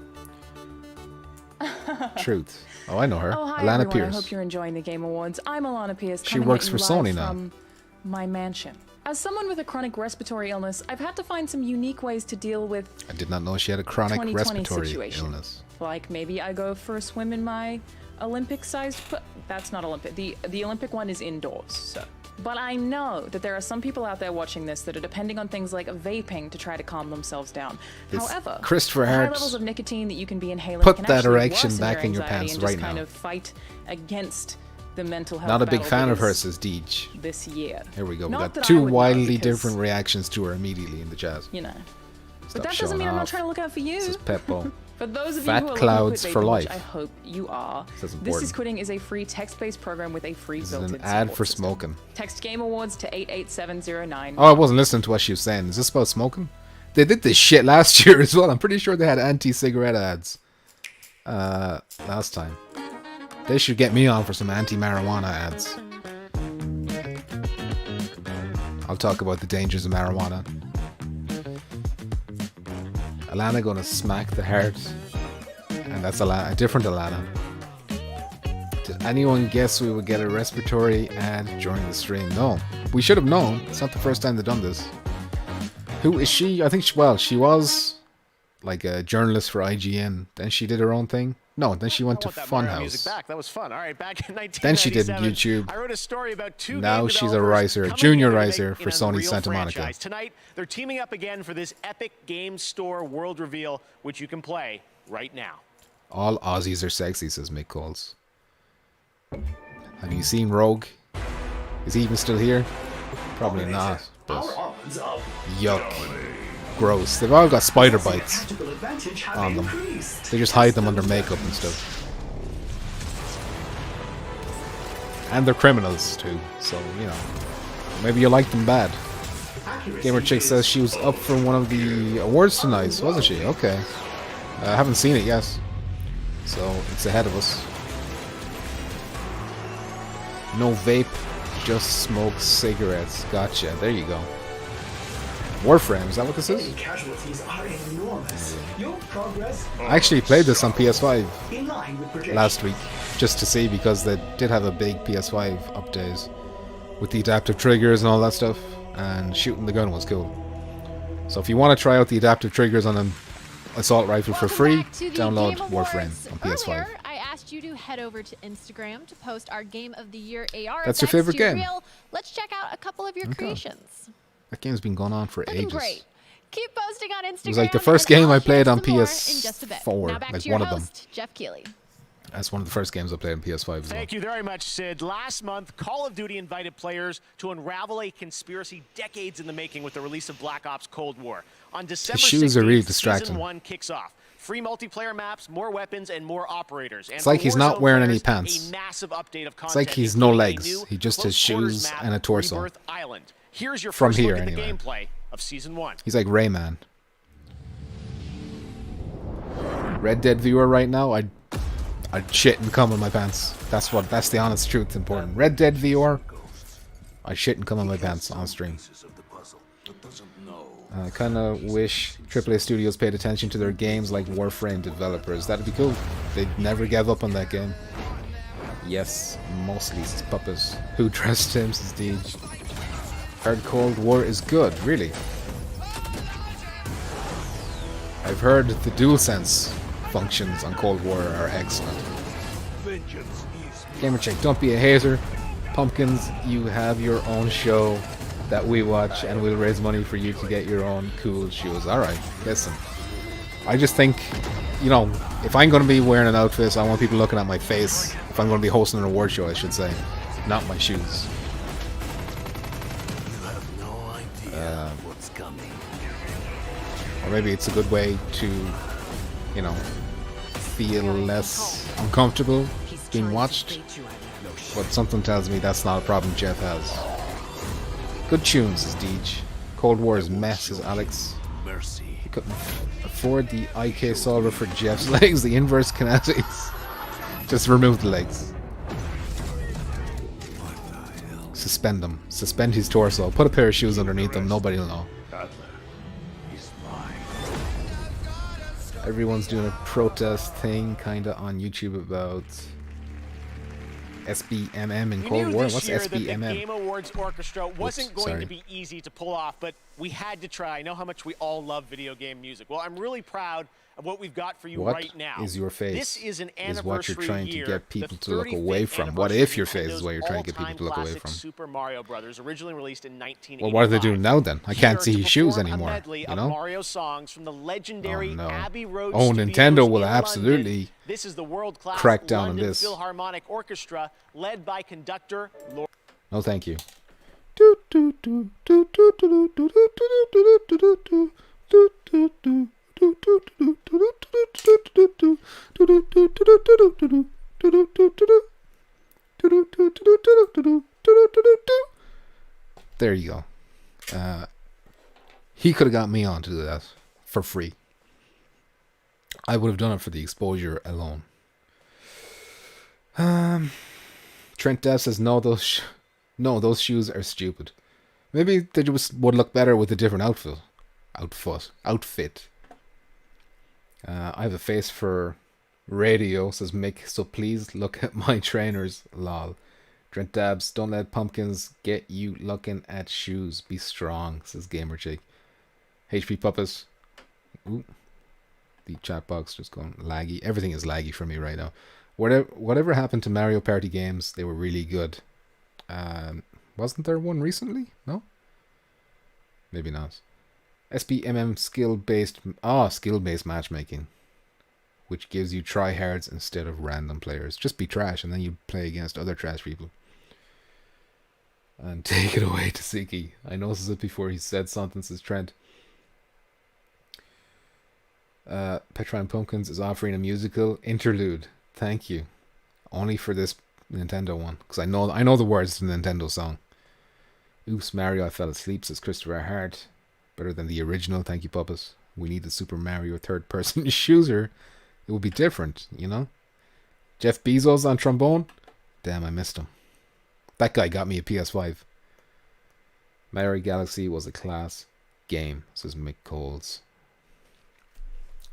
Truth. Oh, I know her. Oh, hi Alana everyone. Pierce. I hope you're enjoying the Game Awards. I'm Alana Pierce. She coming works at you for Sony live now. From my mansion. As someone with a chronic respiratory illness, I've had to find some unique ways to deal with I did not know she had a chronic 2020 respiratory situation. illness. Like maybe I go for a swim in my Olympic-sized. That's not Olympic. The Olympic one is indoors. So. But I know that there are some people out there watching this that are depending on things like vaping to try to calm themselves down. This However, Christopher the high Hart levels of nicotine that you can be inhaling put can that actually erection worsen back your in your anxiety pants and just right kind now. of fight against the mental health. Not a big battle fan that of her, is says Deej. this year. Here we go. We Not got that I two would know, wildly because, different reactions to her immediately in the chat. You know. Stop But that showing doesn't mean I'm off. not trying to look out for you. Says Peppo. For those of Fat you who are clouds looking to for quit vaping, life. which I hope you are. Says This important. is Quitting is a free text-based program with a free This is built-in an ad support for system. smoking. Text Game Awards to 88709. Oh, I wasn't listening to what she was saying. Is this about smoking? They did this shit last year as well. I'm pretty sure they had anti-cigarette ads. Last time. They should get me on for some anti-marijuana ads. I'll talk about the dangers of marijuana. Alana gonna smack the heart. And that's a different Alana. Did anyone guess we would get a respiratory ad during the stream? No. We should have known. It's not the first time they've done this. Who is she? I think, she was like a journalist for IGN. Then she did her own thing. No, then she went to Music Funhouse. back. That was fun. All right, back in 1997. Then she did YouTube. I wrote a story about two Now game she's a developers riser, a coming junior together to riser make for an Sony Unreal Santa Monica. franchise. Tonight, they're teaming up again for this Epic Game Store World Reveal, which you can play right now. All Aussies are sexy, says Mick Coles. Have you seen Rogue? Is he even still here? Probably not. But yuck. Gross. They've all got spider bites on them. They just hide them under makeup and stuff. And they're criminals too, so, you know. Maybe you like them bad. Gamer Chick says she was up for one of the awards tonight, wasn't she? Okay. I haven't seen it yet. So, it's ahead of us. No vape, just smoke cigarettes. Gotcha. There you go. Warframe, is that what this is? Casualties are enormous. Your progress I actually played this on PS5 in line with projections. last week, just to see, because they did have a big PS5 update with the adaptive triggers and all that stuff, and shooting the gun was cool. So if you want to try out the adaptive triggers on an assault rifle for free, Back to the download Game Warframe Awards. on PS5. Earlier, I asked you to head over to Instagram to post our Game of the Year AR. That's your favorite game? Real. Let's check out a couple of your creations. That game's been going on for ages. Great. Keep posting on Instagram. It was like the first game I played on more in just a bit. PS4, Now back like to your one of them. host, Geoff Keigley. That's one of the first games I played on PS5 as well. Thank you very much, Sid. Last month, Call of Duty invited players to unravel a conspiracy decades in the making with the release of Black Ops Cold War. On December shoes are 16th, really distracting. Season 1 kicks off. Free multiplayer maps, more weapons, and more operators. And It's like for he's not Warzone wearing any players, pants. A massive update of It's like content, he's no including a legs. new He just has close quarters shoes map, and a torso. Rebirth Island. Here's your From first here, look at the anyway. gameplay of Season 1. He's like Rayman. Red Dead viewer right now, I'd shit and cum in my pants. That's the honest truth. Important. Red Dead viewer, I shit and cum in my pants on stream. I kind of wish AAA studios paid attention to their games like Warframe developers. That'd be cool. They never gave up on that game. Yes, mostly it's puppets. Who dressed him, says Deej. Heard Cold War is good, really. I've heard the DualSense functions on Cold War are excellent. Gamercheck, don't be a hater. Pumpkins, you have your own show that we watch and we'll raise money for you to get your own cool shoes. Alright, listen. I just think, you know, if I'm going to be wearing an outfit, I want people looking at my face. If I'm going to be hosting an award show, I should say. Not my shoes. What's coming? Or maybe it's a good way to, you know, feel less uncomfortable being watched. But something tells me that's not a problem Geoff has. Good tunes, says Deej. Cold War is mess, says Alex. He couldn't afford the IK solver for Geoff's legs, the inverse kinetics. Just remove the legs. Suspend them. Suspend his torso. Put a pair of shoes underneath them. Nobody will know. Everyone's doing a protest thing kinda on YouTube about SBMM in Cold War. What's That the SBMM? Game Awards Orchestra wasn't going sorry. to be easy to pull off, but we had to try. I know how much we all love video game music. Well, I'm really proud of what we've got for you What right now. is your face? This is an Is what you're anniversary trying to year, get people the to look 35th away from. What anniversary if your of face is what you're trying to get people all-time to look away classic from? Super Mario Brothers, originally released in 1985. Well, what are they doing now then? I can't see Here his to shoes perform a anymore. medley You of know? Mario songs from the legendary Oh, no. Abbey Road Oh, Studios Nintendo will in absolutely London. This is the world-class crack down on London this. Philharmonic Orchestra, led by conductor Lord. No, thank you. There you go. He could have got me on to do that for free. I would have done it for the exposure alone. Trent Dev says no, those shoes are stupid. Maybe they just would look better with a different outfit. I have a face for radio, says Mick, so please look at my trainers, lol. Trent Dabs, don't let pumpkins get you looking at shoes. Be strong, says Gamerchick. HP Puppets. Ooh. The chat box just going laggy. Everything is laggy for me right now. Whatever happened to Mario Party games, they were really good. Wasn't there one recently? No? Maybe not. SBMM skill-based matchmaking, which gives you tryhards instead of random players. Just be trash and then you play against other trash people. And take it away, Tasiki. I noticed it before he said something, says Trent. Petrifying Pumpkins is offering a musical interlude. Thank you. Only for this Nintendo one, because I know the words to the Nintendo song. Oops, Mario, I fell asleep, says Christopher Hart. Better than the original, thank you, Puppet. We need the Super Mario third-person shooter. It would be different, you know? Jeff Bezos on trombone? Damn, I missed him. That guy got me a PS5. Mario Galaxy was a class game, says Mick Coles.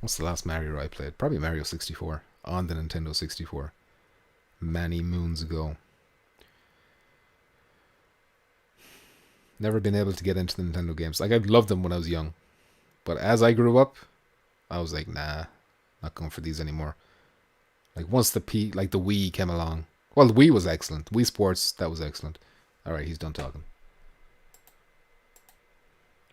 What's the last Mario I played? Probably Mario 64 on the Nintendo 64. Many moons ago. Never been able to get into the Nintendo games. Like, I loved them when I was young. But as I grew up, I was like, nah, not going for these anymore. Like once the Wii came along. Well, the Wii was excellent. Wii Sports, that was excellent. Alright, he's done talking.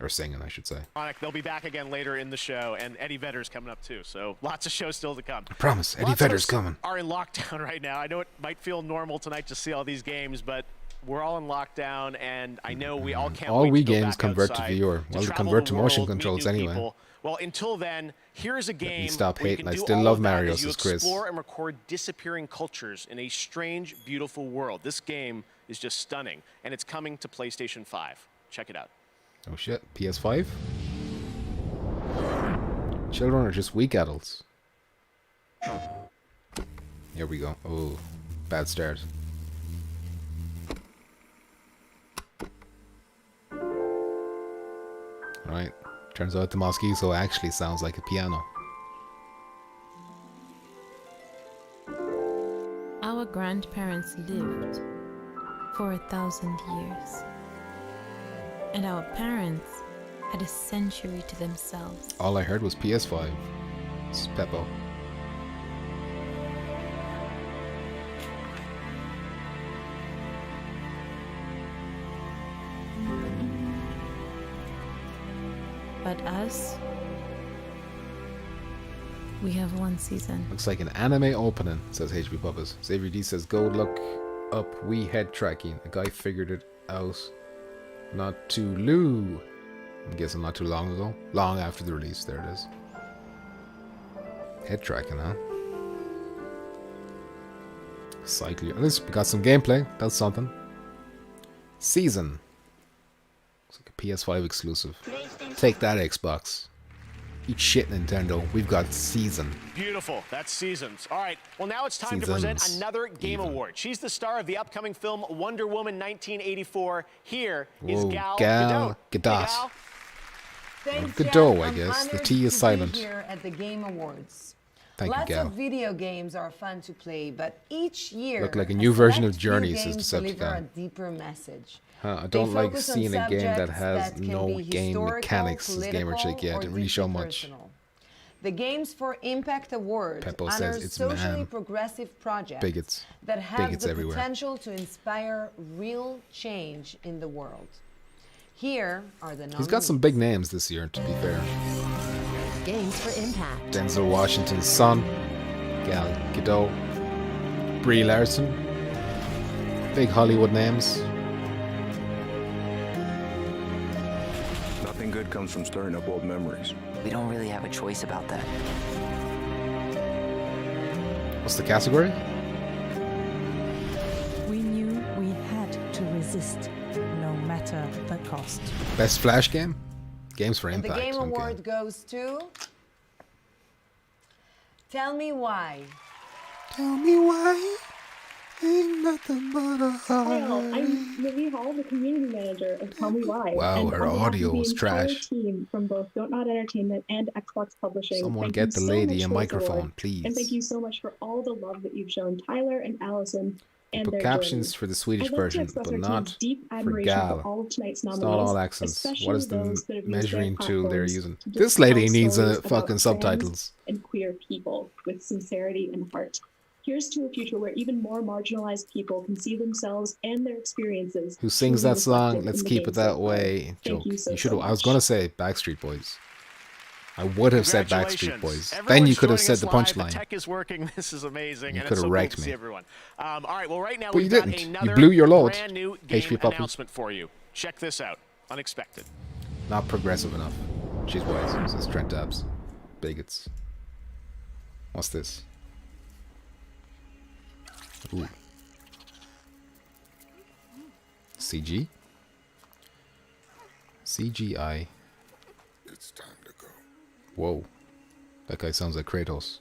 Or singing, I should say. They'll be back again later in the show, and Eddie Vedder's coming up too, so lots of shows still to come. I promise, Eddie Vedder's coming. Are in lockdown right now. I know it might feel normal tonight to see all these games, but we're all in lockdown, and I know we all can't all wait Wii to go games back convert outside, to VR. Well, they travel convert the to motion world, meet controls new anyway. people. Well, until then, here's a game stop where you hating. can I do still all love of that Mario, as you says Chris. explore and record disappearing cultures in a strange, beautiful world. This game is just stunning, and it's coming to PlayStation 5. Check it out. Oh shit, PS5? Children are just weak adults. Here we go. Oh, bad start. Right. Turns out the Mosquito actually sounds like a piano. Our grandparents lived for 1,000 years. And our parents had a century to themselves. All I heard was PS5. This is Peppo. But us, we have one season. Looks like an anime opening, says HB Puppets. Xavier D says, go look up Wii head tracking. A guy figured it out not too long. I'm guessing not too long ago. Long after the release. There it is. Head tracking, huh? Cycle. At least we got some gameplay. That's something. Season. Looks like a PS5 exclusive. Take that, Xbox. Eat shit, Nintendo. We've got Season. Beautiful. That's Seasons. All right. Well, now it's time to present another Game Award. She's the star of the upcoming film Wonder Woman 1984. Here is Gal Gadot. Gadot. Hey, Gal. Thanks, Gadot, Jeff. I I'm guess. The honored T is to be silent. Here at the Game Awards. Thank you, Lots Gal. of video games are fun to play, but each year Look like a new version of select few Journey, says games deliver a Decepticon. deeper message. I They don't like focus on seeing a game that subjects has that can no be game historical, mechanics, says Gamer Chick. Yeah, political, didn't or really show deeply much. personal. The Games for Impact Award Peppo honors says it's socially man. progressive projects Bigots. that have Bigots the everywhere. potential to inspire real change in the world. Here are the nominees. He's got some big names this year, to be fair. Games for Impact. Denzel Washington's son, Gal Gadot, Brie Larson. Big Hollywood names. Nothing good comes from stirring up old memories. We don't really have a choice about that. What's the category? We knew we had to resist, no matter the cost. Best Flash game? Games for And the Impact. Game okay. Award goes to Tell Me Why. Tell me why. Ain't nothing but a Hi all, I'm Livy Hall, the community manager of Tell Me Why. Wow, and her on behalf of audio the is entire trash. team from both Don't Nod Entertainment and Xbox Publishing. Someone thank get you the so lady much a for this microphone, award. please. And thank you so much for all the love that you've shown Tyler and Allison and Put their captions journeys. for the Swedish I'd like to version, express but our not team's deep for admiration Gal. for all of tonight's It's nominees, not all accents. especially What is the those that have used their measuring tool they're platforms using? to This tell lady needs stories fucking about subtitles. trans and queer people with sincerity and heart. Here's to a future where even more marginalized people can see themselves and their experiences. Who sings truly that song? reflected Let's in the keep games it that so far. way. Thank Joke. you so, should so have. I was much. gonna say Backstreet Boys. I would have said Backstreet Congratulations. Boys. Then Everyone's you could have joining said us the live. punchline. The tech is working. This is amazing. You and could it's have so wrecked cool to me. see everyone. All right, well, right now But you we've got didn't. You another blew your load. brand new HP game puppy. announcement for you. Check this out. Unexpected. Not progressive enough. She's wise, says Trent Dabs. Bigots. What's this? Ooh. CG? CGI. It's time to go. Whoa. That guy sounds like Kratos.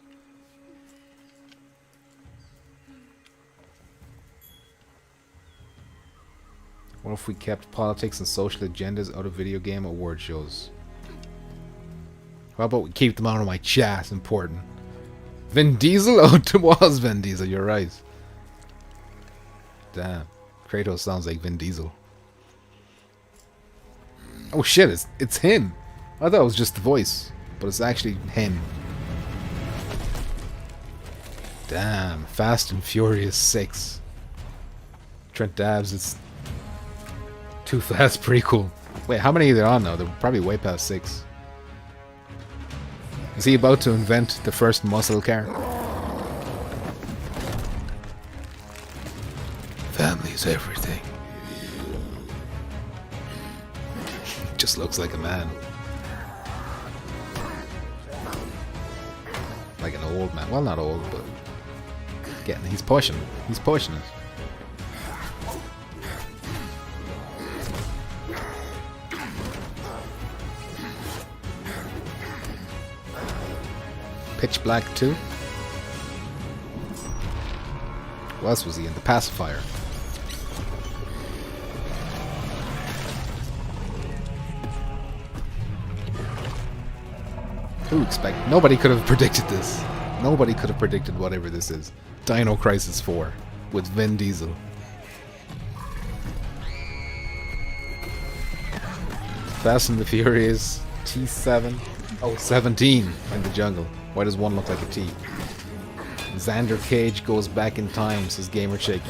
What if we kept politics and social agendas out of video game award shows? How about we keep them out of my chat? Important. Vin Diesel? Oh, it was Vin Diesel. You're right. Damn. Kratos sounds like Vin Diesel. Oh shit, it's him. I thought it was just the voice, but it's actually him. Damn, Fast and Furious 6. Trent Dabs, it's Too Fast prequel. Wait, how many are there on now? They're probably way past 6. Is he about to invent the first muscle car? Family is everything. Just looks like a man. Like an old man. Well, not old, but he's pushing. He's pushing it. Pitch Black 2. What else was he in? The Pacifier. Who expect? Nobody could have predicted this. Nobody could have predicted whatever this is. Dino Crisis 4 with Vin Diesel. Fast and the Furious T7. Oh, 17 in the jungle. Why does one look like a T? Xander Cage goes back in time, says Gamer Chick.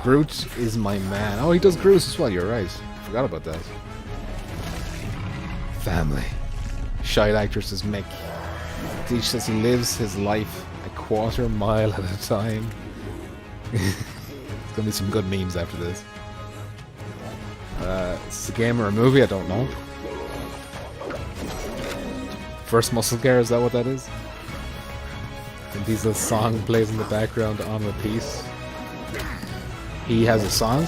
Groot is my man. Oh, he does Groot as well, you're right. Forgot about that. Family. Shite actress is Mick. Deej says he lives his life a quarter mile at a time. There's gonna be some good memes after this. Is it a game or a movie? I don't know. First Muscle Car, is that what that is? And Diesel's song plays in the background on repeat. He has a song?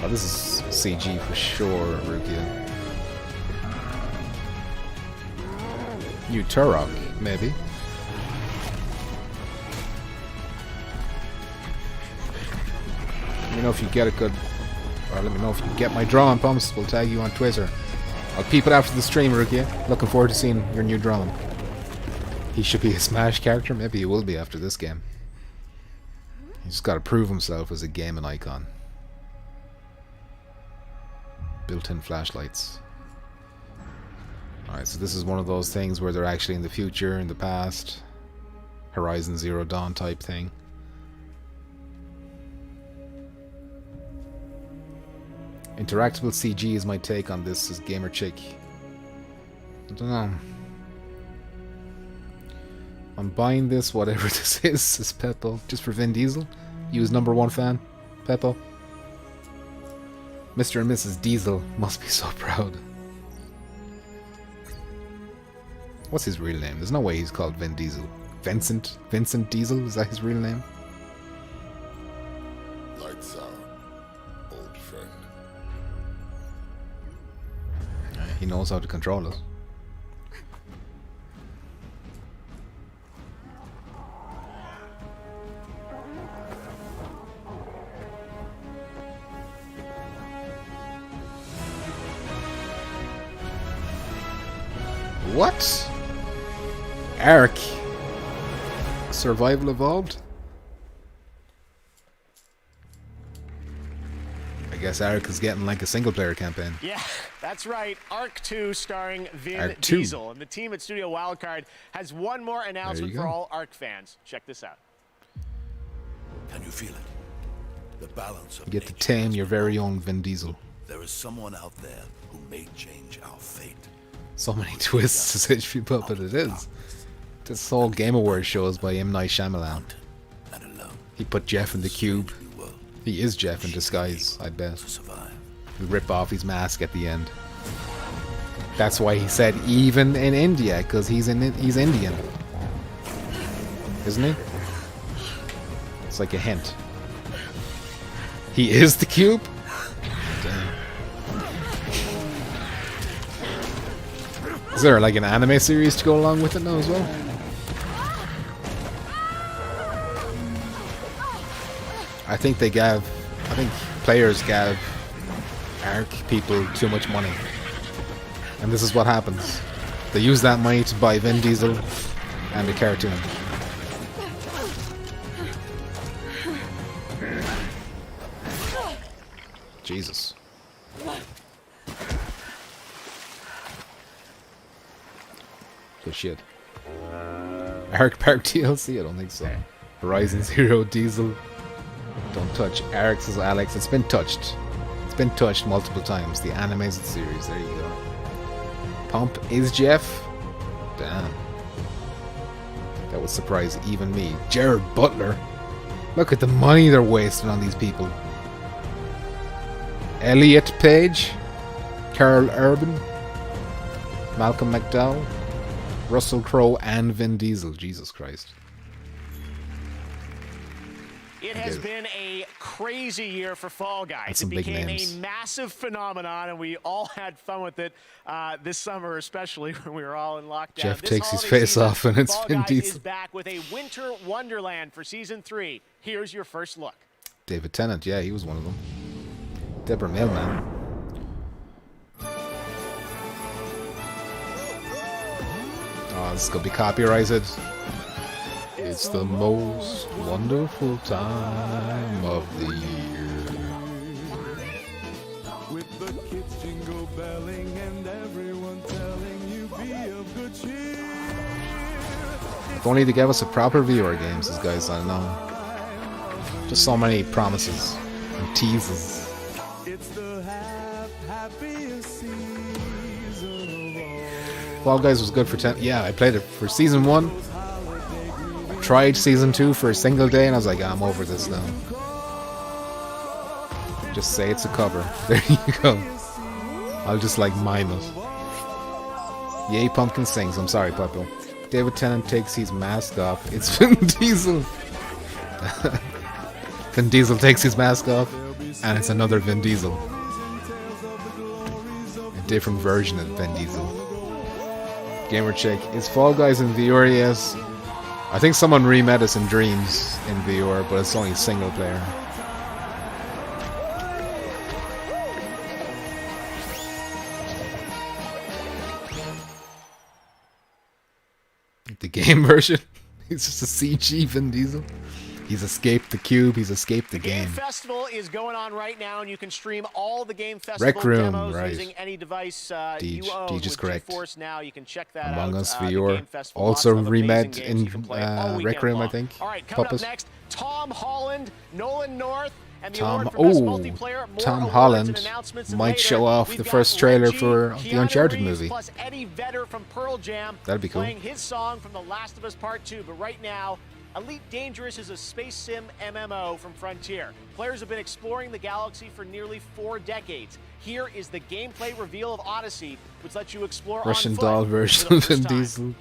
Oh, this is CG for sure, Rukia. New Turok, maybe. Let me know if you get a good... Or let me know if you get my drum and pumps. We'll tag you on Twitter. I'll peep it after the stream, Rukia. Looking forward to seeing your new drum. He should be a Smash character. Maybe he will be after this game. He's just got to prove himself as a gaming icon. Built-in flashlights. Alright, so this is one of those things where they're actually in the future, in the past. Horizon Zero Dawn type thing. Interactable CG is my take on this, as Gamer Chick. I don't know. I'm buying this, whatever this is, says Peppo. Just for Vin Diesel? You his #1 fan, Peppo? Mr. and Mrs. Diesel must be so proud. What's his real name? There's no way he's called Vin Diesel. Vincent Diesel? Is that his real name? Lights out, old friend. He knows how to control it. What? Ark. Survival Evolved? I guess Ark is getting like a single player campaign. Yeah, that's right. Ark 2 starring Vin Ark 2. Diesel. And the team at Studio Wildcard has one more announcement for all Ark fans. Check this out. Can you feel it? The balance of You get to tame your very own Vin Diesel. There is someone out there who may change our fate. So many twists as HP Puppet it is. This whole Game Awards show is by M. Night Shyamalan. He put Geoff in the cube. He is Geoff in disguise, I bet. We rip off his mask at the end. That's why he said even in India, because he's Indian. Isn't he? It's like a hint. He is the cube? Damn. Is there like an anime series to go along with it now as well? I think players gave Ark people too much money. And this is what happens. They use that money to buy Vin Diesel and a cartoon. Jesus. Good shit. Arc Park DLC? I don't think so. Horizon Zero Diesel. Don't touch. Arc says Alex. It's been touched. It's been touched multiple times. The animated series. There you go. Pump is Geoff. Damn. That would surprise even me. Jared Butler. Look at the money they're wasting on these people. Elliot Page. Carl Urban. Malcolm McDowell. Russell Crowe and Vin Diesel. Jesus Christ. It has been a crazy year for Fall Guys. It became a massive phenomenon, and we all had fun with it this summer, especially when we were all in lockdown. Jeff takes his face off, and it's Vin Diesel. Is back with a winter wonderland for season 3. Here's your first look. David Tennant, yeah, he was one of them. Deborah Millman. Oh, this is gonna be copyrighted. It's the most wonderful time of the year. With the kids jingle belling and everyone telling you be of good cheer. If only they gave us a proper viewer games, these guys, I don't know. Just so many promises and teases. It's the happiest season of all. Fall Guys was good for 10. Yeah, I played it for season 1. Tried season 2 for a single day, and I was like, I'm over this now. Just say it's a cover. There you go. I'll just like mime it. Yay, Pumpkin sings. I'm sorry, Puppo. David Tennant takes his mask off. It's Vin Diesel. Vin Diesel takes his mask off, and it's another Vin Diesel. A different version of Vin Diesel. Gamer check. Is Fall Guys in VR? Yes. I think someone remade us in Dreams in VR, but it's only single player. The game version? He's just a CG Vin Diesel. He's escaped the cube. He's escaped the game. Game Festival is going on right now, and you can stream all the Game Festival Rec Room, demos right. using any device you own Deej is with correct. GeForce Now. You can check that Among out. Us The VR. Game Festival, Also lots of amazing remade games in you can play all Rec weekend Room, I long. think. All right, coming Puppet. up next, Tom Holland, Nolan North, and the Tom, award for best multiplayer. More Tom awards Holland and announcements might later. show off We've the got first trailer Reggie, for the Keanu Uncharted Reeves, movie. plus Eddie Vedder from Pearl Jam. That'd be cool. Playing his song from The Last of Us Part 2. But right now, Elite Dangerous is a space sim MMO from Frontier. Players have been exploring the galaxy for nearly 4 decades. Here is the gameplay reveal of Odyssey, which lets you explore Russian on foot doll for version the of first Vin time. Diesel.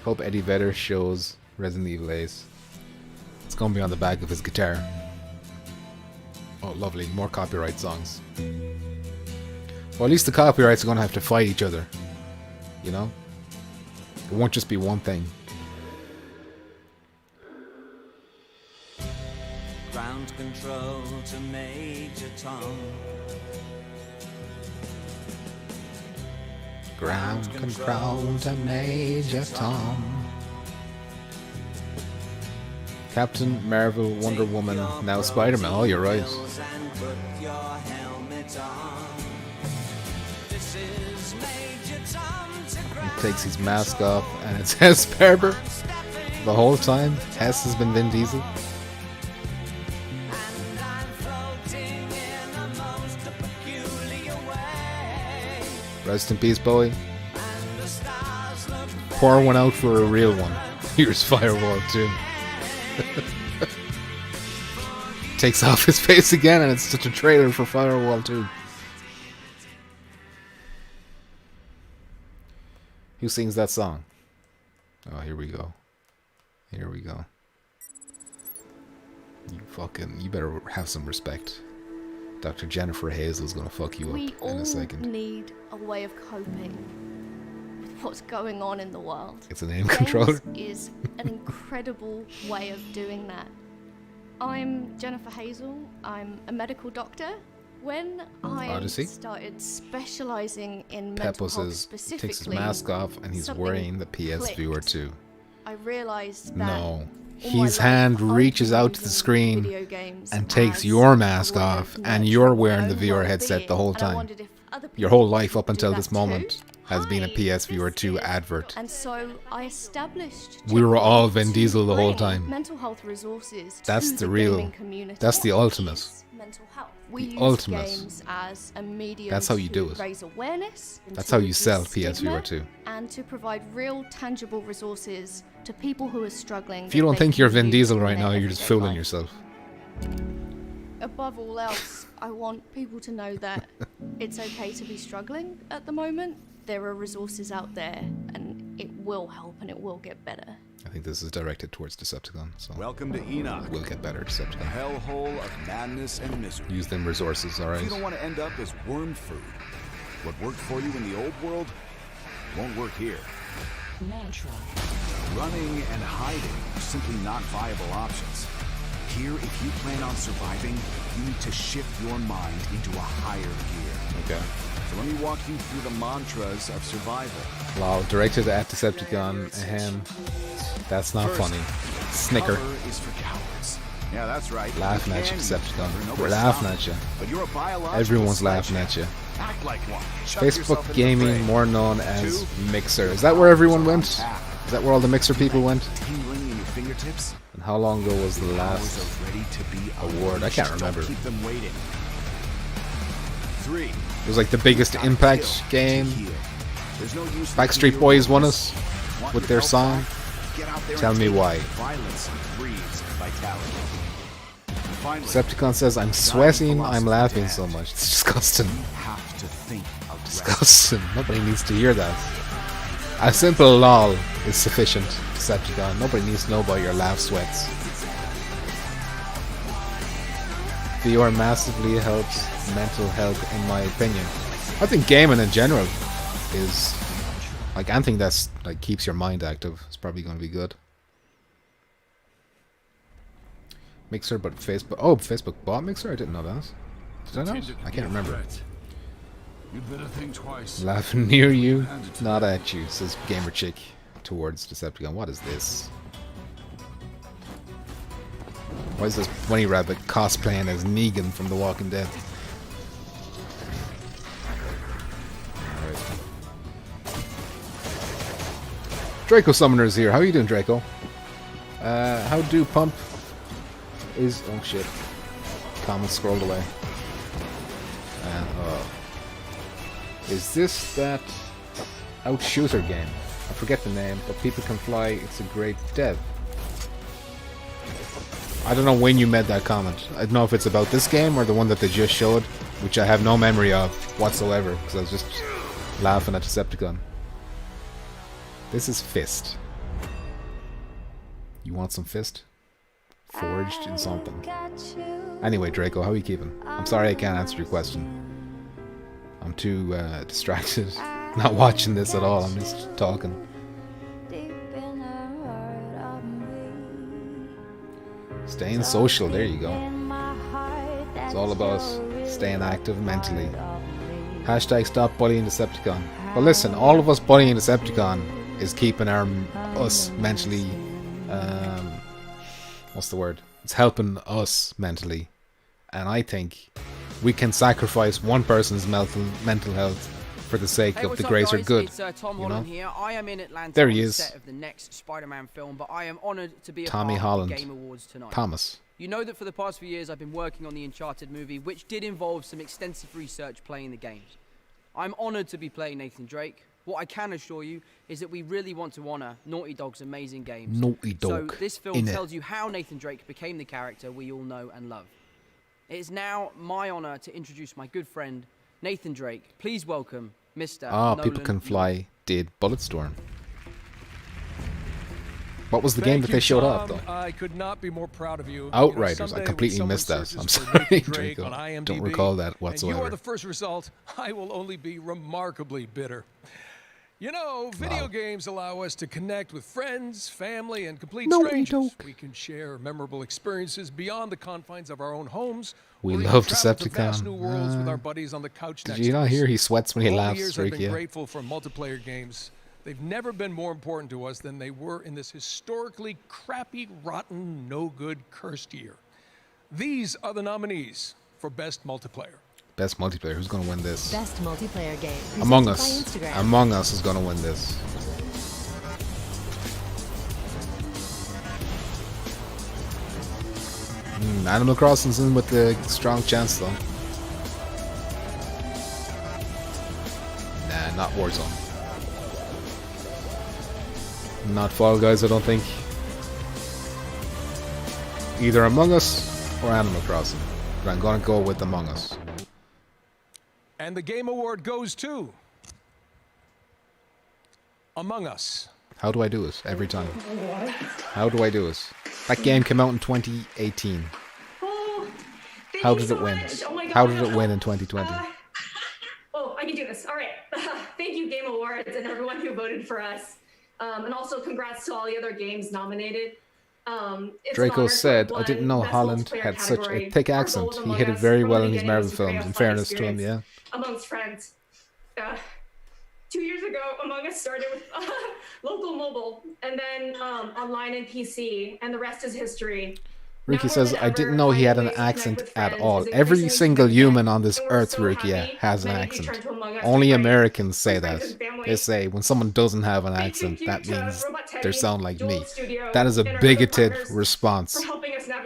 Hope Eddie Vedder shows Resident Evil Ace. It's gonna be on the back of his guitar. Oh, lovely. More copyright songs. Well, at least the copyrights are gonna have to fight each other. You know? It won't just be one thing. Ground control to Major Tom. Ground control to Major Tom. Captain Marvel, Wonder Woman, now Spider-Man. Oh, you're right. And put your helmet on. This is Major Tom to He takes his mask off, and it's Hess Barber. The whole time, Hess has been Vin Diesel. Rest in peace, Bowie. Pour one out for a real one. Here's Firewall 2. Takes off his face again, and it's just a trailer for Firewall 2. Who sings that song? Oh, here we go. Here we go. You better have some respect. Dr. Jennifer Hazel's gonna fuck you We up all in a second. need a way of coping with what's going on in the world. It's an aim controller. Games is an incredible way of doing that. I'm Jennifer Hazel. I'm a medical doctor. When I Odyssey. started specializing in mental Peppo health says specifically, takes his mask off and he's something wearing the PS Viewer clicked. 2. I realized that No. His hand reaches out to the screen and takes your mask off, and you're wearing the VR headset the whole time. Your whole life up until this moment has been a PSVR 2 advert. And so I established We were all Vin to Diesel the whole bring time. mental health resources That's to the real, gaming community. that's the ultimate. Mental health. We The use ultimate. games as a medium That's how you do to it. raise awareness, That's to how you reduce sell stigma, PSVR 2. and to provide real, tangible resources to people who are struggling. If you that don't they think can you're Vin use Diesel in right their now, you're just everyday fooling life. yourself. Above all else, I want people to know that it's okay to be struggling at the moment. There are resources out there, and it will help, and it will get better. I think this is directed towards Decepticon, so Welcome to Enoch. We'll get better, A Decepticon. hellhole of madness and misery. Use them resources, If alright? you don't want to end up as worm food, what worked for you in the old world won't work here. Mantra. Running and hiding are simply not viable options. Here, if you plan on surviving, you need to shift your mind into a higher gear. Okay. So let me walk you through the mantras of survival. Wow, directed at Decepticon. Ahem. That's not First, funny. Snicker. Cover is for cowards. Yeah, that's right. Laughing at you, can use cover, Decepticon. nobody We're laughing stops at you. But you're a biological Everyone's laughing at sledgehammer. you. Act like one. Chuck yourself Facebook into the Gaming, fray. more known as 2, Mixer. Is that where everyone went? Is that where all the Mixer people went? tingling in your fingertips. And how long ago was the last Powers are ready to be award? I can't unleashed. remember. Don't keep them waiting. 3. It was like the biggest impact game. There's no use in Backstreet your Boys won weakness. us Want with your their health song. back? Get out there Tell and me take why. it. Violence breeds vitality. Finally, Decepticon says, I'm sweating, I'm laughing so much. It's disgusting. have to think of Disgusting. Nobody needs to hear that. A simple lol is sufficient, Decepticon. Nobody needs to know about your laugh sweats. VR massively helps mental health, in my opinion. I think gaming in general is like anything that's like keeps your mind active. It's probably going to be good. Mixer, but Facebook. Oh, Facebook bought Mixer. I didn't know that. Did I know? I can't remember. You'd better think twice. Laughing near you, not at you, says Gamer Chick towards Decepticon. What is this? Why is this bunny rabbit cosplaying as Negan from The Walking Dead? Alright. Draco Summoner's here. How are you doing, Draco? How do pump is... Oh shit. Comment scrolled away. And, is this that out-shooter game? I forget the name, but People Can Fly, it's a great dev. I don't know when you made that comment. I don't know if it's about this game or the one that they just showed, which I have no memory of whatsoever, because I was just laughing at Decepticon. This is Fist. You want some Fist? Forged in something. Anyway, Draco, how are you keeping? I'm sorry I can't answer your question. I'm too distracted. Not watching this at all, I'm just talking. Staying social, there you go. It's all about staying active mentally. Hashtag stop bullying Decepticon. Well listen, all of us bullying Decepticon is keeping us mentally, what's the word? It's helping us mentally. And I think we can sacrifice one person's mental health for the sake of the greater good. It's Tom you know? Holland here. I am in Atlanta there on he the is. set of the next Spider-Man film, but I am honoured to be a Tommy part Holland. of the Game Awards tonight. Thomas. You know that for the past few years I've been working on the Uncharted movie, which did involve some extensive research playing the games. I'm honoured to be playing Nathan Drake. What I can assure you is that we really want to honour Naughty Dog's amazing games. Naughty Dog. So this film tells you how Nathan Drake became the character we all know and love. It is now my honour to introduce my good friend, Nathan Drake. Please welcome Mr. Ah, People Nolan Can North. Fly did Bulletstorm. What was the game that they showed off, though? I could not be more proud of you. Outriders. I completely missed that. I'm sorry, Draco. Don't recall that And you are whatsoever. the first result. I will only be remarkably bitter. You know, video games allow us to connect with friends, family, and complete strangers. We can share memorable experiences beyond the confines of our own homes. We or even love travel to vast new Decepticon. worlds with our buddies on the couch Did next you to not us. hear he sweats when he Over the laughs, years, I've Rick? been Yeah. grateful for multiplayer games They've never been more important to us than they were in this historically crappy, rotten, no-good, cursed year. These are the nominees for Best Multiplayer. Best multiplayer. Who's going to win this? Best multiplayer game. Among presented by Us. Instagram. Among Us is going to win this. Animal Crossing's in with the strong chance though. Nah, not Warzone. Not Fall Guys, I don't think. Either Among Us or Animal Crossing. But I'm going to go with Among Us. And the Game Award goes to Among Us. How do I do this every time? How do I do this? That game came out in 2018. How did it win? How did it win in 2020? Oh, I can do this. All right. Thank you, Game Awards, and everyone who voted for us. And also, congrats to all the other games nominated. Draco said, I didn't know Holland had such a thick accent. He hit it very well in his Marvel films, in fairness to him, yeah. Amongst friends. 2 years ago, Among Us started with local mobile, and then online and PC, and the rest is history. Ruki says, I didn't know he had an accent at all. Every single human on this earth, Ruki, has an accent. Only Americans say that. They say, when someone doesn't have an accent, that means they sound like me. That is a bigoted response.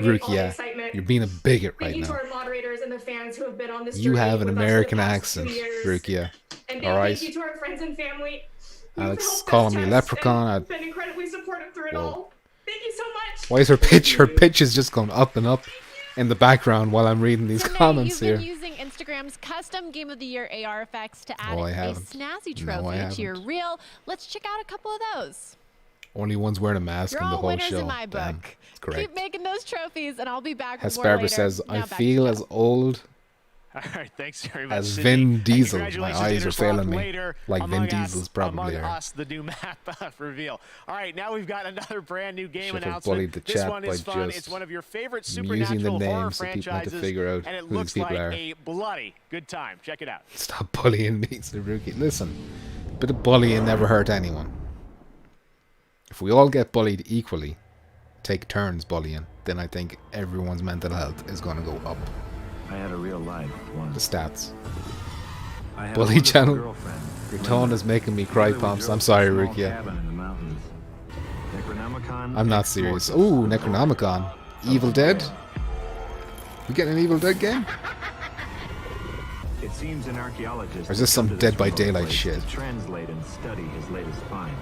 Ruki, you're being a bigot right now. You have an American accent, Ruki. Alright? Alex calling me leprechaun. Been incredibly supportive through it all. Thank you so much. Why is her pitch? Her pitch is just going up and up in the background while I'm reading these comments here. You've been using Instagram's custom Game of the Year AR effects to add I a haven't. snazzy No, I trophy to your haven't. reel. Let's check out a couple of those. Only one's wearing a mask You're in the all whole winners show. in my Damn, book. correct. Keep making those trophies, and I'll be back Hess with more Barber later. says, Now I back to feel Geoff. as old All right, thanks very much, as Sydney. Vin And Diesel. My congratulations, eyes are Interslop, failing me. later, Like Vin Among Us- Diesel's probably Among are. Us, the new map reveal. All right, now we've got another brand new game Should have announcement. bullied the This chat one by is fun. just It's one of your favorite using the supernatural horror names so people had to franchises, figure out and it who these looks people like are. a bloody good time. Check it out. Stop bullying me, Saruki. Listen, a bit of bullying never hurt anyone. If we all get bullied equally, take turns bullying, then I think everyone's mental health is going to go up. I had a real life once. The stats. I had a Bully wonderful channel. girlfriend, Your Linda. tone is making me cry, Together we Pumps. drove I'm to a sorry, small Rukia. cabin in the mountains. Necronomicon I'm not Ex serious. Mortis. Ooh, Necronomicon. Evil Dead? We getting an Evil Dead game? It seems an archaeologist Or is this some has come to Dead this by remote Daylight place shit? to translate and study his latest find.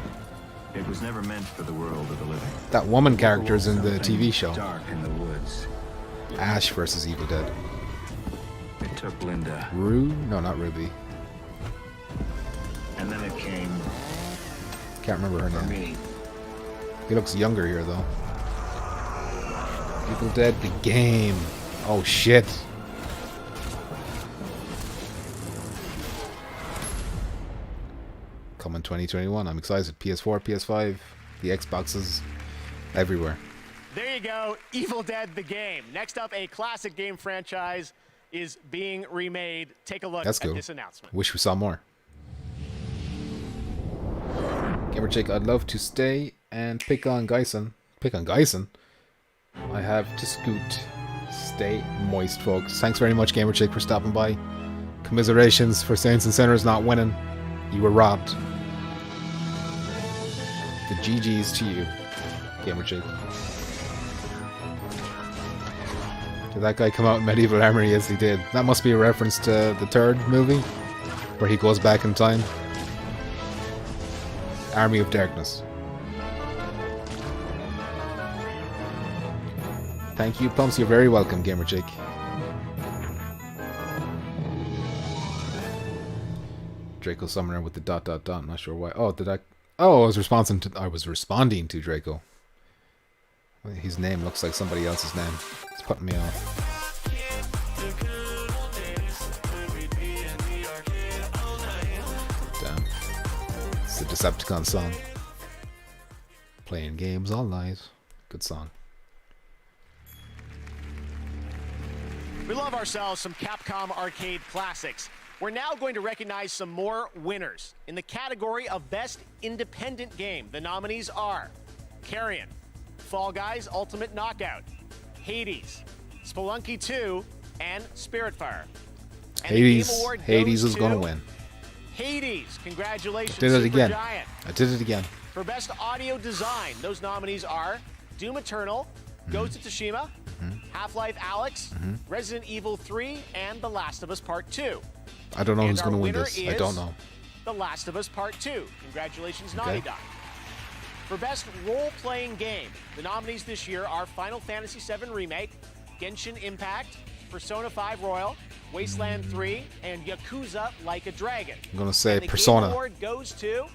It was never meant for the world of the living. That woman character is in the Something TV show. Dark in the woods. Ash versus Evil Dead. It took Linda. Rue? No, not Ruby. And then it came Can't remember her for name. me. He looks younger here, though. Evil Dead, the game. Oh, shit. Coming 2021. I'm excited. PS4, PS5, the Xboxes, everywhere. There you go, Evil Dead the game. Next up, a classic game franchise is being remade. Take a look That's at cool. this announcement. Wish we saw more. Gamer Chick, I'd love to stay and pick on Geisen. Pick on Geisen? I have to scoot. Stay moist, folks. Thanks very much, Gamer Chick, for stopping by. Commiserations for Saints and Sinners not winning. You were robbed. The GG's to you, Gamer Chick. Did that guy come out in Medieval Armory? Yes, he did. That must be a reference to the third movie, where he goes back in time. Army of Darkness. Thank you, Pumps. You're very welcome, Gamer Chick. Draco Summoner with the ... I'm not sure why. Oh, did I? Oh, I was responding to Draco. His name looks like somebody else's name. It's putting me off. Damn. It's the Decepticon song. Playing games all night. Good song. We love ourselves some Capcom arcade classics. We're now going to recognize some more winners. In the category of Best Independent Game, the nominees are Carrion, Fall Guys Ultimate Knockout, Hades, Spelunky 2, and Spiritfire. And the Game Award Hades goes is going to to win. Hades. Congratulations, I did it again. Supergiant. I did it again. For Best Audio Design, those nominees are Doom Eternal, Ghost of Tsushima, Half-Life Alyx, Resident Evil 3, and The Last of Us Part 2. I don't know And who's our going to win winner this. I don't is know. The Last of Us Part 2. Congratulations, Okay. Naughty Dog. For Best Role-Playing Game, the nominees this year are Final Fantasy VII Remake, Genshin Impact, Persona 5 Royal, Wasteland 3, and Yakuza Like a Dragon. I'm going to say And the Persona. Game Award goes to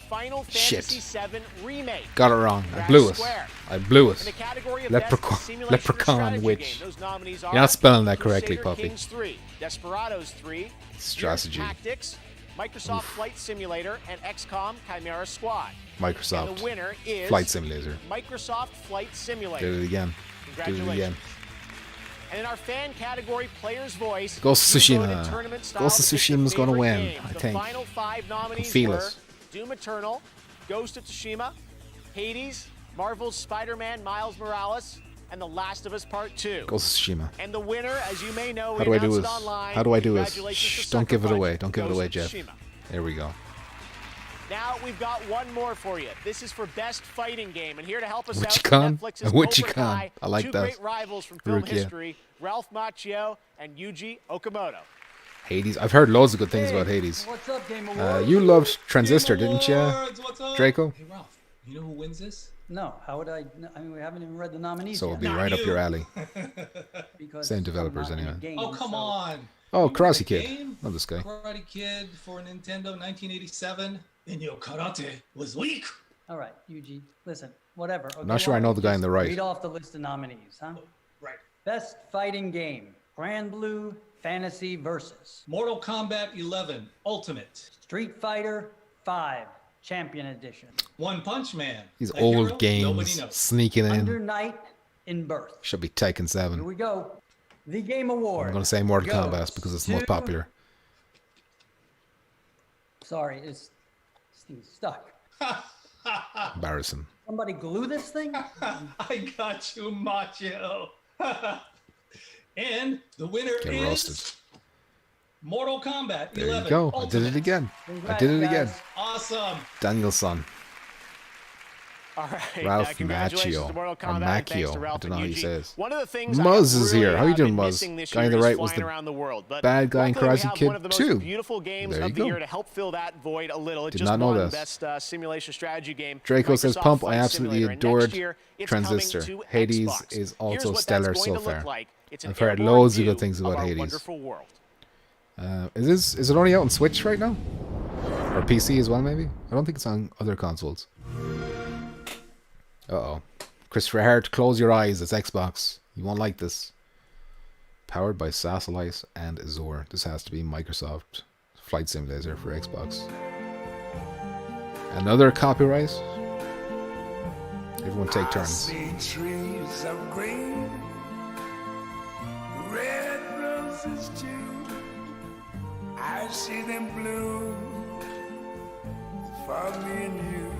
Final Fantasy VII Remake. Got it wrong. I Grass blew it. Square. I blew In the it. category of Leprechaun, Best Simulation Leprechaun Strategy Witch. Game, those nominees are You're not spelling that correctly, Crusader puppy. Kings 3, Desperados 3, Strategy. Gears Tactics, Microsoft Flight Simulator, and XCOM Chimera Squad. Microsoft. And the winner is Flight Simulator. Microsoft Flight Simulator. Did it again. Did it Congratulations. again. And in our fan category, Player's Voice, Ghost of you voted Tsushima. tournament style Ghost of to pick your Tsushima's gonna favorite win, games. I The think. final 5 nominees feel were it. Doom Eternal, Ghost of Tsushima, Hades, Marvel's Spider-Man Miles Morales, and The Last of Us Part 2. Ghost of Tsushima. And the winner, as you may know, How do I do announced this? it online. How do I do this? Congratulations Shh, to don't Sucker give it Punch, away. Don't give it Ghost away, of Geoff. Tsushima. There we go. Now we've got one more for you. This is for Best Fighting Game, and here to help us out, Watchalong? Netflix's Watchalong. Cobra Kai, I like two that. great rivals from film Rukia. history, Ralph Macchio and Yuji Okamoto. Hades. I've heard loads of good things about Hades. What's up, Game Awards? You loved Transistor, didn't you, What's up? Draco? Hey, Ralph, you know who wins this? No, how would I? I mean, we haven't even read the nominees So yet. it'll be right up your alley. Because Same I'm developers, not in a anyway. game, Oh, come so- on. Oh, You mean Karate the Kid. game? Love this guy. Karate Kid for Nintendo 1987. And your karate was weak. All right, Yuji, listen, whatever. Okay, I'm not sure why I know don't the you guy on the just right. Read off the list of nominees, huh? Right. Best fighting game: Grand Blue Fantasy Versus, Mortal Kombat 11 Ultimate, Street Fighter 5 Champion Edition, One Punch Man. These A hero old nobody games knows. sneaking Under in. Night in Birth. Should be Tekken Here 7. we go. The Game Award. I'm going to say Mortal goes Kombat because it's the most to- popular. Sorry, this thing's stuck. Embarrassing. Somebody glue this thing? I got you, Macho. And the winner Get is roasted. Mortal Kombat 11 There you go. I did it again. I did it again. Awesome. Danielson. All right, Ralph congratulations Macchio. to Mortal Or Kombat, and thanks Macchio. to I Ralph don't know and how he Yuji. says. One of the things Muzz I've is here. really How you doing, been Muzz? missing this Guy on year the is right was flying the around the world, but bad guy in luckily we Karate have Kid one of the most 2. beautiful games There of you the go. year to help fill that void a little. It Did just not know won that. Best Simulation Strategy Game. Draco says, Microsoft Pump, I Flight absolutely Simulator. And adored next year, it's coming Transistor. to Hades Xbox. is Here's also what stellar that's going so to look far. like. It's an I've heard airborne loads of view good things about of our Hades. wonderful world. Is it only out on Switch right now? Or PC as well, maybe? I don't think it's on other consoles. Uh-oh. Christopher Hart, close your eyes. It's Xbox. You won't like this. Powered by Satellite and Azure. This has to be Microsoft Flight Simulator for Xbox. Another copyright? Everyone take turns. See trees of green, red roses too. I see them bloom for me and you.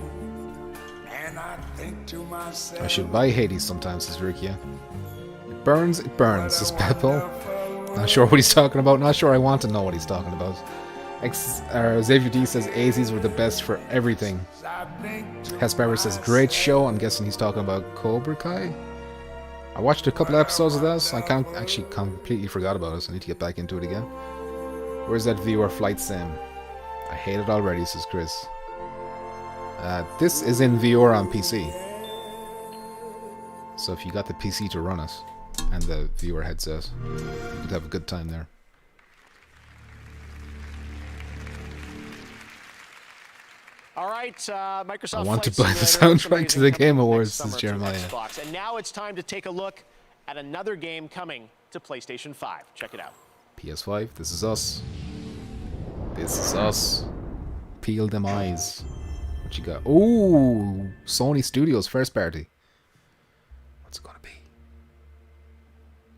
And I think to myself, I should buy Hades sometimes, says Rukia. It burns, says Peppo. Not sure what he's talking about. Not sure I want to know what he's talking about. Xavier D says Azies were the best for everything. Hespever says great show. I'm guessing he's talking about Cobra Kai. I watched a couple episodes of this. I actually completely forgot about it, so I need to get back into it again. Where's that viewer Flight Sim? I hate it already, says Chris. This is in VR on PC. So if you got the PC to run it and the viewer headset, you could have a good time there. All right, Microsoft I want to Flight buy the Simulator looks soundtrack to amazing the coming Game next Awards, summer says to Jeremiah. Xbox. And now it's time to take a look at another game coming to PlayStation 5. Check it out. PS5, this is us. This is us. Peel them eyes. What you got? Ooh, Sony Studios first party. What's it gonna be?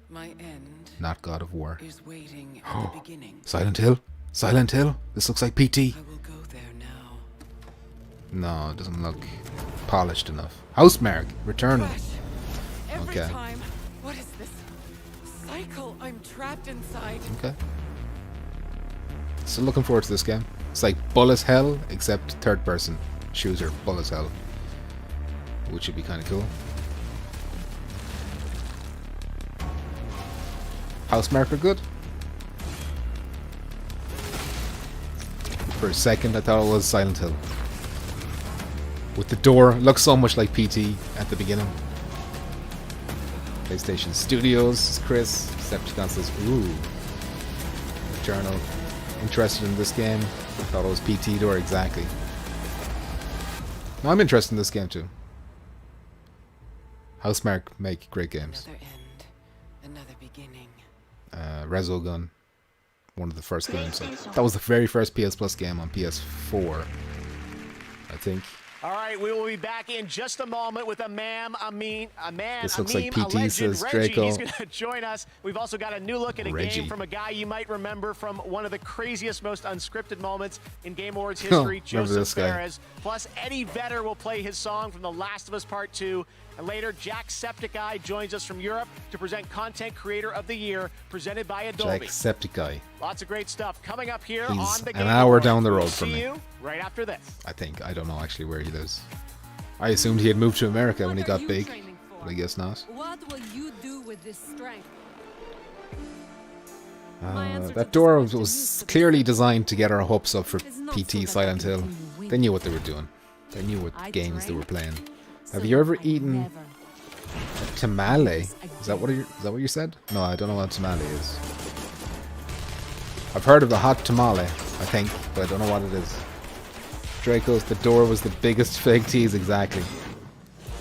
My end not God of War. is waiting at the beginning. Silent Hill? Silent Hill? This looks like PT. I will go there now. No, it doesn't look polished enough. Housemarque, returning. Every Okay. time. What is this cycle I'm trapped inside? Okay. Still looking forward to this game. It's like Bull as Hell, except third person shooter, Bull as Hell. Which would be kind of cool. Housemarque are good. For a second I thought it was Silent Hill. With the door, it looks so much like PT at the beginning. PlayStation Studios, Chris. Decepticon says, ooh. Journal. Interested in this game. I thought it was PT door, exactly. No, I'm interested in this game too. Housemarque make great games. Another end, another beginning. Resogun. One of the first games. That was the very first PS Plus game on PS4. I think. All right, we will be back in just a moment with a man, This looks like a PT, legend, says Reggie. Draco. He's going to join us. We've also got a new look at a Reggie. game from a guy you might remember from one of the craziest, most unscripted moments in Game Awards Oh, history, remember this Joseph guy. Perez. Plus, Eddie Vedder will play his song from The Last of Us Part 2. And later, Jacksepticeye joins us from Europe to present Content Creator of the Year, presented by Adobe. Jacksepticeye. Lots of great stuff coming up here He's on the Game an hour Awards. down the We'll road from see me. you right after this. I think. I don't know actually where he lives. I assumed he had moved to America when he got big, but I guess not. What will you do with this strength? That door was clearly designed to get our hopes up for PT Silent Hill. They knew what they were doing. They knew what games they were playing. Have you ever eaten a tamale? Is that what you said? No, I don't know what a tamale is. I've heard of the hot tamale, I think, but I don't know what it is. Draco's the door was the biggest fake tease, exactly.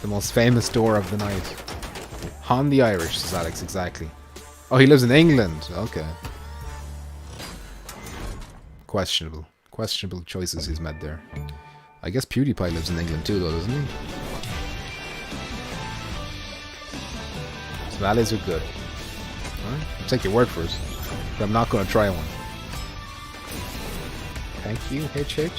The most famous door of the night. Han the Irish, says Alex, exactly. Oh, he lives in England. Okay. Questionable. Questionable choices he's made there. I guess PewDiePie lives in England too, though, doesn't he? Tamales are good. Alright, I'll take your word for it. But I'm not going to try one. Thank you, HH.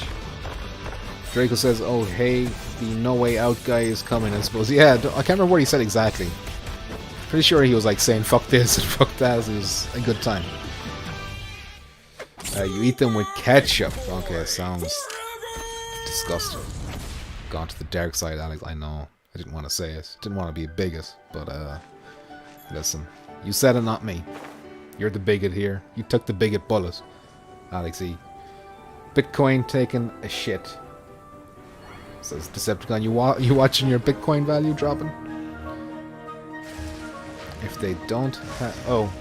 Draco says, oh, hey, the No Way Out guy is coming, I suppose. Yeah, I can't remember what he said exactly. Pretty sure he was like saying fuck this and fuck that. It was a good time. You eat them with ketchup. Okay, sounds disgusting. Gone to the dark side, Alex. I know. I didn't want to say it. Didn't want to be a bigot. But, listen. You said it, not me. You're the bigot here. You took the bigot bullet, Alex E. Bitcoin taking a shit. Says Decepticon, you watching your Bitcoin value dropping? If they don't have... Oh.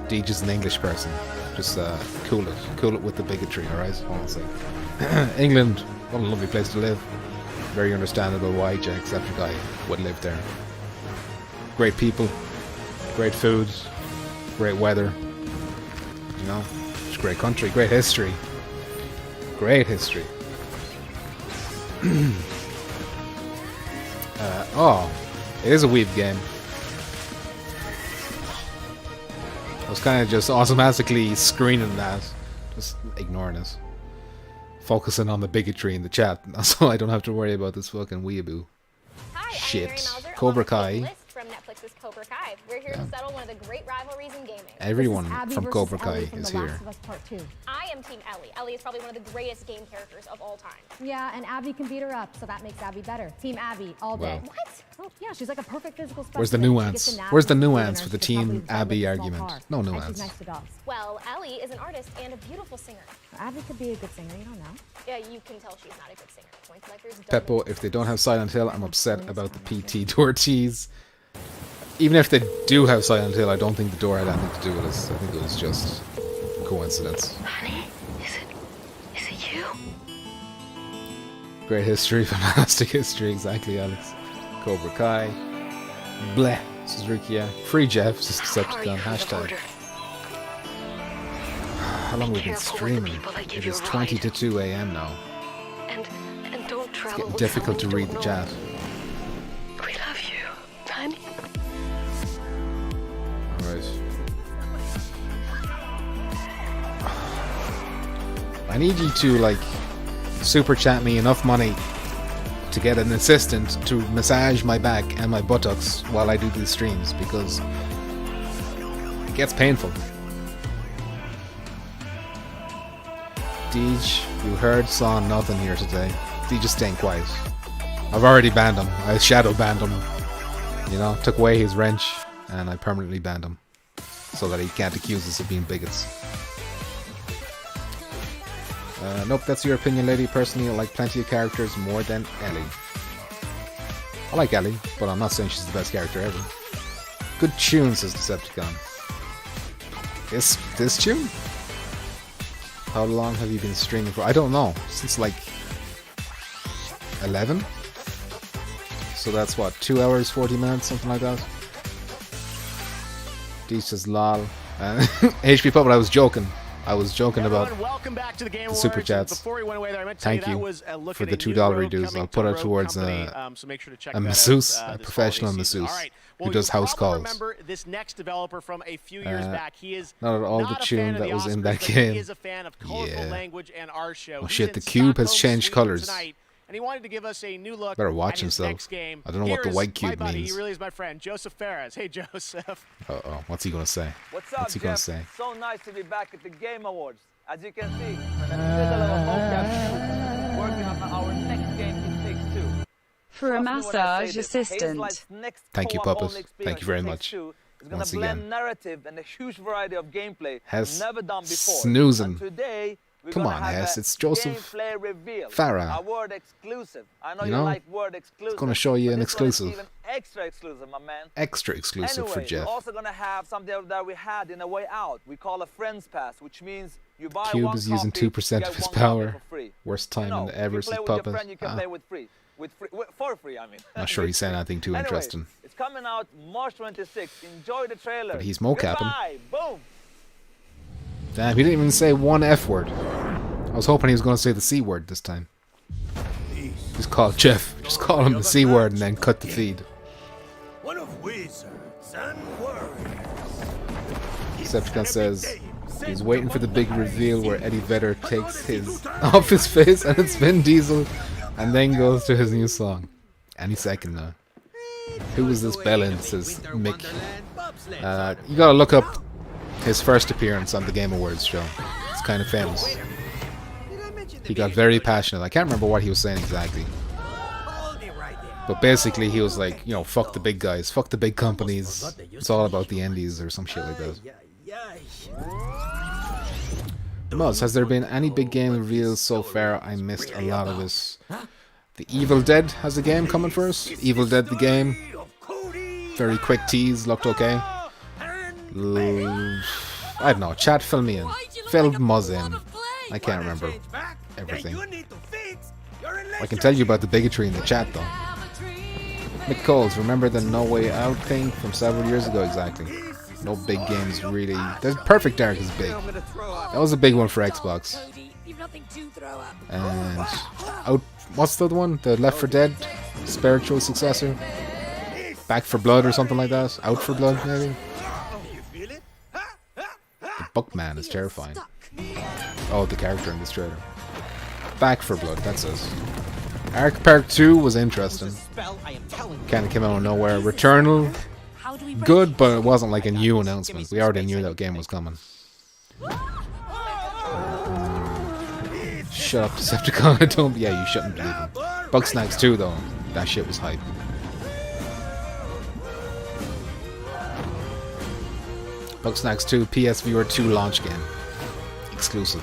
Deej is an English person. Just cool it with the bigotry, alright? Hold on a second. England, what a lovely place to live. Very understandable why Jacksepticeye would live there. Great people, great food, great weather. You know, it's a great country, great history. Great history. Oh, it is a weeb game. I was kind of just automatically screening that, just ignoring it, focusing on the bigotry in the chat, so I don't have to worry about this fucking weeaboo. Shit, Cobra Kai. From Netflix's Cobra Kai. We're here to settle one of the great rivalries in gaming. Everyone from Cobra Kai is here. I am Team Ellie. Ellie is probably one of the greatest game characters of all time. Yeah, and Abby can beat her up, so that makes Abby better. Team Abby, all day. Wow. What? Oh, yeah, she's like a perfect physical specimen. Where's the nuance? Where's the nuance for the Team Abby argument? No nuance. Nice to dogs. Well, Ellie is an artist and a beautiful singer. Abby could be a good singer, you don't know. Yeah, you can tell she's not a good singer. Point collectors don't Peppo, if they don't have Silent Hill, I'm upset about the PT door tease. Even if they do have Silent Hill, I don't think the door had anything to do with us. I think it was just coincidence. Honey, is it you? Great history, fantastic history, exactly, Alex. Cobra Kai. Bleh, this is Rukia. Free Geoff, this is Decepticon, hashtag. How long have we been streaming? It is 20 to 2 a.m. now. And don't It's travel getting with difficult to someone you read the don't chat. know. We love you, honey. I need you to like super chat me enough money to get an assistant to massage my back and my buttocks while I do these streams, because it gets painful. Deej, you heard, saw nothing here today. Deej just staying quiet. I've already banned him. I shadow banned him. You know, took away his wrench and I permanently banned him so that he can't accuse us of being bigots. Nope, that's your opinion, lady. Personally, I like plenty of characters more than Ellie. I like Ellie, but I'm not saying she's the best character ever. Good tune, says Decepticon. This tune? How long have you been streaming for? I don't know. Since like 11? So that's what, 2 hours, 40 minutes, something like that? D says lol. HP Puppet, I was joking. I was joking about the super chats. Thank you for the $2 reduce. I'll put it towards a masseuse, a professional masseuse who does house calls. Not at all the tune that was in that game. Yeah. Oh shit, the cube has changed colors. And he wanted to give us a new look. Better watch himself. Next game. I don't know what the white cube means. He really is my friend, Joseph Ferris. Hey, Joseph. Uh-oh, what's he gonna say? What's up, What's he gonna Geoff? say? So nice to be back at the Game Awards. As you can see, I'm in the middle of a mocap shoot, working on our next game, It Takes Two. For a massage assistant. Thank you, Puppet. Thank you very much. Once again. Narrative and a huge variety of gameplay Hess never done before. snoozing. And today, come on, Hess. It's Joseph Farah. A word exclusive. I know you you know, like word exclusive. It's gonna show you an exclusive. Even extra exclusive, my man. Extra exclusive anyway, for Geoff. We're also gonna have something that we had in A Way Out. We call a Friends Pass, which means you buy Cube one is using copy, 2% you of his get one copy power. for free. Worst time in ever, says Puppet. Puppet. With your friend, you can play for free, I mean. Not sure he's saying anything too anyway, interesting. It's coming out March 26th. Enjoy the trailer. But he's mocapping. Boom. Damn, he didn't even say one F word. I was hoping he was going to say the C word this time. Just call Geoff. Just call him the C word and then cut the feed. One of wizards and warriors. Decepticon says he's waiting for the big reveal where Eddie Vedder takes his off his face and it's Vin Diesel and then goes to his new song. Any second now. Who was this bellend, says Mick. You gotta look up his first appearance on the Game Awards show. It's kind of famous. He got very passionate. I can't remember what he was saying exactly. But basically he was like, you know, fuck the big guys, fuck the big companies. It's all about the indies or some shit like that. Muzz, has there been any big game reveals so far? I missed a lot of this. The Evil Dead has a game coming for us. Evil Dead the game. Very quick tease, looked okay. I don't know, chat fill me in. Fill Muzz in. I can't remember everything. I can tell you about the bigotry in the chat though. Mick Coles, remember the No Way Out thing from several years ago? Exactly. No big games really. There's Perfect Dark is big. That was a big one for Xbox. And out, what's the other one? The Left 4 Dead spiritual successor? Back 4 Blood or something like that? Out for Blood maybe? The Buckman is terrifying. Oh, the character in this trailer. Back 4 Blood, that's us. Ark Park 2 was interesting. Kinda came out of nowhere. Returnal, good, but it wasn't like a new announcement. We already knew that game was coming. Shut up, Decepticon. I don't. Yeah, you shouldn't believe him. Bugsnax 2 though, that shit was hype. Bugsnax 2 PSVR 2 launch game. Exclusive.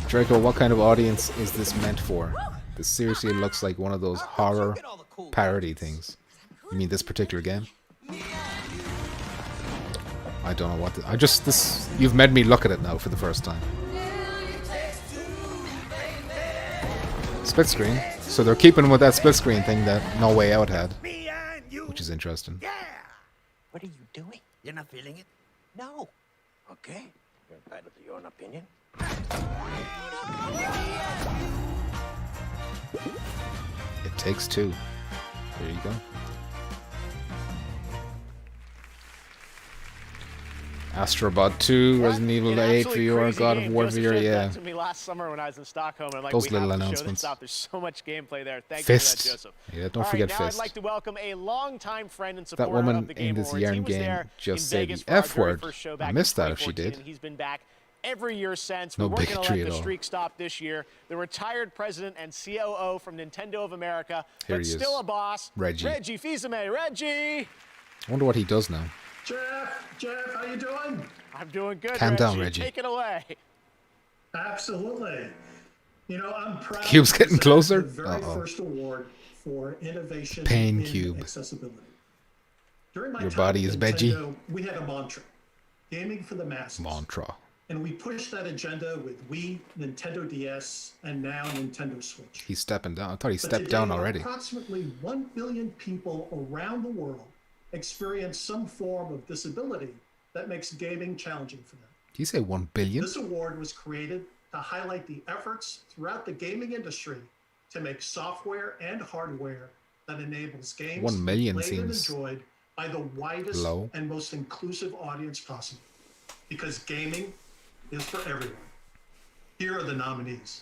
Draco, what kind of audience is this meant for? This seriously looks like one of those horror parody things. You mean this particular game? I don't know what you've made me look at it now for the first time. Split screen. So they're keeping with that split screen thing that No Way Out had. Which is interesting. What are you doing? You're not feeling it? No. Okay. You're entitled to your own opinion. It Takes Two. There you go. Astrobot 2, Resident Evil 8 VR, God of War VR, yeah. To me last summer when I was in Stockholm, and I'm like, Those we little have to announcements. show this off. There's so much gameplay there. Thank Fist. you for that, Joseph. Yeah, don't forget now Fist. I'd like to welcome a longtime friend and That supporter woman of the Game in this Awards. yarn He was game there just in said Vegas the for our F very word. first show I back in missed that if she 2014, did. and he's been back every year since. No We weren't going to bigotry let at the all. streak stop this year. The retired president and COO from Nintendo of America, Here but he is. still a boss, Reggie. Reggie Fils-Aimé. Reggie! I wonder what he does now. Jeff, how you doing? I'm doing good, Calm down, Reggie. Take it away. Absolutely. You know, I'm proud Cube's to getting present closer? the very first award for innovation Pain in Cube. accessibility. During my Your time body at is veggie. Nintendo, we had a mantra, gaming for the masses. Mantra. And we pushed that agenda with Wii, Nintendo DS, and now Nintendo Switch. He's stepping down. I thought he But stepped today, down already. Approximately 1 billion people around the world experience some form of disability that makes gaming challenging for them. Did you say 1 billion? This award was created to highlight the efforts throughout the gaming industry to make software and hardware that enables games 1 million played and seems enjoyed by the widest low. and most inclusive audience possible. Because gaming is for everyone. Here are the nominees.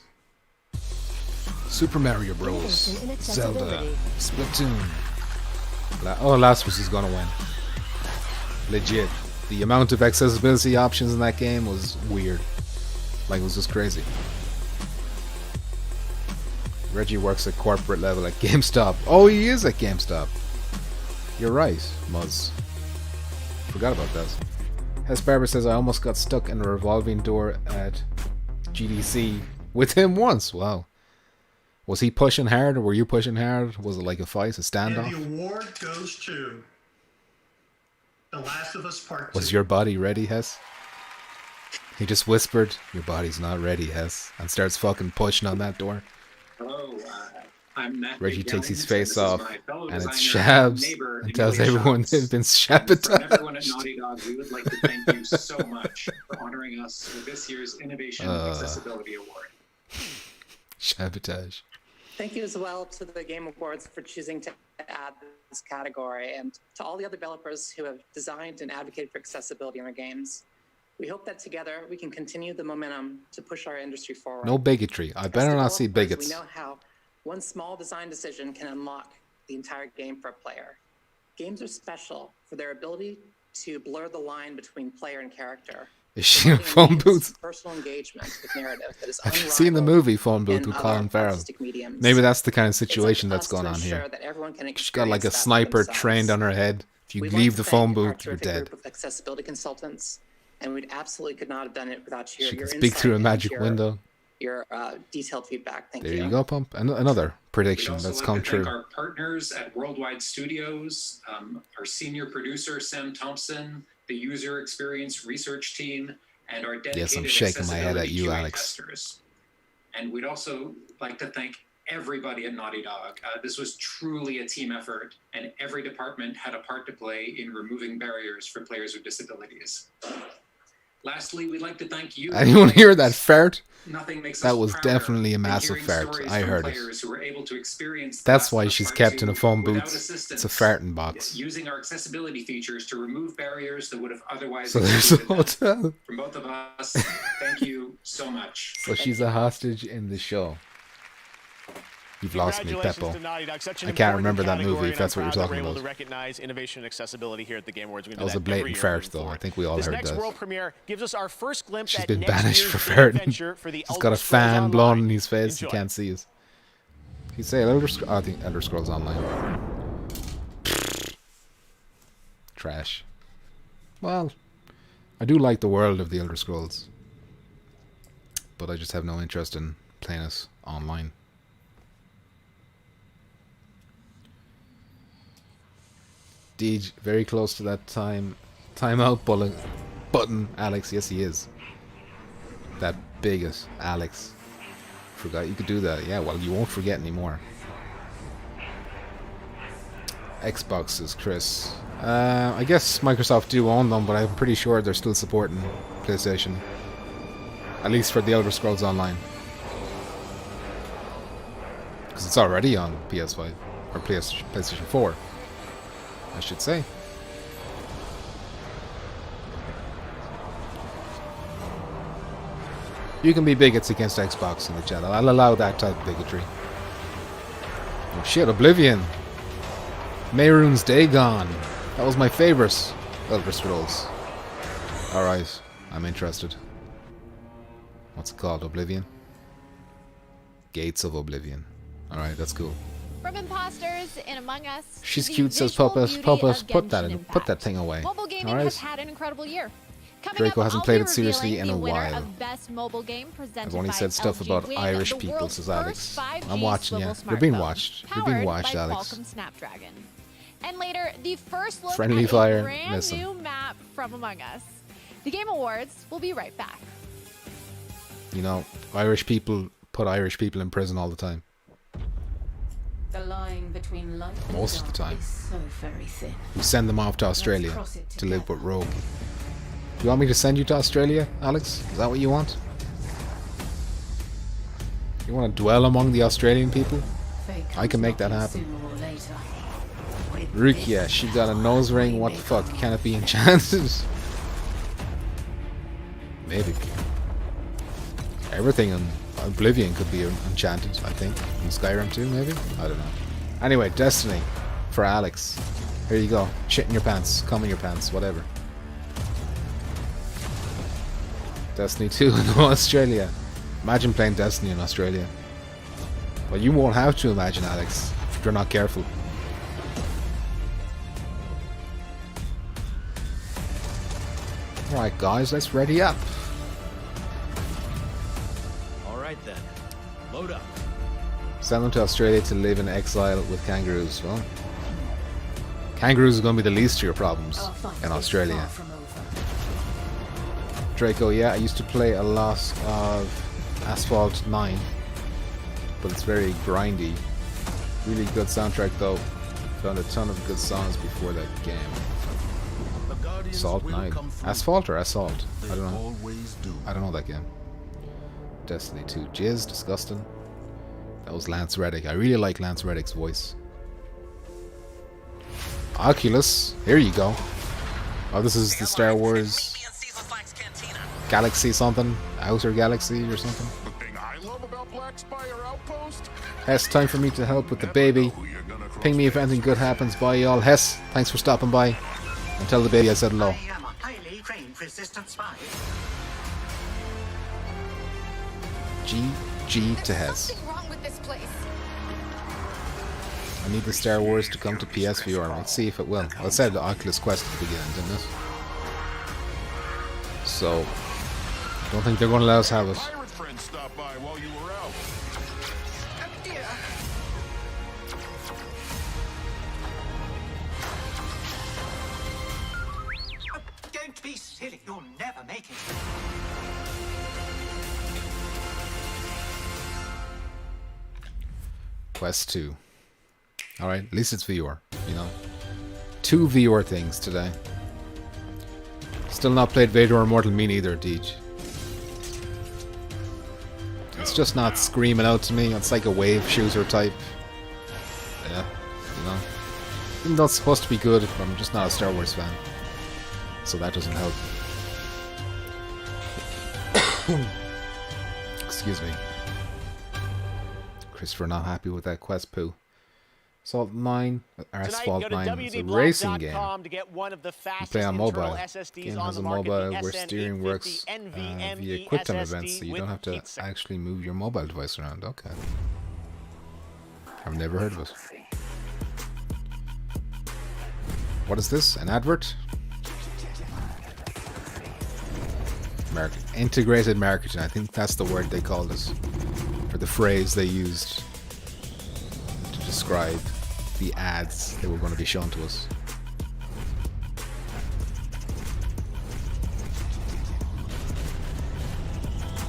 Super Mario Bros. Zelda. Splatoon. Last was gonna win. Legit. The amount of accessibility options in that game was weird. Like, it was just crazy. Reggie works at corporate level at GameStop. Oh, he is at GameStop. You're right, Muzz. Forgot about that. Hess Barber says, I almost got stuck in a revolving door at GDC with him once. Wow. Was he pushing hard or were you pushing hard? Was it like a fight, a standoff? And the award goes to The Last of Us Part 2. Was your body ready, Hess? He just whispered, your body's not ready, Hess, and starts fucking pushing on that door. Hello, I'm Matt. Reggie takes his face This is off, my fellow and it's designer, Shabs, neighbor, and tells Amelia everyone Shabs. they've been From everyone at sabotaged. Naughty Dog, we would like to thank you so much for honoring us with this year's Innovation Accessibility Award. Sabotage. Thank you as well to the Game Awards for choosing to add this category, and to all the other developers who have designed and advocated for accessibility in our games. We hope that together we can continue the momentum to push our industry forward. No bigotry. I better not see Developers, bigots. We know how one small design decision can unlock the entire game for a player. Games are special for their ability to blur the line between player and character. Is she in a phone booth? Personal engagement with narrative that is Have you seen the movie Phone Booth with Colin Farrell? mediums. Maybe that's the kind of situation that's up to going us on to here. ensure that everyone can She's got like a experience that for sniper themselves. trained on her head. If you We'd leave like the to phone thank our booth, you're terrific dead. group of accessibility consultants, and we absolutely could not have done it without your She can your speak insight through a and magic your- window. Your detailed feedback. Thank There you. you go, Pump. Another prediction We'd also that's like come to thank true. our partners at Worldwide Studios, our senior producer, Sam Thompson, the user experience research team, and our dedicated Yes, I'm shaking my head at accessibility you, QA Alex. testers. And we'd also like to thank everybody at Naughty Dog. This was truly a team effort, and every department had a part to play in removing barriers for players with disabilities. Lastly, we'd like to thank you. Anyone hear that fart? Nothing makes That us was prouder definitely a than massive hearing fart. stories I from heard it. players who were able to experience The That's Last why of Us she's Part kept 2 in a phone without booth. assistance, It's a farting box. Using our accessibility features to remove barriers that would have otherwise So there's a excluded them. hotel. From both of us, thank you so much. So she's a hostage in the show. You've lost me, Congratulations Peppo. to Naughty Dog. Such an I can't important remember that category, movie, if and that's I'm what you're proud that talking we're able about. to recognize innovation and accessibility here at the Game Awards. We do That was a every blatant year fart, moving though. I forward. think we all This heard next that. world premiere gives us our first glimpse She's at been next banished year's for big farting. adventure for the He's Elder got a Scrolls fan Online. blown in his face. You Enjoy. can't see us. You say Elder Scrolls? I think Elder Scrolls Online. Trash. Well, I do like the world of the Elder Scrolls, but I just have no interest in playing it online. Deej, very close to that timeout button, Alex. Yes, he is. That biggest Alex. Forgot you could do that. Yeah, well, you won't forget anymore. Xbox, says Chris. I guess Microsoft do own them, but I'm pretty sure they're still supporting PlayStation. At least for the Elder Scrolls Online. Because it's already on PS5. Or PlayStation 4. I should say. You can be bigots against Xbox in the chat. I'll allow that type of bigotry. Oh shit, Oblivion. Mehrunes Dagon. That was my favourite Elder Scrolls. Alright, I'm interested. What's it called? Oblivion? Gates of Oblivion. Alright, that's cool. From imposters in Among Us. She's to the cute, says visual Puppet. beauty Puppet, of put that Genshin in. Put that Impact. thing away. Mobile gaming Alright. has had an incredible year. Coming Draco up, hasn't I'll played be it seriously revealing in a the winner while. of Best Mobile Game presented I've only by said stuff LG about Win, Irish the people, world's says first Alex. 5G I'm watching you. swivel You're being smartphone, watched. You're powered being watched, by Alex. Qualcomm Snapdragon. And later, the first look Friendly at fire. a brand Listen. new map from Among Us. The Game Awards will be right back. You know, Irish people put Irish people in prison all the time. The line between light and Most of the dark time. is so very thin. We send them off to Australia cross it to live with Rogue. You want me to send you to Australia, Alex? Is that what you want? You want to dwell among the Australian people? Fate I can comes make that knocking happen. sooner or later. Rukia, she got a nose ring. What the fuck? Can it be enchanted? Maybe. Everything in Oblivion could be enchanted, I think. In Skyrim too, maybe? I don't know. Anyway, Destiny for Alex. Here you go. Shit in your pants. Cum in your pants. Whatever. Destiny 2 in Australia. Imagine playing Destiny in Australia. Well, you won't have to imagine, Alex, if you're not careful. Alright guys, let's ready up. Alright then. Load up. Send them to Australia to live in exile with kangaroos. Well, kangaroos are going to be the least of your problems in Australia. Draco, yeah, I used to play a lot of Asphalt 9, but it's very grindy. Really good soundtrack though. Found a ton of good songs before that game. Assault 9. Asphalt or Assault? I don't know. I don't know that game. Destiny 2. Jizz, disgusting. That was Lance Reddick. I really like Lance Reddick's voice. Oculus. Here you go. Oh, this is the Star Wars Galaxy something? Outer Galaxy or something? Hess, time for me to help with the baby. Ping me if anything good happens. Bye, y'all. Hess, thanks for stopping by. And tell the baby I said hello. I am a highly trained resistance spy. GG to Hess. Something wrong with this place. I need the Star Wars to come to PSVR. Let's see if it will. Well, it said the Oculus Quest at the beginning, didn't it? So, I don't think they're going to let us have it. Don't be silly. You'll never make it. Quest 2. Alright, at least it's VR, you know. 2 VR things today. Still not played Vader or Mortal Me neither, Deej. It's just not screaming out to me. It's like a wave shooter type. Yeah, you know. Even though it's supposed to be good, I'm just not a Star Wars fan. So that doesn't help. Excuse me. Christopher not happy with that quest poo. Assault 9, or Asphalt 9 is a racing game. To get one of the You play on mobile. SSDs The game on has the a market, mobile the where steering works via quick-time events, so you don't have to actually move your mobile device around. Okay. I've never heard of it. What is this? An advert? Integrated marketing. I think that's the word they called it. Or the phrase they used to describe the ads that were going to be shown to us.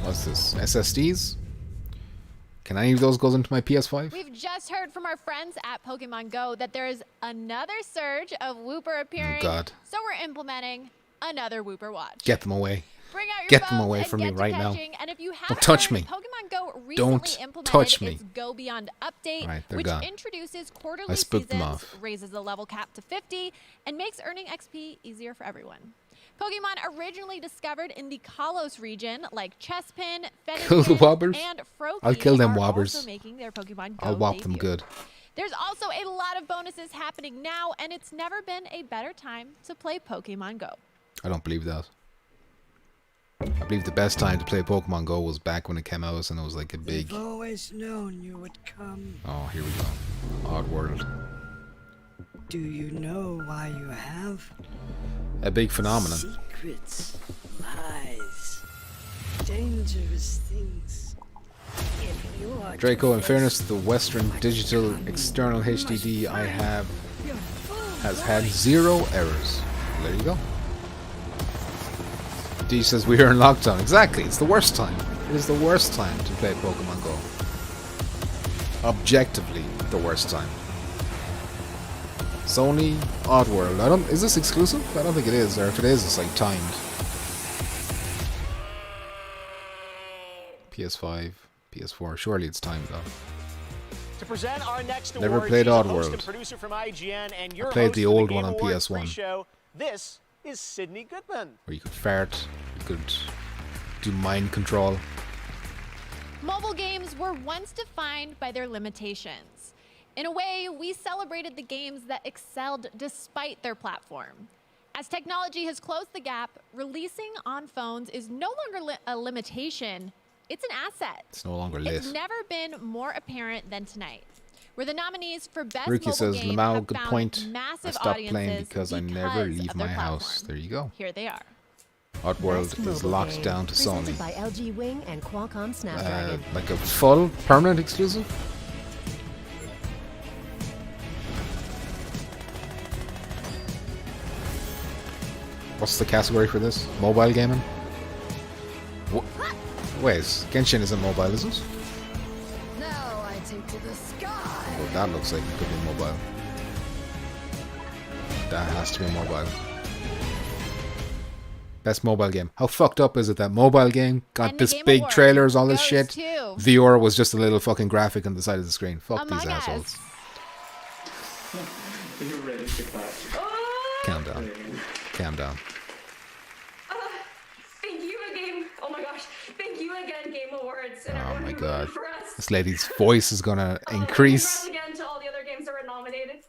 What's this? SSDs? Can any of those go into my PS5? We've just heard from our friends at Pokemon Go that there is another surge of Wooper appearing. Oh God. So we're implementing another Wooper watch. Get them away. Bring out your Get them phones away and from get me to right now. catching. And if you Don't haven't touch heard, me. Pokemon Go recently Don't implemented touch me. its Go Beyond update, Right, they're which gone. introduces quarterly I spooked them seasons, off. raises the level cap to 50, and makes earning XP easier for everyone. Pokemon originally discovered in the Kalos region, like Chespin, Kill the Fennekin, Wobbers? and Froakie, I'll kill them are Wobbers. also making their Pokemon Go I'll whop them debut. good. There's also a lot of bonuses happening now, and it's never been a better time to play Pokemon Go. I don't believe that. I believe the best time to play Pokemon Go was back when it came out, and it was like a big... I've always known you would come. Oh, here we go. Oddworld. Do you know why you have? A big phenomenon. Secrets, lies, dangerous things. If you are Draco, in fairness to the Western digital external HDD I have, has had 0 errors. There you go. D says we are in lockdown. Exactly, it's the worst time. It is the worst time to play Pokemon Go. Objectively, the worst time. Sony Oddworld. Is this exclusive? I don't think it is, or if it is, it's like timed. PS5, PS4. Surely it's timed though. To present our next Never award, played she's a host Oddworld. and producer from IGN, and your I played host the for old Game one on Awards PS1. pre-show. This is Sydney Goodman. Where you could fart, you could do mind control. Mobile games were once defined by their limitations. In a way, we celebrated the games that excelled despite their platform. As technology has closed the gap, releasing on phones is no longer a limitation, it's an asset. It's no longer lit. It's never been more apparent than tonight, where the nominees for Best Ruki Mobile says, Game Lamau, have good found point. massive I stopped playing audiences because I never because leave of my their house. platform. There you go. Here they are. Oddworld is locked down to Presented Sony. by LG Wing and Qualcomm Snapdragon. Like a full permanent exclusive? What's the category for this? Mobile gaming? Wait, Genshin isn't mobile, is it? Now I take to the sky. Well, that looks like it could be mobile. That has to be mobile. Best mobile game. How fucked up is it that mobile game got this big trailers, all this shit? VR was just a little fucking graphic on the side of the screen. Fuck these assholes. You're ready to clap. Calm down. Calm down. Thank you again. Oh my gosh. Thank you again, Game Awards. And Oh everyone my who god. voted for us. This lady's voice is gonna increase. Congrats again to all the other games that were nominated.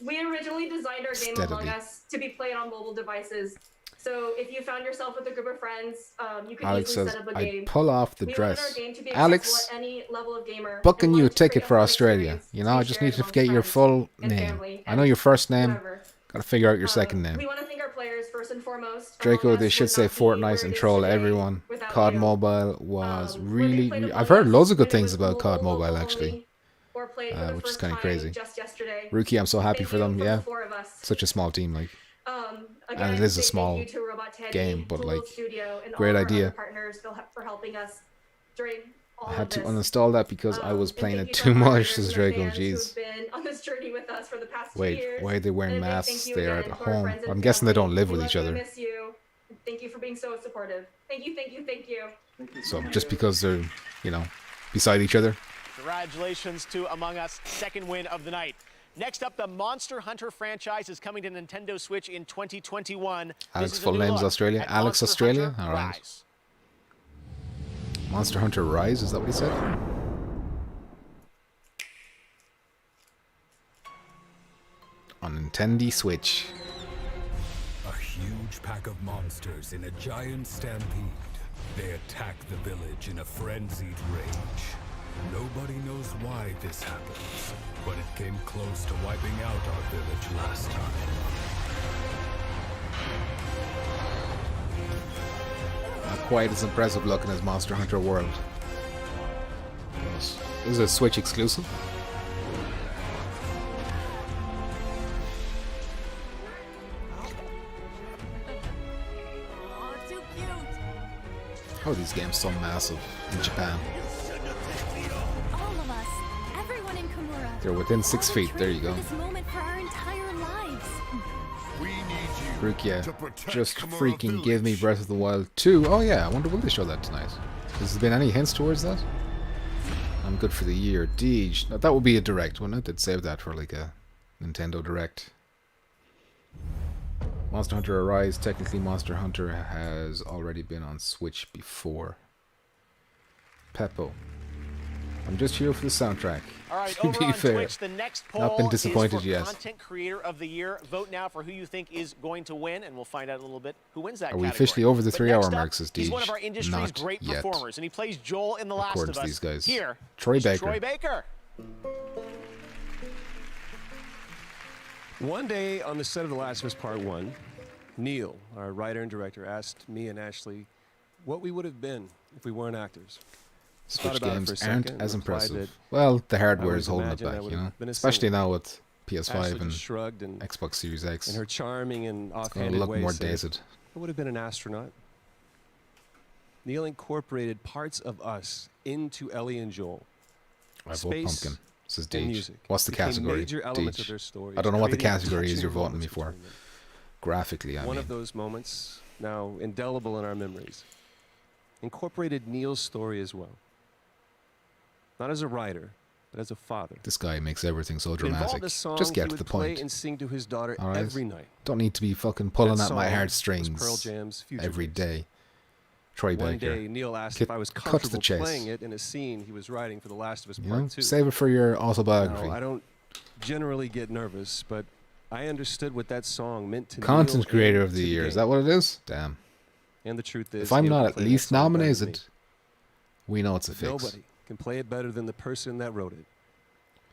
We originally designed our game Steadily. Among Us to be played on mobile devices. So if you found yourself with a group of friends, you could Alex easily says, set up a I game. pull off the We dress. wanted our game to be Alex, accessible at any level of gamer booking and you a wanted to ticket create for a fun Australia. experience You to know, be I just shared need to amongst get your friends full and name. family I know and your first name. whatever. Gotta figure out your second name. We want to thank our players first and foremost. Draco, Among they Us should would say not be where Fortnite it and is troll today everyone. without COD you. Mobile was Whether you really... played I've Among heard Us, loads of good whether it things was about COD mobile Mobile, only, actually. or played for the Which is first kind of time crazy. just yesterday. Rookie, I'm so happy Thank for you them, from yeah. the four of us. Such a small team, like. Again, And it is a big small thank you to Robot Teddy, game, but Google like, Studio, and great all our idea. other partners for helping us during all I had of to this. uninstall that because I was And playing thank it you too to our much, partners says and Draco. fans Jeez. who've been on this journey with us for the past 2 Wait, years. why are they wearing And a big masks? thank you They are again at to our home. friends and I'm guessing they family. don't live We with love each you and other. miss you. Thank you for being so supportive. Thank you, thank you, thank you. So just because they're, you know, beside each other. Congratulations to Among Us, second win of the night. Next up, the Monster Hunter franchise is coming to Nintendo Switch in 2021. Alex This is a full new name's look Australia. at Alex Monster Australia? Hunter Alright. Rise. Monster Hunter Rise, is that what he said? On Nintendo Switch. A huge pack of monsters in a giant stampede. They attack the village in a frenzied rage. Nobody knows why this happens, but it came close to wiping out our village last time. Not quite as impressive looking as Monster Hunter World. This is a Switch exclusive. How are these games so massive in Japan? All of us, everyone in Komura. They're within 6 feet. There you go. This moment for our entire lives. Rukia, just freaking give me Breath of the Wild 2. Oh yeah, I wonder will they show that tonight? Has there been any hints towards that? I'm good for the year. Deej. Now, that would be a direct, wouldn't it? They'd save that for like a Nintendo Direct. Monster Hunter Arise. Technically, Monster Hunter has already been on Switch before. Peppo. I'm just here for the soundtrack. All right, To over be on fair, Twitch, the next poll not been disappointed is for yet. Content Creator of the Year. Vote now for who you think is going to win, and we'll find out in a little bit who wins that Are we category. officially over the But 3 hour next up, mark, says he's Deej? one of our industry's Not great yet. performers, and he plays Joel in The Last According of to Us. these guys. Here, Troy is Baker. Troy Baker. One day on the set of The Last of Us Part 1, Neil, our writer and director, asked me and Ashley what we would have been if we weren't actors. Switch Thought about it games for a second aren't and as replied impressive. that Well, the I hardware would is holding it imagine I back, would you know? have been a Especially singer. now with PS5 Ashley and just shrugged and Xbox Series X. in her charming and It's going offhanded to look way more said, dated. I would have been an astronaut. Neil incorporated parts of us into Ellie and Joel. I vote Space pumpkin, says and Deej. music What's the became category, major elements of Deej? their stories, I don't know what the creating category is touching you're voting me moments for. between them. Graphically, I One mean. of those moments, now indelible in our memories, incorporated Neil's story as well. Not as a writer, but as a father. This guy makes everything so It involved dramatic. a song Just he get to would the play point. and sing to his daughter All right? every night. Don't need to be fucking pulling That at my song was heartstrings Pearl Jam's Future every Days. day. Troy One Baker. day, Neil asked Cut- if I was cut to the comfortable chase. playing it in a scene he was writing for The Last of Us You Part know, 2. save it for your autobiography. Now, I don't generally get nervous, but I understood what that song meant to Content Neil creator and of to the year. Is game. that what it is? Damn. And the truth is, If I'm Neil not can at play that least song better than me. nominated, we know it's a But fix. Nobody can play it better than the person that wrote it.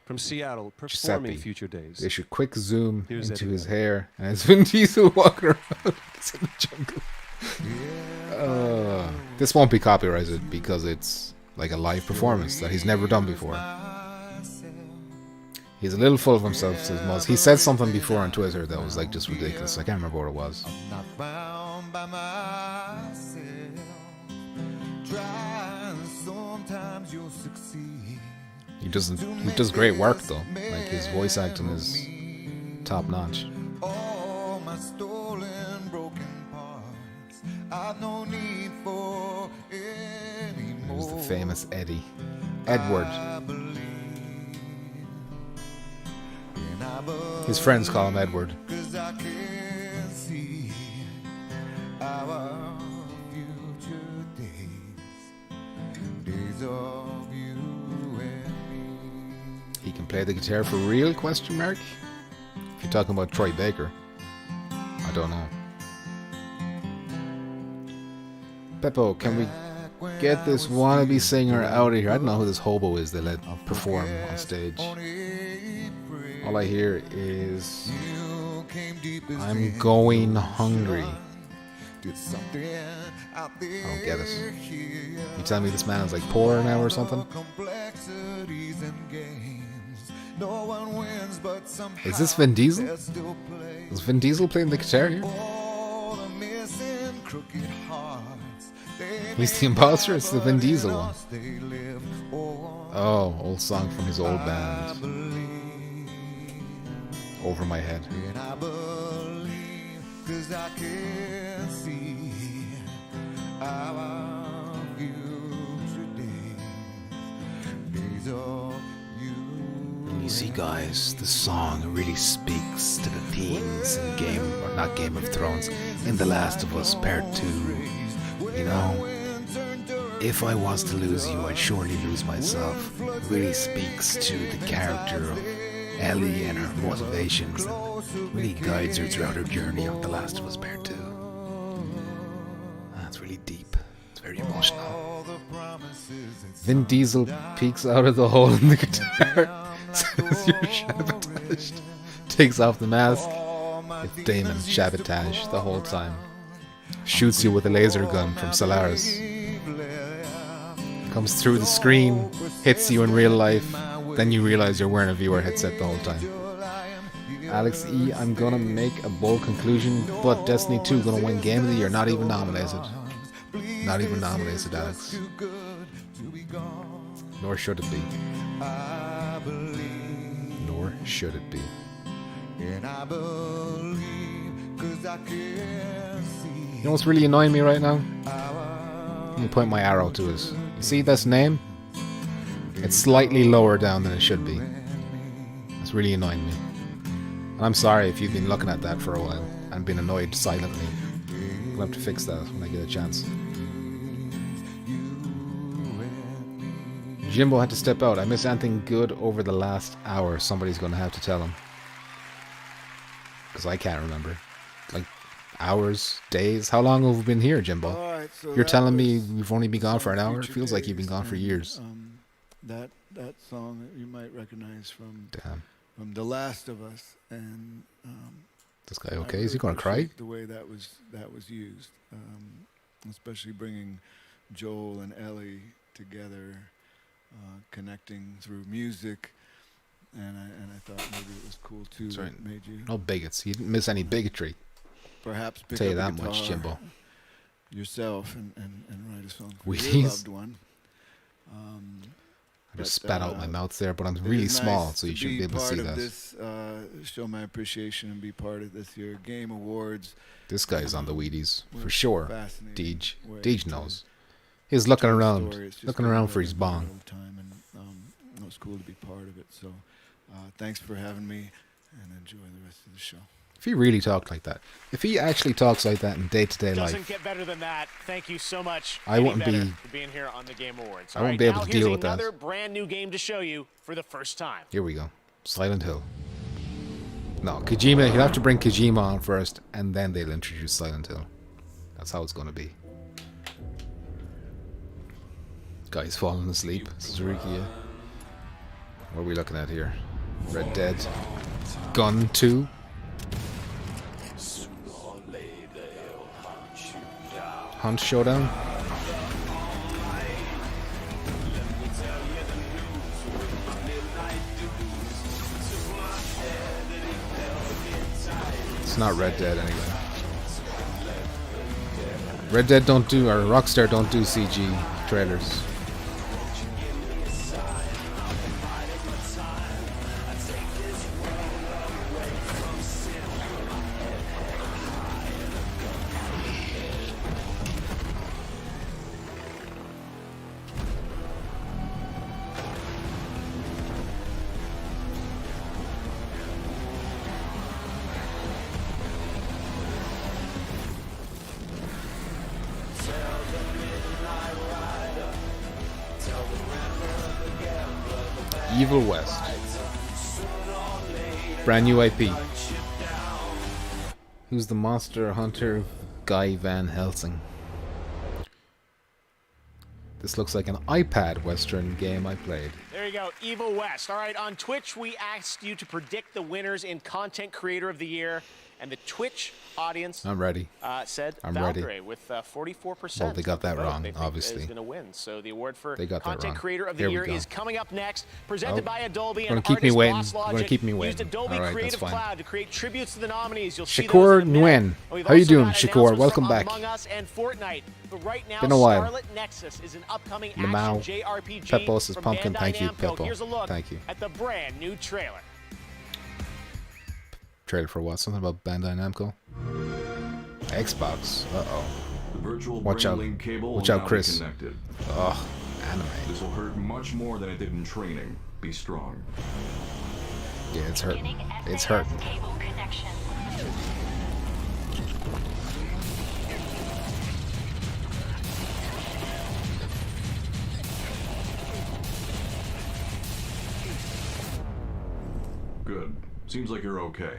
From Seattle, performing Giuseppe. Future Days. They should quick zoom Here's into Eddie his Vedder. hair and it's Vin Diesel walking around like he's in the jungle. This won't be copyrighted because it's like a live performance that he's never done before. He's a little full of himself, says Muzz. He said something before on Twitter that was like just ridiculous. I can't remember what it was. Not bound by myself. Try and sometimes you'll succeed. He does great work though. Like his voice acting is top notch. All my stolen broken parts. I've no need for any more. There's the famous Eddie. Edward. His friends call him Edward. 'Cause I can see our future days of you and me. He can play the guitar for real? Question mark. If you're talking about Troy Baker, I don't know. Peppo, can we get this wannabe singer out of here? I don't know who this hobo is they let perform on stage. All I hear is I'm going hungry. I don't get it. You tell me this man is like poor now or something? Is this Vin Diesel? Is Vin Diesel playing the guitar here? He's the imposter? It's the Vin Diesel one. Oh, old song from his old band. Over my head. And I believe 'cause I can see our future days of you. You see, guys, the song really speaks to the themes in not Game of Thrones, in The Last of Us Part 2. You know, if I was to lose you, I'd surely lose myself. It really speaks to the character of Ellie and her motivations, and really guides her throughout her journey of The Last of Us Part 2. That's really deep. It's very emotional. Vin Diesel peeks out of the hole in the guitar. Says you're sabotaged. Takes off the mask. It's Damon Sabotage the whole time. Shoots you with a laser gun from Solaris. Comes through the screen, hits you in real life, then you realize you're wearing a viewer headset the whole time. Alex E, I'm gonna make a bold conclusion, but Destiny 2 gonna win Game of the Year. Not even nominated. Not even nominated, Alex. Nor should it be. Nor should it be. And I believe 'cause I can see. You know what's really annoying me right now? Let me point my arrow to it. You see this name? It's slightly lower down than it should be. It's really annoying me. And I'm sorry if you've been looking at that for a while. and been annoyed silently. I'll have to fix that when I get a chance. Jimbo had to step out. I missed anything good over the last hour. Somebody's going to have to tell him. Because I can't remember. Like, hours, days. How long have we been here, Jimbo? Right, so you're telling me we've only been gone for an hour? It feels like you've been gone for years. That song that you might recognize from The Last of Us, and this guy okay? Is he going to cry? The way that was used, especially bringing Joel and Ellie together, connecting through music, and I thought maybe it was cool too. That's right. That made you no bigots. You didn't miss any bigotry. Perhaps pick tell you up that a much, guitar Jimbo. Yourself and write a song for Wheaties. your loved one. I just spat out my mouth there, but I'm really small, so you shouldn't be able to see that. This, show my appreciation and be part of this year Game Awards. This guy's on the Wheaties for sure. Deej knows. He's looking around for his bong. It was cool to be part of it. So, thanks for having me, and enjoy the rest of the show. If he really talked like that, if he actually talks like that in day-to-day life, doesn't get better than that. Thank you so much. I wouldn't be for being here on the Game Awards. I won't be able to deal with that. Another brand new game to show you for the first time. Here we go. Silent Hill. No, Kojima. You'll have to bring Kojima on first, and then they'll introduce Silent Hill. That's how it's going to be. Guy's falling asleep. Suzuki. What are we looking at here? Red Dead. Gun 2. Hunt Showdown. It's not Red Dead anyway. Red Dead don't do, or Rockstar don't do CG trailers. Evil West. Brand new IP. Who's the monster hunter? Guy Van Helsing. This looks like an iPad Western game I played. There you go, Evil West. All right, on Twitch, we asked you to predict the winners in Content Creator of the Year, and the Twitch audience I'm ready. Said I'm Valkyrie ready. With 44%. Well, they got that wrong, they think obviously. is going to win. So the award for They got that Content wrong. Creator of the Here we Year go. is coming up next. Presented by Adobe Gonna and keep me artist waiting. Boss Gonna Logic. keep me Used waiting. Adobe All right, Creative that's fine. Cloud to create tributes to the nominees. You'll see Shakur those in a minute. Nguyen. We've How you also doing, got Shakur? announcements Welcome from back. Among Us and Fortnite. But right now, Been a while. Scarlet Nexus is an upcoming Lamau. action JRPG Peppo says from pumpkin. Bandai Thank you, Namco. Peppo. Here's a look Thank you. at the brand new trailer. Trailer for what? Something about Bandai Namco? Xbox. Uh-oh. The virtual Watch out. brain link cable Watch will out, now be Chris. connected. Oh, anime. This will hurt much more than it did in training. Be strong. Yeah, it's hurting. It's hurting. Good. Seems like you're okay.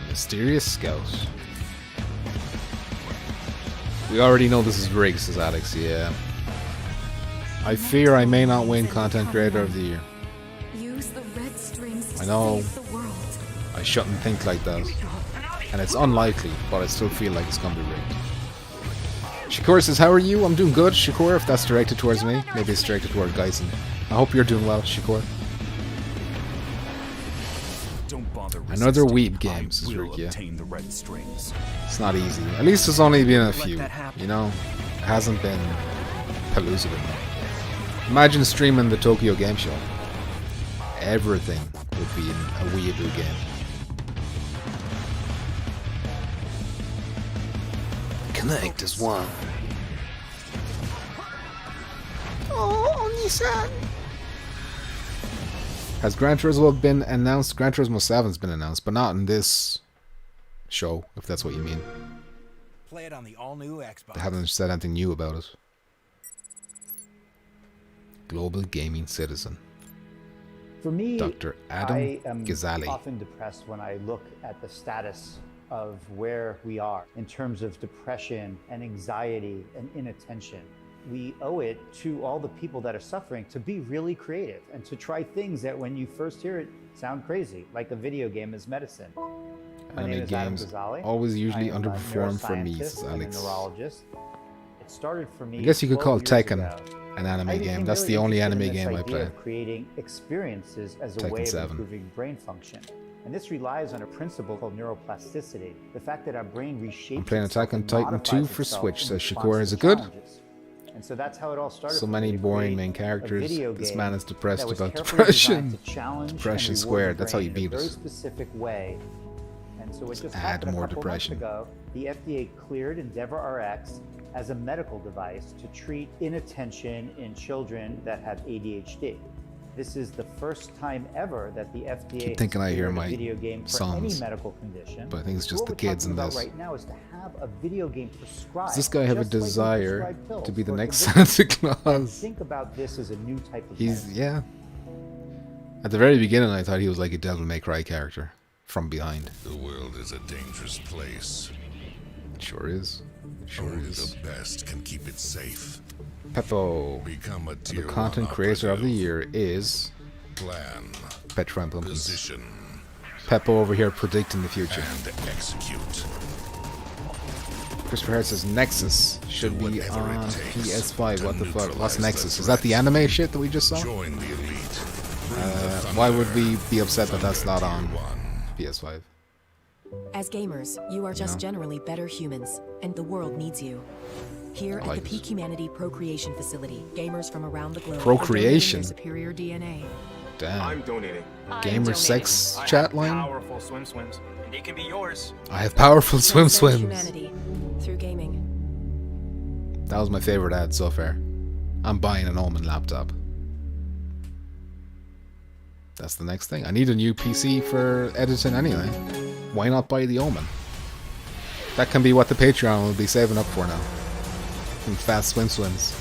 Mysterious Scout. We already know this is rigged, says Alex. Yeah. I fear I may not win Content Creator of the Year. Use the red strings to I know. save the world. I shouldn't think like that. And it's unlikely, but I still feel like it's gonna be rigged. Shakur says, how are you? I'm doing good, Shakur, if that's directed towards me. Maybe it's directed toward Geisen. I hope you're doing well, Shakur. Don't bother Another resisting. weeb game, says I will Rukia. obtain the red strings. It's not easy. At least there's only been a few, that happen. you know? It hasn't been Palooza. Imagine streaming the Tokyo Game Show. Everything would be in a weeaboo game. Connect as one. Oh, Oni-san. Has Gran Turismo been announced? Gran Turismo 7's been announced, but not in this show, if that's what you mean. Play it on the all-new Xbox. They haven't said anything new about it. Global gaming citizen. For me, Dr. Adam I am Ghazali. often depressed when I look at the status of where we are in terms of depression and anxiety and inattention. We owe it to all the people that are suffering to be really creative and to try things that when you first hear it sound crazy, like a video game is medicine. My name Anime is Adam games Ghazali. always usually I am a underperform for me, neuroscientist says and a Alex. neurologist. It started for me. I guess you could 12 call years Tekken ago. an anime I game. became That's really the only interested in anime this game I idea play. of creating experiences as a Tekken way 7. of improving brain function. And this relies on a principle called neuroplasticity. The fact that our brain reshapes I'm playing itself Attack on and Titan 2 modifies for itself Switch, in says response Shakur. to Is it good? challenges. And so that's how it all started. So for many me, to boring create main a characters. video This game man is depressed that was about carefully designed depression. to challenge and Depression reward squared. the That's how you brain in beat a very it. specific way. And so it just add happened more a couple depression. months ago. The FDA cleared EndeavorRx as a medical device to treat inattention in children that have ADHD. This is the first time ever that the FDA Keep thinking has I hear cleared my a video game for any songs, medical condition. but I think it's just What the we're kids talking in about this. right now is to have a video game prescribed. Does this guy have a just like we desire prescribe pills to be the for next conditions. Santa Claus? Think about this as a new type of He's, medicine. yeah. At the very beginning, I thought he was like a Devil May Cry character from behind. The world is a dangerous place. It sure is. It sure Only is. the best can keep it safe. Peppo. Become a And tier the content 1 creator of the operative. year is Plan. Petrifying Pumpkins. Position. Peppo over here predicting the future. And execute. Christopher Hart says Nexus should be whatever it on takes PS5. What the fuck? What's neutralize the Nexus? Is that the anime shit that we just saw? Join the elite. Why would we be upset that that's not on PS5? As gamers, you are just Yeah. generally better humans, and the world needs you. Here I at like the Peak Humanity Procreation Facility, gamers from around the globe Procreation? are donating their superior DNA. Damn. I'm donating. Gamer sex chat line? Powerful swims, and it can be yours. I have powerful swim Transcend swims. humanity through gaming. That was my favorite ad so far. I'm buying an Omen laptop. That's the next thing. I need a new PC for editing anyway. Why not buy the Omen? That can be what the Patreon will be saving up for now. Some fast swims.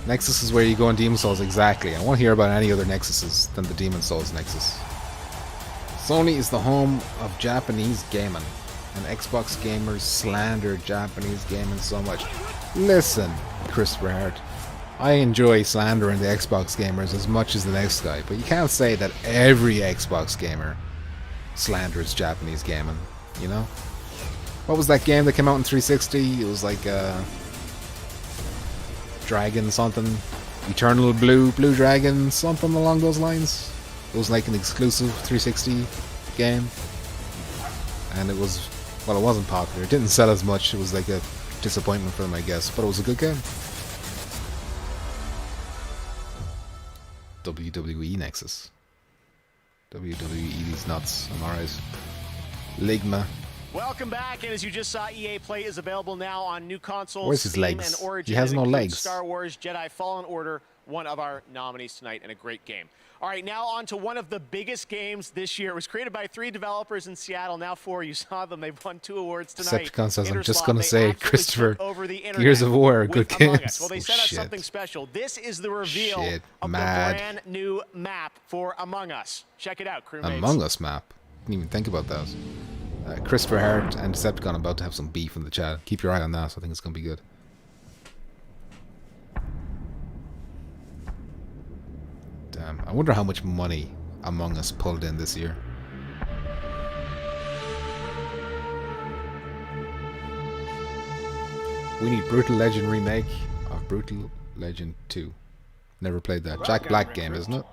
Nexus is where you go in Demon Souls, exactly. I won't hear about any other Nexuses than the Demon Souls Nexus. Sony is the home of Japanese gaming, and Xbox gamers slander Japanese gaming so much. Listen, Christopher Hart, I enjoy slandering the Xbox gamers as much as the next guy, but you can't say that every Xbox gamer slanders Japanese gaming, you know? What was that game that came out in 360? It was like Dragon something, Eternal Blue Dragon, something along those lines. It was like an exclusive 360 game, and it was, well, it wasn't popular. It didn't sell as much. It was like a disappointment for them, I guess, but it was a good game. WWE Nexus. WWE these nuts. I'm alright. Ligma. Welcome back, and as you just saw, EA Play is available now on new consoles. Where's his Steam legs? And Origin. He has It no includes legs. Star Wars Jedi Fallen Order, one of our nominees tonight, and a great game. All right, now on to one of the biggest games this year. It was created by 3 developers in Seattle, now 4. You saw them. They've won 2 awards tonight. Decepticon says, I'm just Interslot, going to they say, absolutely Christopher, took over the internet Gears of War, with good Among games. Us. Well, they Oh, set us shit. something special. This is the reveal Shit, of mad. the brand new map for Among Us. Check it out, crewmates. Among Us map. Didn't even think about that. Christopher Hart and Decepticon about to have some beef in the chat. Keep your eye on that. I think it's going to be good. Damn. I wonder how much money Among Us pulled in this year. We need Brutal Legend remake of Brutal Legend 2. Never played that. Jack Black game, isn't it?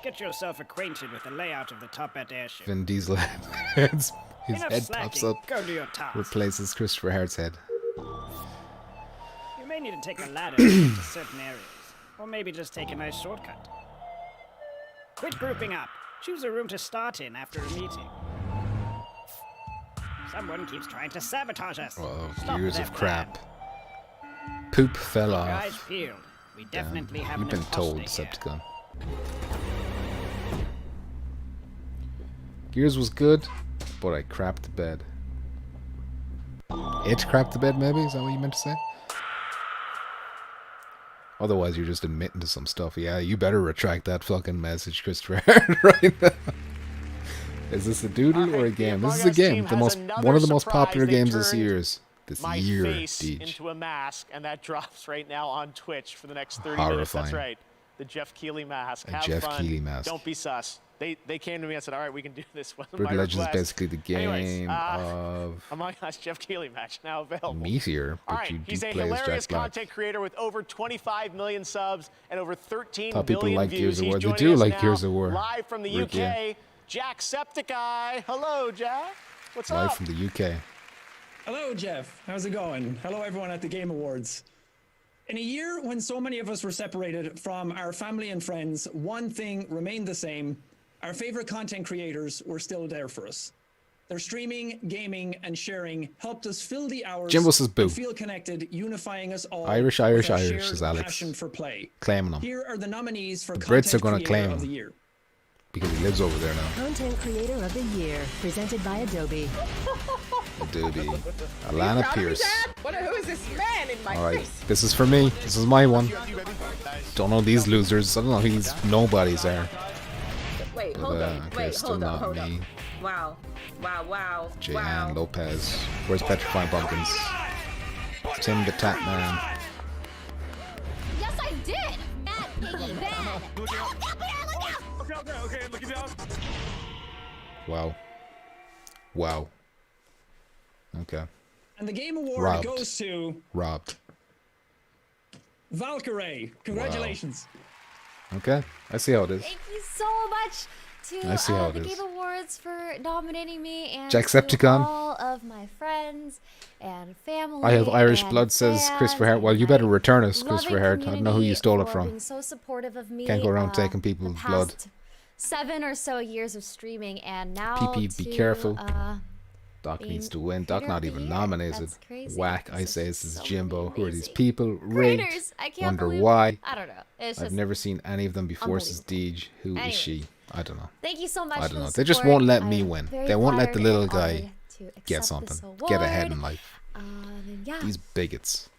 Get yourself acquainted with the layout of the Toppat airship. Vin Diesel his Enough head slacking. pops up, Go do your task. replaces Christopher Hart's head. You may need to take a ladder to certain areas, or maybe just take a nice shortcut. Quit grouping up. Choose a room to start in after a meeting. Someone keeps trying to sabotage us. Oh, Stop years that of crap. Poop fell Keep your off. eyes peeled. We definitely have You've an been told, imposter here. Decepticon. Gears was good, but I crapped the bed. It crapped the bed, maybe? Is that what you meant to say? Otherwise, you're just admitting to some stuff. Yeah, you better retract that fucking message, Christopher, right now. Is this a doodle or a game? This is a game. One of the most popular games this year. My face into a mask, and that drops right now on Twitch for the next 30 minutes. That's right. The Geoff Keighley mask. Have Geoff fun. Keighley mask. Don't be sus. They came to me and said, all right, we can do this. Bird Legends is basically the game of Among Us Geoff Keighley match now available. Meteor, but all right, you do he's a play as hilarious Jack Black. content creator with over 25 million subs and over 13 Thought people billion like views. Gears of War. He's They joining do us like now, Gears of War. live from the Rick, UK, yeah. Jacksepticeye. Hello, Jack. What's Live up? from the UK. Hello, Geoff. How's it going? Hello, everyone at the Game Awards. In a year when so many of us were separated from our family and friends, one thing remained the same. Our favorite content creators were still there for us. Their streaming, gaming, and sharing helped us fill the hours Jimbo says boo. and feel connected, unifying us all Irish, with Irish, our Irish, shared says Alex. passion for play. Claiming them. Here are the nominees for The Brits are Content going to Creator claim of the him. Year. Because he lives over there now. Content Creator of the Year, presented by Adobe. Adobe. Alana Pierce. Who is this man in my Alright, face? this is for me. This is my one. Don't know these losers. I don't know who these nobodies are. Wait, But, hold on. okay, Wait, still hold not up, hold me. up. Wow. Wow, wow. Jehan Lopez. Where's Petrifying Pumpkins? Tim the Tap Man. Yes, I did. Bad piggy, bad. Okay, looking down. Wow. Wow. Okay. And the Game Award Robbed. goes to Robbed. Valkyrie. Congratulations. Okay. I see how it is. Thank you so much I see how to it the is. Game Awards for nominating me and Jacksepticon. to all of my friends and family. I have Irish and blood, says fans Christopher Hart. and Well, you better my return us, loving Christopher Hart. I don't know who you community stole it for from. being so supportive of me. Can't go around taking the people's past blood. 7 or so years of streaming, and now PP, be to, careful. Doc being needs to win. Creator Doc of not the even Year. nominated. That's crazy. Whack, I This say is this is so Jimbo. Who are these amazing. people? Rigged. Creators, I can't Wonder believe- why. I don't know. It's I've just never seen any of them before. Says Deej. Who is Anyways. she? I don't know. Thank you so much. I for don't know. the They just support. won't let me I'm win. very They won't let the flattered little and guy honored to get accept something. this Get ahead award. in life. And yeah. These bigots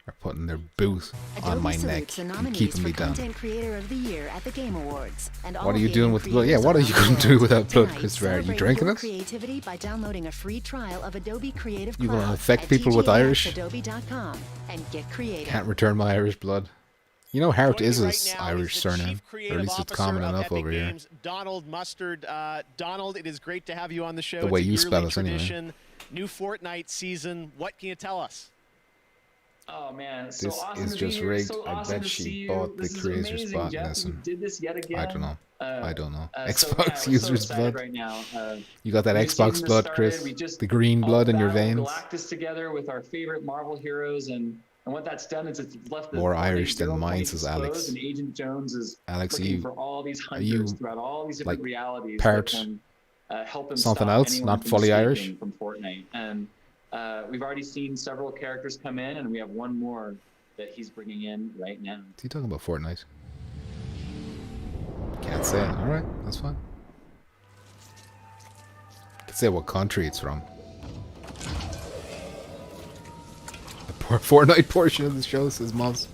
are putting their boot on Adobe my neck salutes the and nominees keeping for me down. Content Creator of the Year at the Game Awards. And all What are you gaming doing with blood? Yeah, creators what are you around going the to do world. without blood, Tonight, Christopher? Are you celebrate drinking your it? creativity by downloading a free trial of Adobe Creative You Cloud gonna infect at people with Irish? tga.adobe.com and get creative. Can't return my Irish blood. You know, Hart is Joining me his right now Irish is the surname. Chief Or Creative at least it's Officer common of enough Epic over here. Games, Donald Mustard. Donald, it is great to have you on the show. The way It's a you spell yearly it, anyway. tradition. New Fortnite season. What can you tell us? Oh man, it's so This awesome is to be just here. rigged. So I awesome bet to she see you. bought the This is creator's amazing, blood. Geoff. Listen, You did this yet again. I don't know. I don't know. So, Xbox yeah, we're so user's excited blood. right now. You got that new Xbox season blood, has Chris? started. We just The green all blood in your battled veins? Galactus together with our favorite Marvel heroes, and what that's done is it's left the More party Irish than zero mine, point says exposed, Alex. And Agent Jones is Alex, looking you- for all these are you, hunters throughout all these different like, realities part that can help him something stop else, anyone not from fully Irish? escaping from Fortnite. And we've already seen several characters come in, and we have one more that he's bringing in right now. Is he talking about Fortnite? Can't say it. Alright, that's fine. Can say what country it's from. The poor Fortnite portion of the show, says Moz.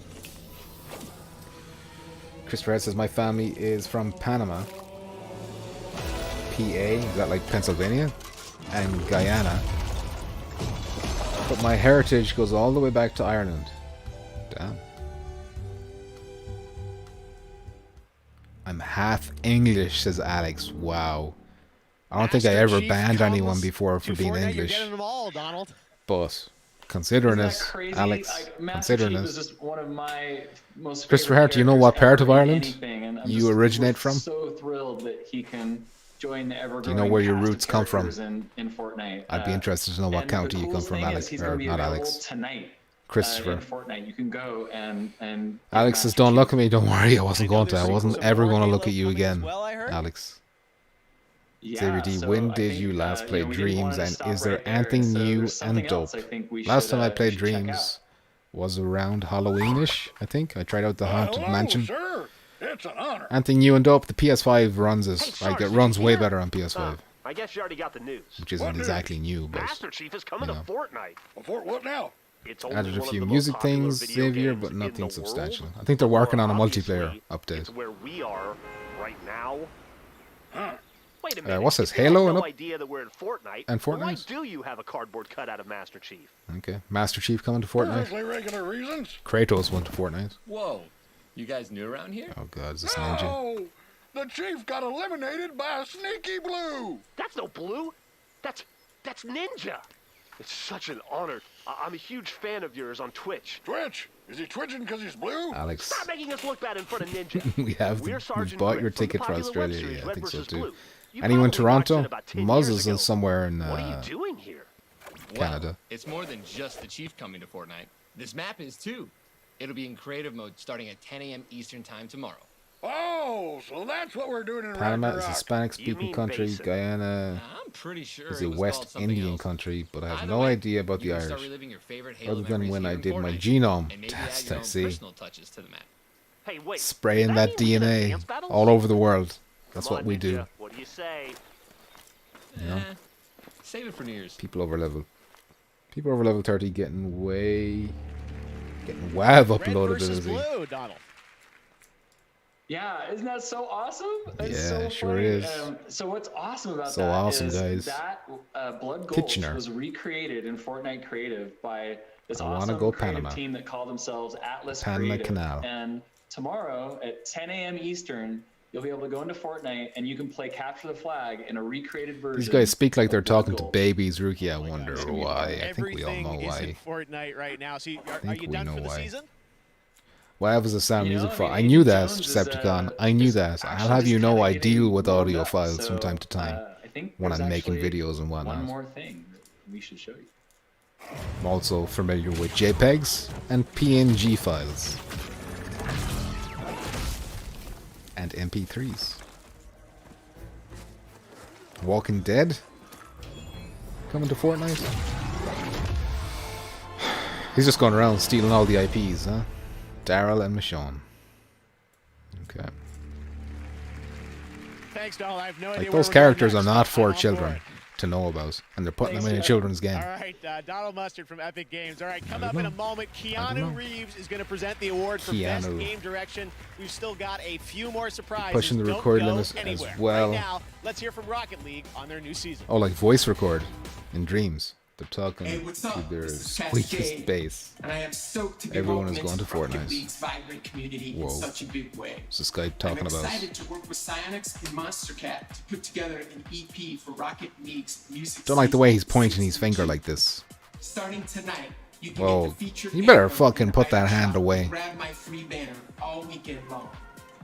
Christopher Hart says, my family is from Panama. PA, is that like Pennsylvania? And Guyana. But my heritage goes all the way back to Ireland. Damn. I'm half English, says Alex. Wow. I don't think I ever banned anyone before for being You're English. getting them all, Donald. But considering Isn't it, that crazy? Alex, Like, Master considering Chief is it, just one of my most Christopher favorite Hart, do you know what part of characters ever in Ireland anything, and I'm you just originate from? So thrilled that he can join the ever-growing Do you know where your cast of roots come from? characters in Fortnite. I'd be interested to know what and county the you come coolest from, thing Alex, is he's or gonna be not available Alex. tonight. Christopher. In Fortnite, you can go and Alex says, don't look at me, don't worry, I wasn't going to. I wasn't ever going to look at you again, Alex. Xavier D, so when I did think, you last play we didn't want Dreams, to and stop is there right there, anything so new there's something and dope? else I think we Last should, time I played should check Dreams was around Halloweenish, I think. I tried out the Haunted Mansion. Sir. It's an honor. Anything new and dope, the PS5 runs it. Like, it runs way better on PS5. I guess you already got the news. Which isn't exactly new, but... Master Chief is coming to Fortnite. What now? It's only Added a one few of the music most popular things video this year, games but in nothing the substantial. world. I think they're working on a Obviously, multiplayer update. It's where we are right now. Wait a minute. What's this, if you have Halo no and idea that we're in Fortnite, and then why Fortnite? do you have a cardboard cutout of Master Chief? Okay. Master Chief coming to Fortnite. Perfectly regular reasons. Kratos went to Fortnite. Whoa. You guys new around here? Oh god, is this Ninja? No! The chief got eliminated by a sneaky blue! That's no blue. That's Ninja. It's such an honor. I'm a huge fan of yours on Twitch. Twitch? Is he twitching because he's blue? Alex. Stop making us look bad in front of Ninja. we bought your Grit from ticket the for popular Australia. web series Yeah, I Red think so vs. too. Blue. You Anyone probably watched it Toronto? about 10 Muzz years is ago. somewhere in What are you doing here? Canada. Well, it's more than just the Chief coming to Fortnite. This map is too. It'll be in creative mode starting at 10 a.m. Eastern time tomorrow. Oh, so that's what we're doing in Panama is a Ragnarok. Hispanic-speaking country. Basin. Guyana I'm pretty sure is it a was West called something Indian else. country, but I have Either no way, idea about you the can start Irish. reliving your favorite Halo Other than memories when I here in did my Fortnite, genome and maybe test, add your I own see. personal touches to the map. Hey, wait. Spraying does that mean we have DNA dance battles? all over the world. That's Come what on, we Ninja. do. What do you say? You know? Save it for New Year's. People over level 30 getting WAV uploaded versus as blue, Donald. Yeah, isn't that so awesome? That's Yeah, so sure funny. is. So what's awesome about So that awesome, is guys. that Blood Gulch Kitchener. was recreated in Fortnite Creative by this I wanna awesome go creative Panama. team that call themselves Atlas Panama Creative. Canal. And tomorrow at 10 a.m. Eastern, you'll be able to go into Fortnite and you can play Capture the Flag in a recreated version. These guys speak like they're of Blood talking to Gulch. babies, Rookie. I wonder why. I think we all Everything know is in why. Fortnite right now. So are think you we done know for the why. season? WAV is a sound You know, music I file. mean, I knew that, Jones is, Decepticon. I knew that. I'll actually have just you know kinda I getting deal with warmed audio up. files So, from time to time I think when there's I'm making actually videos and whatnot. one more thing that we should show you. I'm also familiar with JPEGs and PNG files. And MP3s. Walking Dead? Coming to Fortnite? He's just going around stealing all the IPs, huh? Daryl and Michonne. Okay. Thanks, Donald. I have no idea Like, where those we're going characters are next. not for I'm on children board. to know about. And they're putting Thanks, them in a Jeff. children's game. All right, Donald Mustard from Epic Games. All right, come I up don't in a know. moment. I don't know. Keanu Reeves is going to present the award for Best Keanu. Game Direction. We've still got a few more surprises. Pushing the Don't record go limit as anywhere. well. Right now, let's hear from Rocket League on their new season. Oh, like voice record in Dreams. They're talking Hey, what's to up? their This is squeakiest Cascade, bass. and I am stoked to be Everyone welcomed is going to into Rocket Fortnite. League's vibrant community Whoa. in such a big way. What's this guy talking I'm about? excited to work with Psyonix and Monster Cat to put together an EP for Rocket League's music. Don't like the way he's season pointing his 6 finger and like this. 2. Starting tonight, you can Whoa. get the featured You better anthem fucking in put that item hand shop away. and grab my free banner all weekend long.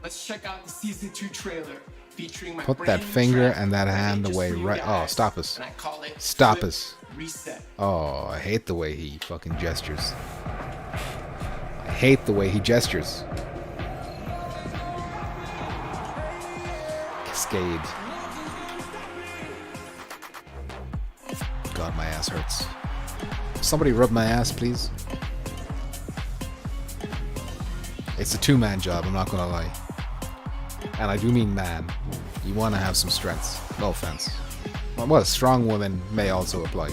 Let's check out the season 2 trailer featuring my Put that brand new finger track and that hand just away for you right. Oh, guys, stop us. and I call it Stop Flip us. Reset. Oh, I hate the way he fucking gestures. I hate the way he gestures. Cascade. God, my ass hurts. Somebody rub my ass, please. It's a two-man job, I'm not gonna lie. And I do mean man. You want to have some strengths. No offense. Well, strong women may also apply.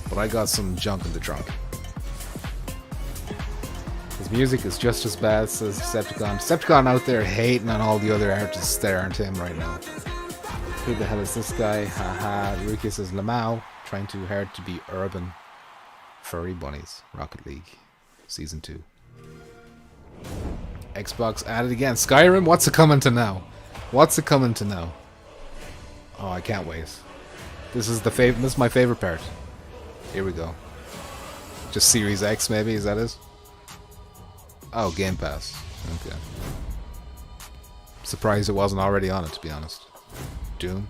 But I got some junk in the trunk. His music is just as bad, says Decepticon. Decepticon out there hating on all the other artists that aren't him right now. Who the hell is this guy? Haha. Ruki says Lamau, trying too hard to be urban. Furry bunnies. Rocket League. Season 2. Xbox added again. Skyrim, what's it coming to now? What's it coming to now? Oh, I can't wait. This is my favorite part. Here we go. Just Series X maybe, is that it? Oh, Game Pass. Okay. Surprised it wasn't already on it, to be honest. Doom.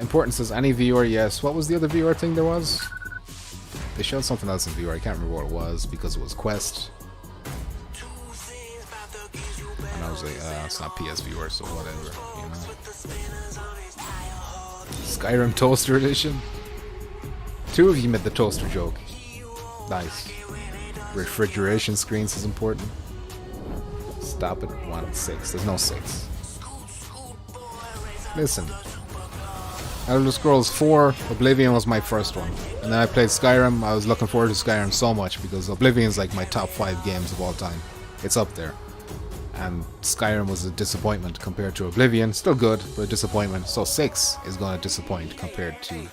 Important says any viewer, yes. What was the other viewer thing there was? They showed something else in viewer. I can't remember what it was because it was Quest. And I was like, it's not PS viewer, so whatever, you know. Skyrim Toaster Edition. 2 of you made the toaster joke. Nice. Refrigeration screens is important. Stop it. 1 6. There's no 6. Listen. Elder Scrolls 4, Oblivion was my first one. And then I played Skyrim. I was looking forward to Skyrim so much because Oblivion's like my top 5 games of all time. It's up there. And Skyrim was a disappointment compared to Oblivion. Still good, but a disappointment. So 6 is going to disappoint compared to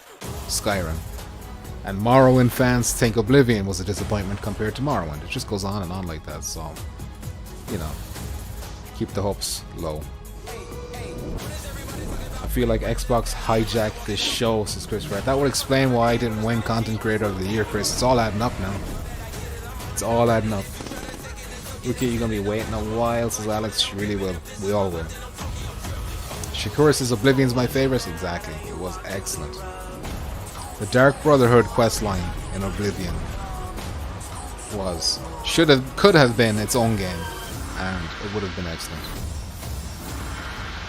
Skyrim. And Morrowind fans think Oblivion was a disappointment compared to Morrowind. It just goes on and on like that. So, you know, keep the hopes low. I feel like Xbox hijacked this show, says Chris Pratt. That would explain why I didn't win Content Creator of the Year, Chris. It's all adding up now. It's all adding up. Okay, you're gonna be waiting a while, says Alex. She really will. We all will. Shakur says Oblivion's my favorite. Exactly. It was excellent. The Dark Brotherhood questline in Oblivion could have been its own game, and it would have been excellent.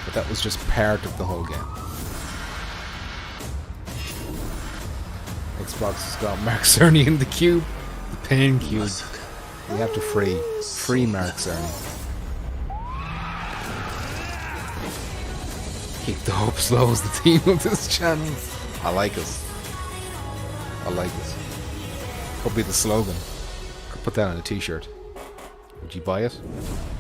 But that was just part of the whole game. Xbox has got Mark Cerny in the cube, the pain cube. We have to free Mark Cerny. Keep the hopes low is the theme of this channel. I like it. I like it. Could be the slogan. Could put that on a t-shirt. Would you buy it?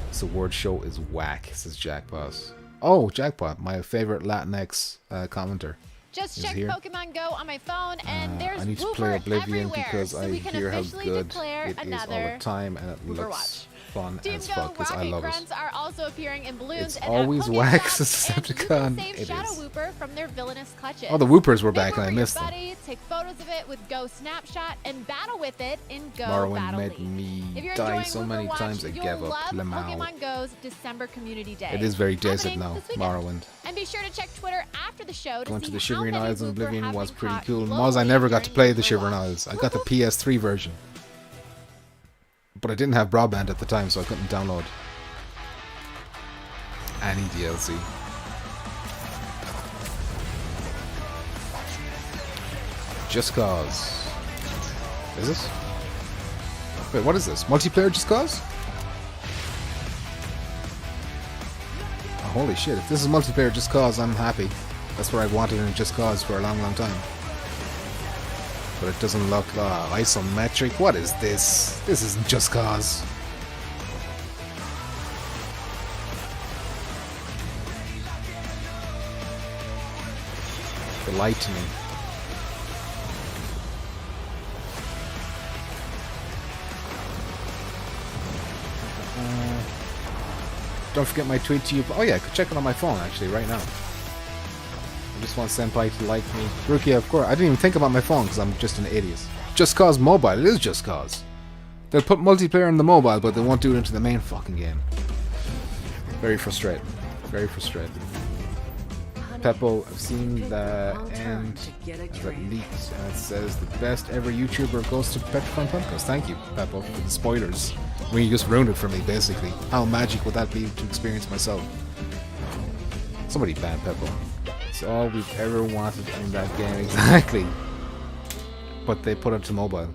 This award show is whack, says Jackpot. Oh, Jackpot, my favorite Latinx commenter. Just checked Pokemon Go on my phone, and there's I need to Wooper play Oblivion everywhere, because so I we can hear how officially good declare it is all another the time, and it Wooper looks watch. fun Team as Go fuck because I Rocket love it. Grunts are also appearing in balloons It's and always at Pokemon wax as shops, and you Decepticon. can save It Shadow is. Wooper from their villainous clutches. Oh, the Woopers were Make back and one I for your missed them. buddy, take photos of it with Go Snapshot and battle with it in Go Morrowind Battle made League. me If you're die enjoying so Wooper many Watch, times I you'll gave up. love Lemau. Pokemon Go's December Community Day. It is very desert happening now, this weekend. Morrowind. And be sure to check Twitter after the show to Going see to the how Shivering many Isles in Wooper Oblivion have was been pretty caught cool. globally Moz, I never got to play the during Shivering Isles. I got the PS3 version. But I didn't have broadband at the time, so I couldn't download any DLC. Just Cause. Is this? Wait, what is this? Multiplayer Just Cause? Oh, holy shit, if this is multiplayer Just Cause, I'm happy. That's what I wanted in Just Cause for a long, long time. But it doesn't look isometric. What is this? This isn't Just Cause. The lightning. Don't forget my tweet to you. Oh yeah, I could check it on my phone actually right now. I just want Senpai to like me. Rookie, of course. I didn't even think about my phone because I'm just an idiot. Just Cause Mobile. It is Just Cause. They'll put multiplayer in the mobile, but they won't do it into the main fucking game. Very frustrating. Very frustrating. Peppo, I've seen the end as it leaked, and it says the best ever YouTuber goes to Petrifying Podcast. Thank you, Peppo, for the spoilers. I mean, you just ruined it for me, basically. How magic would that be to experience myself? Somebody ban Peppo. It's all we've ever wanted in that game, exactly. But they put it to mobile.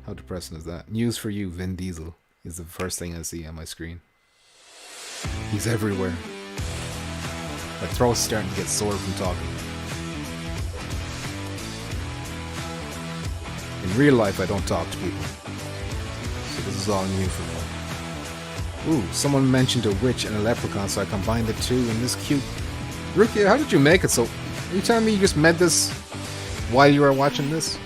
How depressing is that? News for you, Vin Diesel is the first thing I see on my screen. He's everywhere. My throat's starting to get sore from talking. In real life, I don't talk to people. So this is all new for me. Ooh, someone mentioned a witch and a leprechaun, so I combined the two in this cute... Rookie, how did you make it so... Are you telling me you just made this while you were watching this?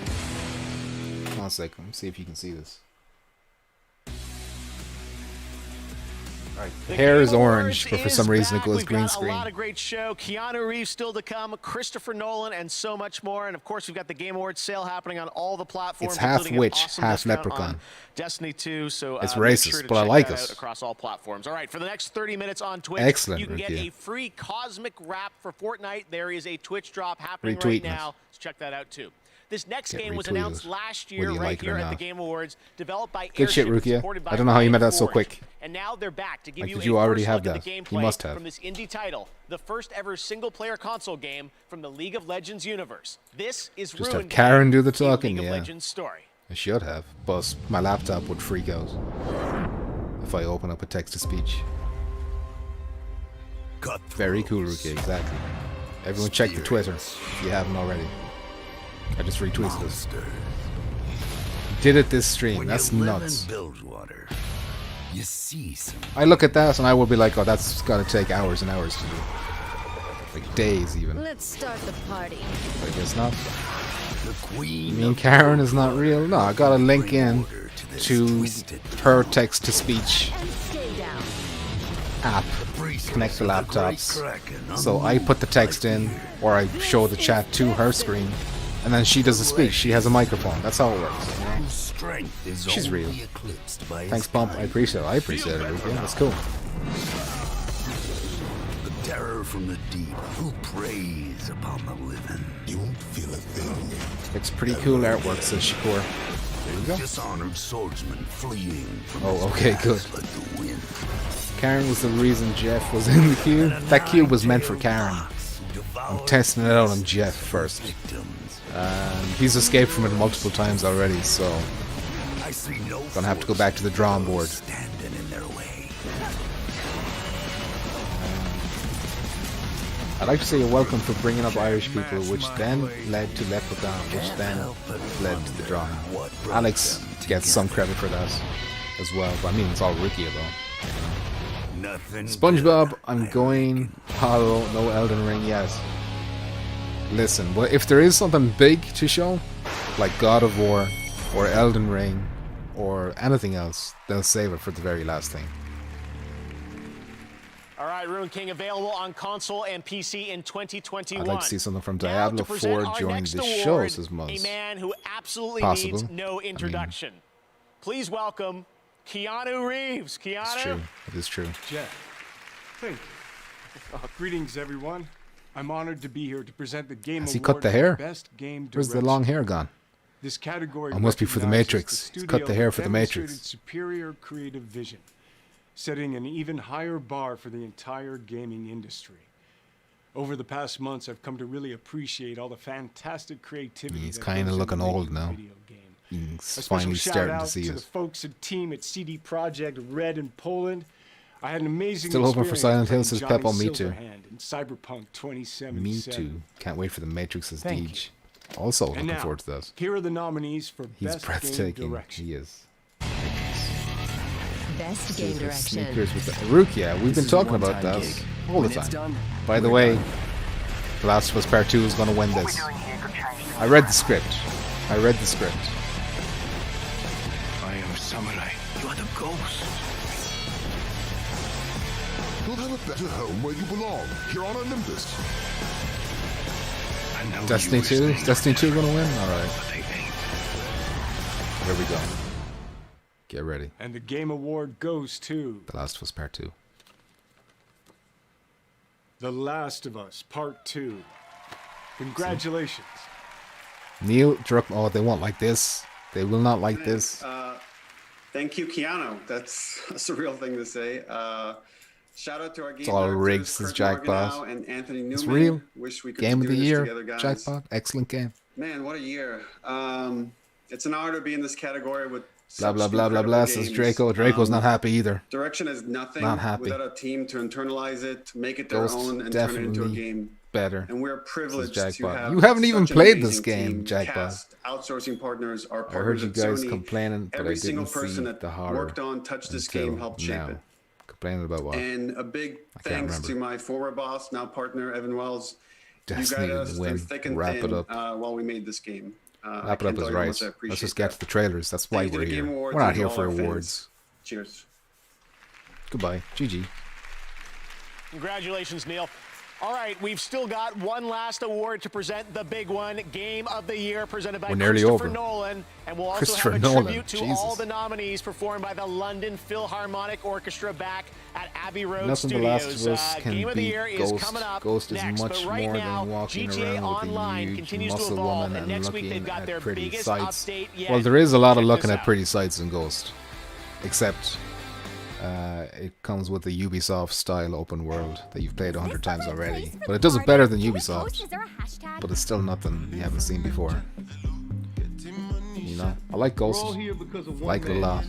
Hold on a second, let me see if you can see this. The hair is orange, but for some reason it goes green screen. A lot of great show. Keanu Reeves still to come, Christopher Nolan, and so much more. And of course, we've got the Game Awards sale happening on all the platforms. It's half including an witch, awesome half discount leprechaun. on Destiny 2. So It's make racist, sure to but I check like that it. out across all platforms. All right, for the next 30 minutes on Twitch, Excellent, you can get Ricky. a free Cosmic Wrap for Fortnite. There is a Twitch drop happening right Retweeting now. it. So check that out too. This next Get game was retweeted, announced last year whether you right like it or here at the not. Game Awards, developed by Good shit, Airship, Rukia. supported by I don't know how you made that so Forge. quick. And now they're back to give Like, you did a you already first have look at that? the You gameplay must have. from this indie title, the first ever single-player console game from the League of Legends universe. This is Just Ruin have Karen do the King, a talking, League of yeah. Legends story. I should have, but my laptop would freak out if I open up a text-to-speech. Very cool, Rukia, exactly. Everyone check the Twitter if you haven't already. I just retweeted it. Did it this stream, that's nuts. Bilgewater, you see some. I look at that and I will be like, oh, that's gotta take hours and hours to do. Like days even. Let's start the party. But I guess not. The queen. You mean Karen is not real? No, I gotta link in to her text-to-speech app. Connect the laptops. So I put the text in, or I show the chat to her screen, and then she does the speech. She has a microphone. That's how it works. You know? She's real. Thanks, Pump. I appreciate it. I appreciate it. Yeah, that's cool. The terror from the deep, who preys upon the living. You won't feel a thing. It's pretty cool artwork, says Shakur. There you go. Dishonored swordsman fleeing from Oh, his okay, past good. like the wind. Karen was the reason Geoff was in the queue. That queue was meant for Karen. I'm testing it out on Geoff first. He's escaped from it multiple times already, so gonna have to go back to the drawing board. Standing in their way. I'd like to say a welcome for bringing up Irish people, which then led to Leprechaun, which then led to the drawing. Alex gets some credit for that as well, but I mean, it's all Rukia though. Nothing. SpongeBob, I'm going Hollow, no Elden Ring yet. Listen, well, if there is something big to show, like God of War, or Elden Ring, or anything else, they'll save it for the very last thing. All right, Ruin King available on console and PC in 2021. I'd like to see something from Now Diablo to present 4 our during next the show, award, says Muzz. a man who absolutely Possible. needs no introduction. Please welcome Keanu Reeves. Keanu. It's true. It is true. Jeff, thank you. Greetings, everyone. I'm honored to be here to present the Game Has he Award cut the for hair? Best Game Where's the Direction. long hair gone? This category Oh, must be for the recognizes Matrix. the He's cut the studio hair that for the demonstrated Matrix. superior creative vision, setting an even higher bar for the entire gaming industry. Over the past months, I've come to really appreciate all the fantastic creativity. He's that kind of goes looking into old making a now. video game. He's A special finally shout starting out to see to the us. folks and team at CD Projekt Red in Poland. I had an amazing Still hoping for experience Silent Hill, playing says Johnny Peppo, me too. Silverhand in Cyberpunk 2077. Me too. Can't wait for the Matrix's Thank Deej. Also And looking now, forward to that. Here are the nominees for He's Best breathtaking. Game Direction. He is. Best game direction. Sneakers with the Rukia. We've been talking about that all the time. By the way, The Last of Us Part 2 is going to win this. I read the script. I am Samurai. You are the ghost. You'll have a better home where you belong, here on Olympus. Destiny 2? Is Destiny 2 going to win? Alright. Here we go. Get ready. And the Game Award goes to The Last of Us Part 2. The Last of Us Part 2. Congratulations. Neil Druck. Oh, they won't like this. They will not like this. Thank you, Keanu. That's a real thing to say. Shout out to our game It's all directors, rigged, says Kurt Jackpot. Morganow and Anthony Newman. It's real. Wish we could Game of do the this year. together, guys. Jackpot. Excellent game. Man, what a year. It's an honor to be in this category with Blah, such blah, blah, blah, blah, incredible says games. Draco. Draco's not happy either. Direction is nothing Not happy. without a team to internalize it, make it their Ghost own, and turn it into a definitely game. better. And we're says privileged to Jackpot. have You haven't even such an played this amazing game, team, Jackpot. cast, outsourcing partners, our I heard partners you at guys Sony. complaining, but Every I single didn't person see that the horror worked on, touched this until game, helped shape now. it. Complaining about what? And a big thanks to my former boss, now partner, Evan Wells. Destiny you guided didn't us win. through thick and Wrap thin it up. While we made this game. Wrap it up is right. Let's just get to the trailers. That's why Thank you we're to the here. Game Awards We're not and here all for our fans. awards. Cheers. Goodbye. GG. Congratulations, Neil. All right, we've still got one last award to present, the big one, Game of the Year, presented by We're nearly Christopher over. Nolan. And we'll also Christopher have a Nolan, tribute to Jesus. all the nominees performed by the London Philharmonic Orchestra back at Abbey Road Nothing The Studios. Last of Us can Game of the beat Year Ghost. is coming up Ghost is next, much but right more now, than walking GTA around with a Online huge continues to muscle evolve, woman and and next week looking they've got at their pretty biggest sights. update yet. Well, there is a lot of Check looking this at out. pretty sights in Ghost, except it comes with the Ubisoft style open world that you've played 100 times already. But it does it better than Ubisoft. But it's still nothing you haven't seen before. You know, I like Ghost. I like it a lot.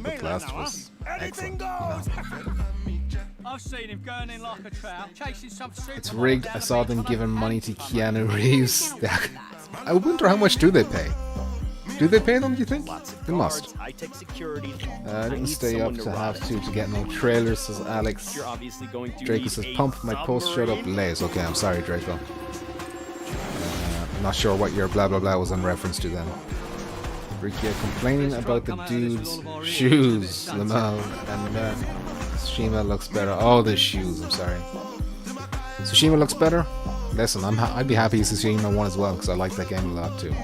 But The Last of Us, excellent. You know. I've seen him going in like a trout, chasing some super. It's rigged. I saw them giving money to Keanu Reeves. I wonder how much do they pay? Do they pay them, do you think? They must. I didn't stay up to have to get no trailers, says Alex. Draco says, pump, my post showed up late. Okay, I'm sorry, Draco. Not sure what your blah blah blah was in reference to then. Ricky complaining about the dude's shoes, Lamel, and Tsushima looks better. Oh, the shoes, I'm sorry. Tsushima looks better? Listen, I'd be happy if Tsushima won as well, because I like that game a lot too.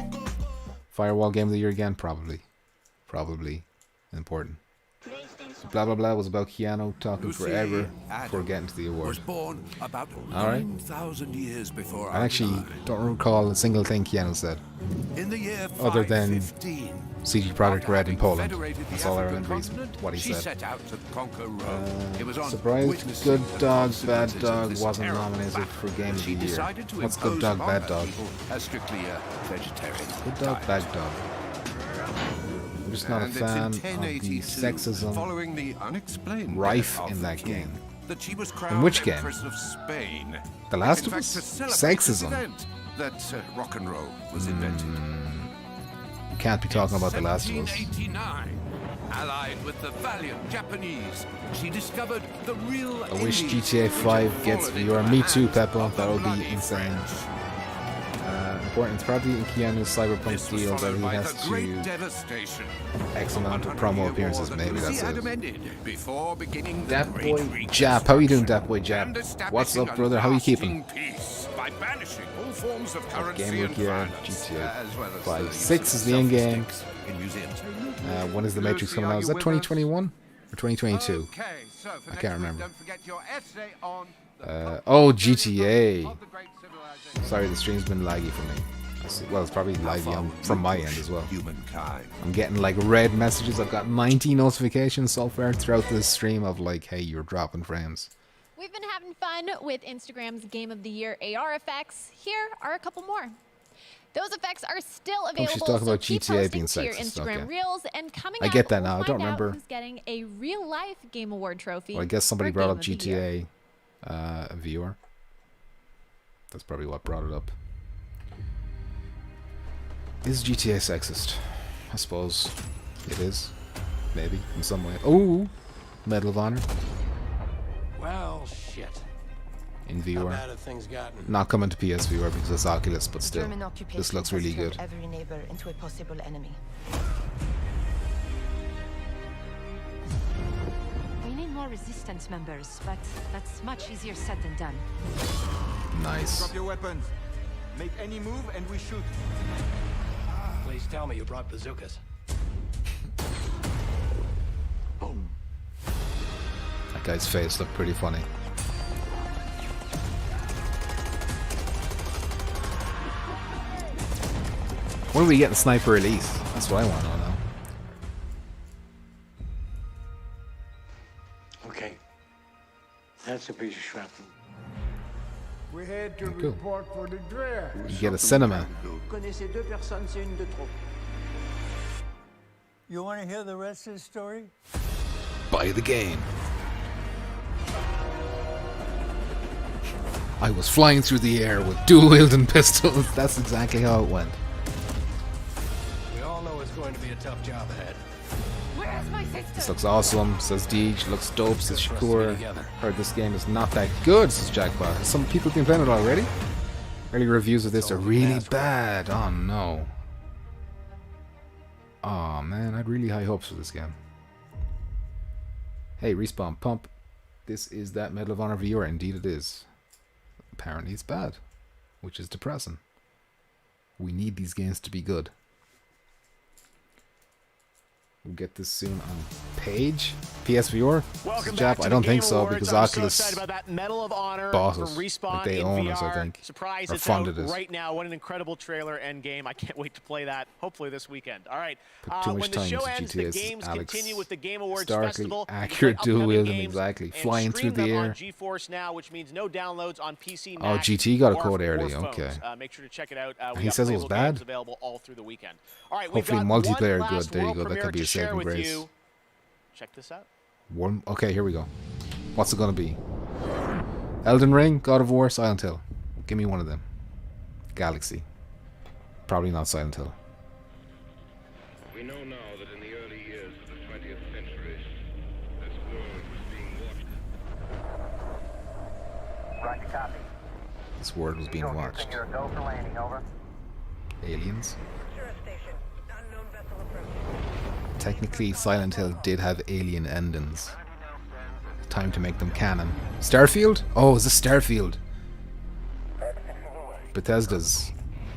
Firewall Game of the Year again? Probably. Probably. Important. Blah blah blah was about Keanu talking forever before getting to the award. Was born about Alright. 9,000 years before I actually our time. don't recall a single thing Keanu said. In the year Other than 515, CG Projekt Red in Poland. federated the That's all I African remember is continent, what he she said. set out to conquer Rome. It was on Surprised witnessing Good the Dog, Bad consequences of Dog this wasn't terrible nominated battle for Game that of she the Year. decided to What's impose Good Dog, upon Bad her Dog? people as strictly a vegetarian Good Dog, diet. Bad Dog. I'm just not a And fan it's of in the 1082, sexism following the unexplained rife death of in the that king, game. that she was In crowned which game? Empress of Spain. The Last In of fact, Us? to celebrate this Sexism. event that rock and roll was invented. You can't be talking about The Last of Us. 1789, allied with the valiant Japanese, she discovered the real I wish Indies, GTA which 5 had gets fallen VR. into Me the too, hands Peppo. of the That would bloody be insane. French. Important. It's probably in Keanu's Cyberpunk This was deal that followed he by has the Great to Devastation, X amount of 100-year promo war appearances. that Maybe Lucy that's had it. amended before beginning the Dat Great boy Jap, how you doing, Dat boy Jap? and What's establishing up, a brother? How you keeping? lasting peace by banishing all forms of currency Game and Week year, violence, GTA as well as 5. the use 6 of is the in game. selfie sticks in museums. When is the Matrix coming out? Is that 2021 or 2022? Okay, so for I next can't week, remember. don't forget your essay on Oh, GTA. Sorry, the stream's been laggy for me. Well, it's probably laggy from my end as well. humankind. I'm getting like red messages. I've got 90 notifications so far throughout this stream of like, hey, you're dropping frames. We've been having fun with Instagram's Game of the Year AR effects. Here are a couple more. Those effects are still available. she's talking so about keep GTA posting being to your sexist, Instagram okay. reels, and coming I up, get that we'll now, I find don't out remember. who's getting a real life Game Award trophy. Well, I guess somebody for brought Game up of the Year. GTA, a viewer. That's probably what brought it up. Is GTA sexist? I suppose it is. Maybe, in some way. Oh! Medal of Honor. Well, shit. In viewer. How bad have things gotten? Not coming to PS viewer because it's Oculus, but The still. German occupation This looks has really turned good. every neighbor into a possible enemy. We need more resistance members, but that's much easier said than done. Nice. Drop your weapons. Make any move and we shoot. Please tell me you brought bazookas. That guy's face looked pretty funny. When are we getting Sniper Elite? That's what I want to know. Okay. That's a piece of shrapnel. We had to Cool. report for the draft. You get a cinema. Connaissez deux personnes, c'est une de trop. You want to hear the rest of the story? Buy the game. I was flying through the air with dual-wielding pistols. That's exactly how it went. We all know it's going to be a tough job ahead. Where's my sister? This looks awesome, says Deej. Looks dope, says Shakur. Heard this game is not that good, says Jackpot. Some people have been playing it already? Early reviews of this are really bad. Oh no. Oh man, I had really high hopes for this game. Hey, Respawn Pump. This is that Medal of Honor viewer. Indeed it is. apparently it's bad, which is depressing. We need these games to be good. We'll get this soon on Page. PSVR? Welcome Jap? back to I don't the think Game so Awards. because I'm Oculus so excited about that Medal of Honor bought from us. Respawn Like they in own VR. us, I think. Surprise, Or it's funded out us. right now. What an incredible trailer and game. I can't wait to play that, hopefully this weekend. All right. Put too much When the time show into ends, the GTA, games Alex. continue with the Game Awards Historically Festival. accurate You can play dual upcoming wielding, games exactly. and Flying stream through the them on air. GeForce Now, which means no downloads on PC, Oh, Mac, GT got a or code for early, phones. okay. Make sure to check it out. We He got says it was playable games bad? available all through the weekend. All right, Hopefully we've got multiplayer one good. last There you world go. That premiere could be a to share saving with grace. you. Check this out. Okay, here we go. What's it gonna be? Elden Ring, God of War, Silent Hill. Give me one of them. Galaxy. Probably not Silent Hill. We know now that in the early years of the 20th century, this world was being watched. Roger, copy. This world was being watched. You're a go for landing, over. Aliens. Sheriff Station. Unknown vessel approaching. Technically, Silent Hill did have alien endings. Time to make them canon. Starfield? Oh, is this Starfield? Bethesda's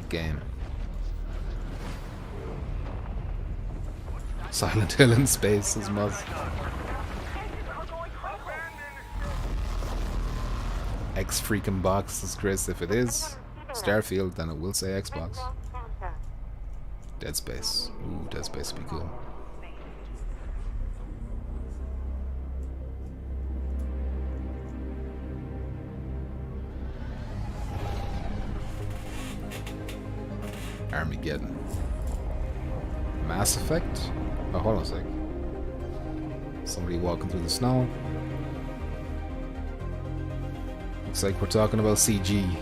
game. Silent Hill in space is must. X freaking box, says Chris. If it is Starfield, then it will say Xbox. Dead Space. Ooh, Dead Space would be cool. Armageddon. Mass Effect? Oh, hold on a sec. Somebody walking through the snow. Looks like we're talking about CG.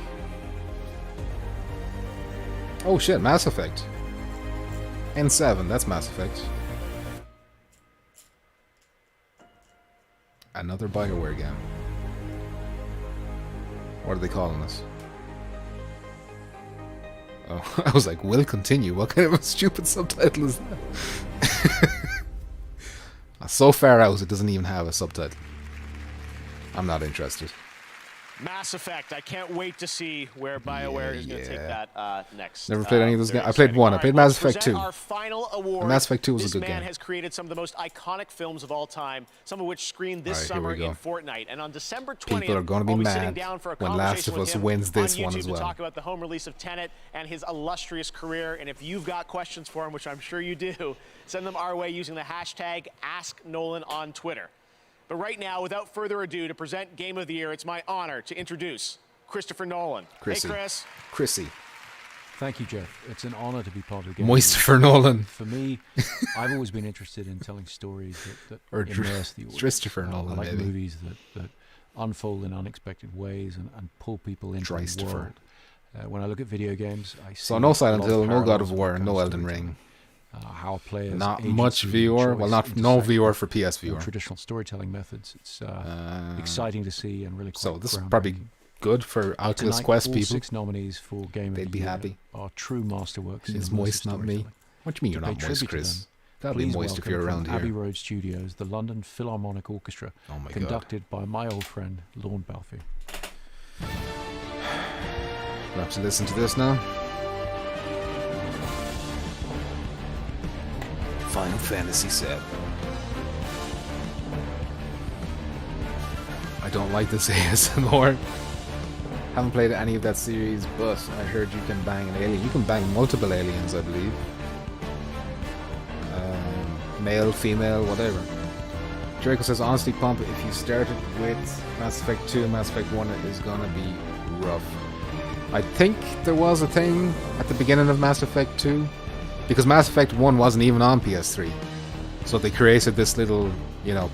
Oh shit, Mass Effect. N7, that's Mass Effect. Another BioWare game. What are they calling this? Oh, I was like, will continue. What kind of a stupid subtitle is that? So far out, it doesn't even have a subtitle. I'm not interested. Mass Effect. I can't wait to see where BioWare is going to take that next. Never played any of those games. I played one. I played Mass Effect 2. Our final award. Mass Effect 2 was a good This man game. has created some of the most iconic films of all time, some of which screened this All right, here summer we go. in Fortnite. And on December 20th, People are going to be I'll be sitting mad down for a when Last of conversation with Us him wins this on one YouTube as to well. talk about the home release of Tenet and his illustrious career. And if you've got questions for him, which I'm sure you do, send them our way using the hashtag AskNolan on Twitter. But right now, without further ado, to present Game of the Year, it's my honor to introduce Christopher Nolan. Chrissy. Hey, Chris. Chrissy. Thank you, Geoff. It's an honor to be part of the game. Moistopher Nolan. For me, I've always been interested in telling stories that Or immerse the audience. Christopher Nolan, I like maybe. movies that unfold in unexpected ways and pull people into the Christopher. world. When I look at video games, I see So no Silent a lot of Hill, no God parallels of when it War, comes no to Elden storytelling. Ring. How players Not agency much and VR. Well, choice no intersect VR with for PSVR. traditional storytelling methods. It's exciting to see and really quite So this is groundbreaking. probably good for Oculus Tonight, Quest all people. 6 nominees for Game They'd of the be Year happy. are true masterworks. in He's immersive moist, not me. storytelling. What do you mean you're To pay not moist, tribute to Chris? them, That'll be please moist if welcome you're from around Abbey here. Road Studios, the London Philharmonic Orchestra, Oh my God. conducted by my old friend Lorne Balfour. We'll have to listen to this now. Final Fantasy VII. I don't like this ASMR. Haven't played any of that series, but I heard you can bang an alien. You can bang multiple aliens, I believe. Male, female, whatever. Draco says, honestly, Pump, if you started with Mass Effect 2, Mass Effect 1 is gonna be rough. I think there was a thing at the beginning of Mass Effect 2, because Mass Effect 1 wasn't even on PS3. So they created this little,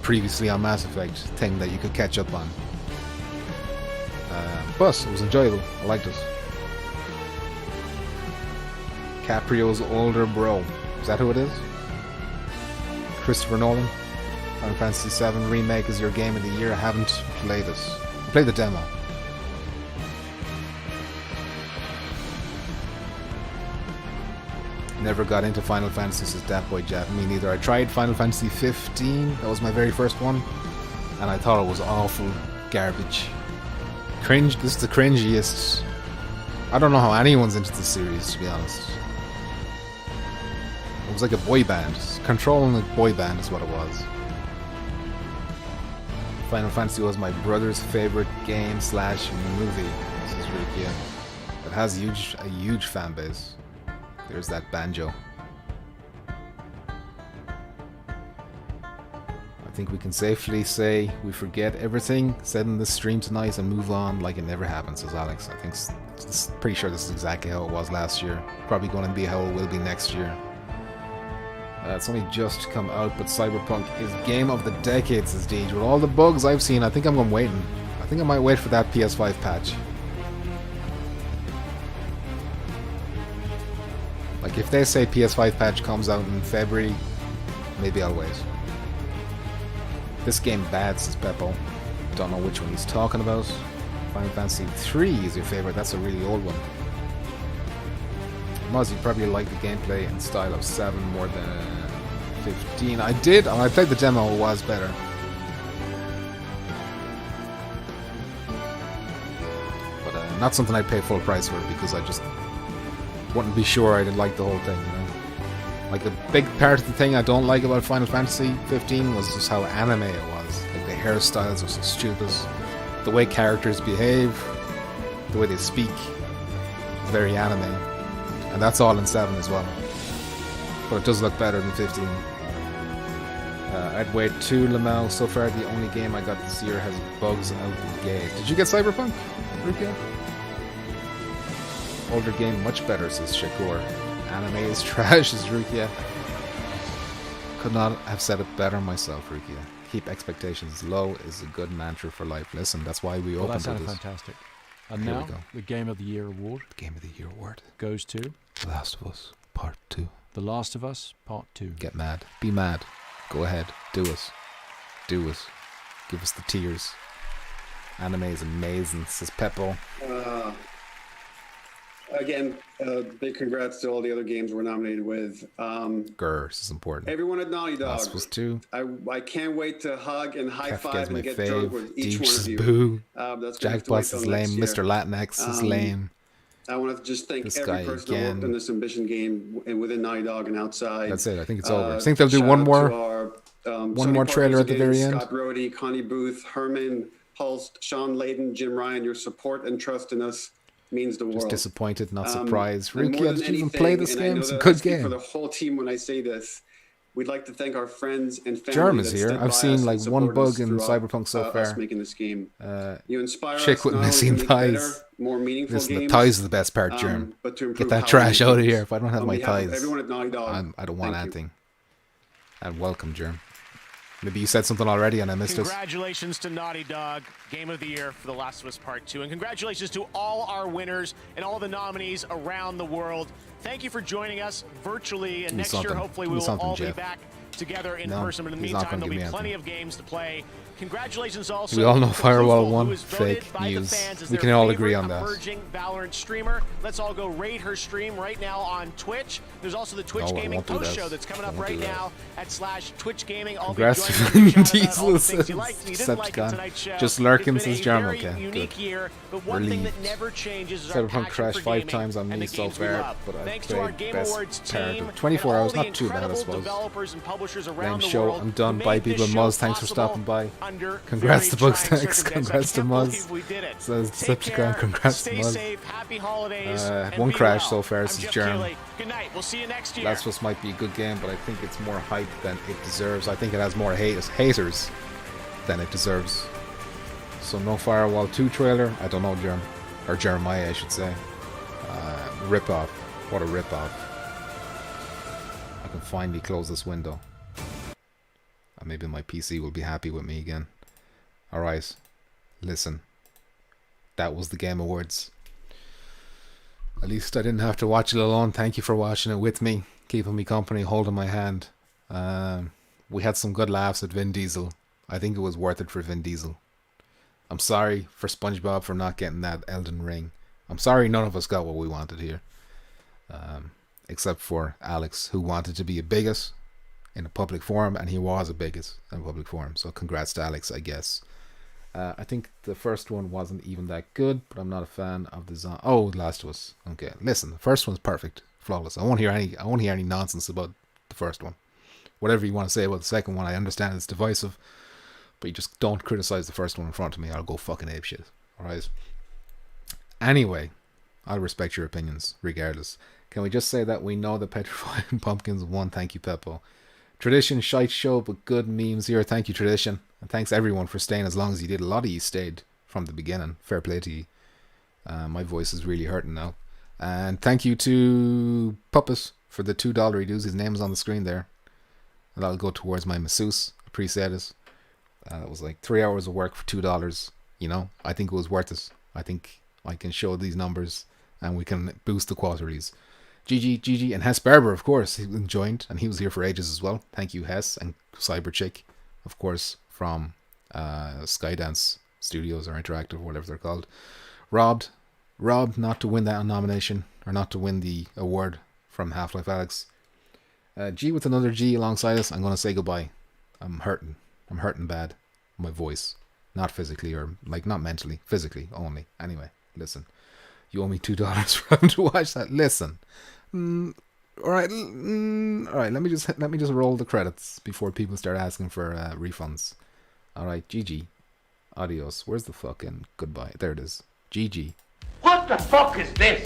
previously on Mass Effect thing that you could catch up on. But it was enjoyable. I liked it. Caprio's older bro. Is that who it is? Christopher Nolan. Final Fantasy VII Remake is your game of the year. I haven't played it. I played the demo. Never got into Final Fantasy, says Dat Boy Jeff. Me neither. I tried Final Fantasy 15. That was my very first one. And I thought it was awful garbage. Cringe. This is the cringiest. I don't know how anyone's into the series, to be honest. It was like a boy band. Controlling a boy band is what it was. Final Fantasy was my brother's favorite game / movie. This is really cute. It has a huge fan base. There's that banjo. I think we can safely say we forget everything said in this stream tonight and move on like it never happened, says Alex. I think pretty sure this is exactly how it was last year. Probably going to be how it will be next year. It's only just come out, but Cyberpunk is game of the decade, says Deej. With all the bugs I've seen, I think I'm waiting. I think I might wait for that PS5 patch. Like, if they say PS5 patch comes out in February, maybe I'll wait. This game bad, says Peppo. Don't know which one he's talking about. Final Fantasy 3 is your favorite. That's a really old one. Moz, you probably like the gameplay and style of 7 more than 15. I did. When I played the demo, it was better. But not something I'd pay full price for, because I just wouldn't be sure I didn't like the whole thing, you know? Like, a big part of the thing I don't like about Final Fantasy 15 was just how anime it was. Like, the hairstyles are so stupid. The way characters behave, the way they speak, very anime. And that's all in 7 as well. But it does look better than 15. I'd wait 2 Lamau. So far, the only game I got this year has bugs out the gate. Did you get Cyberpunk, Rukia? Older game, much better, says Shakur. Anime is trash, says Rukia. Could not have said it better myself, Rukia. Keep expectations low is a good mantra for life. Listen, that's why we opened that with this. Fantastic. And Here now, we go. the Game of the Year award. The Game of the Year award goes to The Last of Us Part 2. The Last of Us Part 2. Get mad. Be mad. Go ahead. Do it. Do it. Give us the tears. Anime is amazing, says Peppo. Again, big congrats to all the other games we're nominated with. Grr, this is important. Everyone at Naughty Dog. Last of Us 2. I can't wait to hug and high Kef five gets my and get drunk fave. with each Deep one of says you. boo. That's gonna have to wait Jackboss till is next lame. year. Mr. Latinx is lame. I want to just thank This every guy person who worked again. on this Ambition game and within Naughty Dog and outside. That's it. I think it's over. I think they'll do shout one out more. to our, One Sony more trailer partners at the again, very end. Scott Brody, Connie Booth, Herman, Hulst, Sean Layden, Jim Ryan. Your support and trust in us means the world. Just disappointed, not surprised. And more Rukia, than did you even anything, play this and I game? know It's a that I good speak game. For the whole team when I say this, we'd like to thank our friends and family. Germ is that here. stood I've by seen us like and one supported us bug in throughout, Cyberpunk so us far. making this game. You inspire Chick us with not only to missing make thighs. better, more meaningful Listen, the games, thighs is the best part, Germ. but to Get improve that how trash we out of games. here. If I don't have On my behalf of thighs, everyone at Naughty Dog, I don't want thank you. anything. And welcome, Germ. Maybe you said something already and I missed it. Congratulations to Naughty Dog, Game of the Year for The Last of Us Part 2. And congratulations to all our winners and all the nominees around the world. Thank you for joining us virtually. And Give me next year, something. hopefully, Give we me will something, all Geoff. be back together in No, person. But in the he's not meantime, gonna there'll give be me plenty anything. of games to play. Congratulations also We all know to Firewall Kufu, 1 who is voted fake by the news. fans as We their can all favorite agree on that. emerging Valorant streamer. Let's all go raid her stream right now on Twitch. There's also the Twitch No, I Gaming won't do post that. show that's coming I up won't right do that. now at /Twitch Gaming. I'll be Congrats to joining Vin you to chat about all the Diesel, things says you liked and you didn't like in Decepticon. tonight's show. Just lurking, It's been says a Jerm. very Okay, unique good. year, but one thing that Relieved. never changes is our Cyberpunk passion crashed for 5 gaming times on and me the so games we far, love. but I Thanks to our played Game best Awards part team of 24 and all hours, the not too bad, I incredible suppose. developers and publishers around Lame the show. world I'm done. who Bye, made this people. show Muzz, thanks for possible stopping by. under Congrats to very Bugs, trying thanks. circumstances. Congrats to I can't Muzz. believe we did it. Says Take Decepticon. care, Congrats to stay Muzz. safe, happy holidays, and One be crash well. so far, I'm says Geoff Jerm. Keigley. Good night. We'll see you next year. Last of Us might be a good game, but I think it's more hype than it deserves. I think it has more haters than it deserves. So no Firewall 2 trailer. I don't know, Jerm. Or Jeremiah, I should say. Rip-off. What a rip-off. I can finally close this window. Maybe my PC will be happy with me again. Alright. Listen. That was the Game Awards. At least I didn't have to watch it alone. Thank you for watching it with me. Keeping me company, holding my hand. We had some good laughs at Vin Diesel. I think it was worth it for Vin Diesel. I'm sorry for SpongeBob for not getting that Elden Ring. I'm sorry none of us got what we wanted here. Except for Alex, who wanted to be a bigot in a public forum, and he was a bigot in a public forum. So congrats to Alex, I guess. I think the first one wasn't even that good, but I'm not a fan of the Oh, Last of Us. Okay, listen, the first one's perfect, flawless. I won't hear any nonsense about the first one. Whatever you want to say about the second one, I understand it's divisive, but you just don't criticize the first one in front of me. I'll go fucking apeshit. Alright? Anyway, I'll respect your opinions, regardless. Can we just say that we know that Petrifying Pumpkins won? Thank you, Peppo. Tradition, shite show, but good memes here. Thank you, Tradition. And thanks everyone for staying as long as you did. A lot of you stayed from the beginning. Fair play to you. My voice is really hurting now. And thank you to Puppet for the $2 he does. His name is on the screen there. And that'll go towards my masseuse. Appreciate it. It was like 3 hours of work for $2. You know, I think it was worth it. I think I can show these numbers and we can boost the quarterlies. GG, and Hess Barber, of course, he joined, and he was here for ages as well. Thank you, Hess, and Cyberchick, of course, from Skydance Studios or Interactive, whatever they're called. Robbed not to win that nomination, or not to win the award from Half-Life Alyx. G with another G alongside us. I'm going to say goodbye. I'm hurting bad. My voice. Not physically, or like not mentally, physically only. Anyway, listen. You owe me $2 for having to watch that. Listen. All right. Let me just roll the credits before people start asking for refunds. All right. GG. Adios. Where's the fucking goodbye? There it is. GG. What the fuck is this?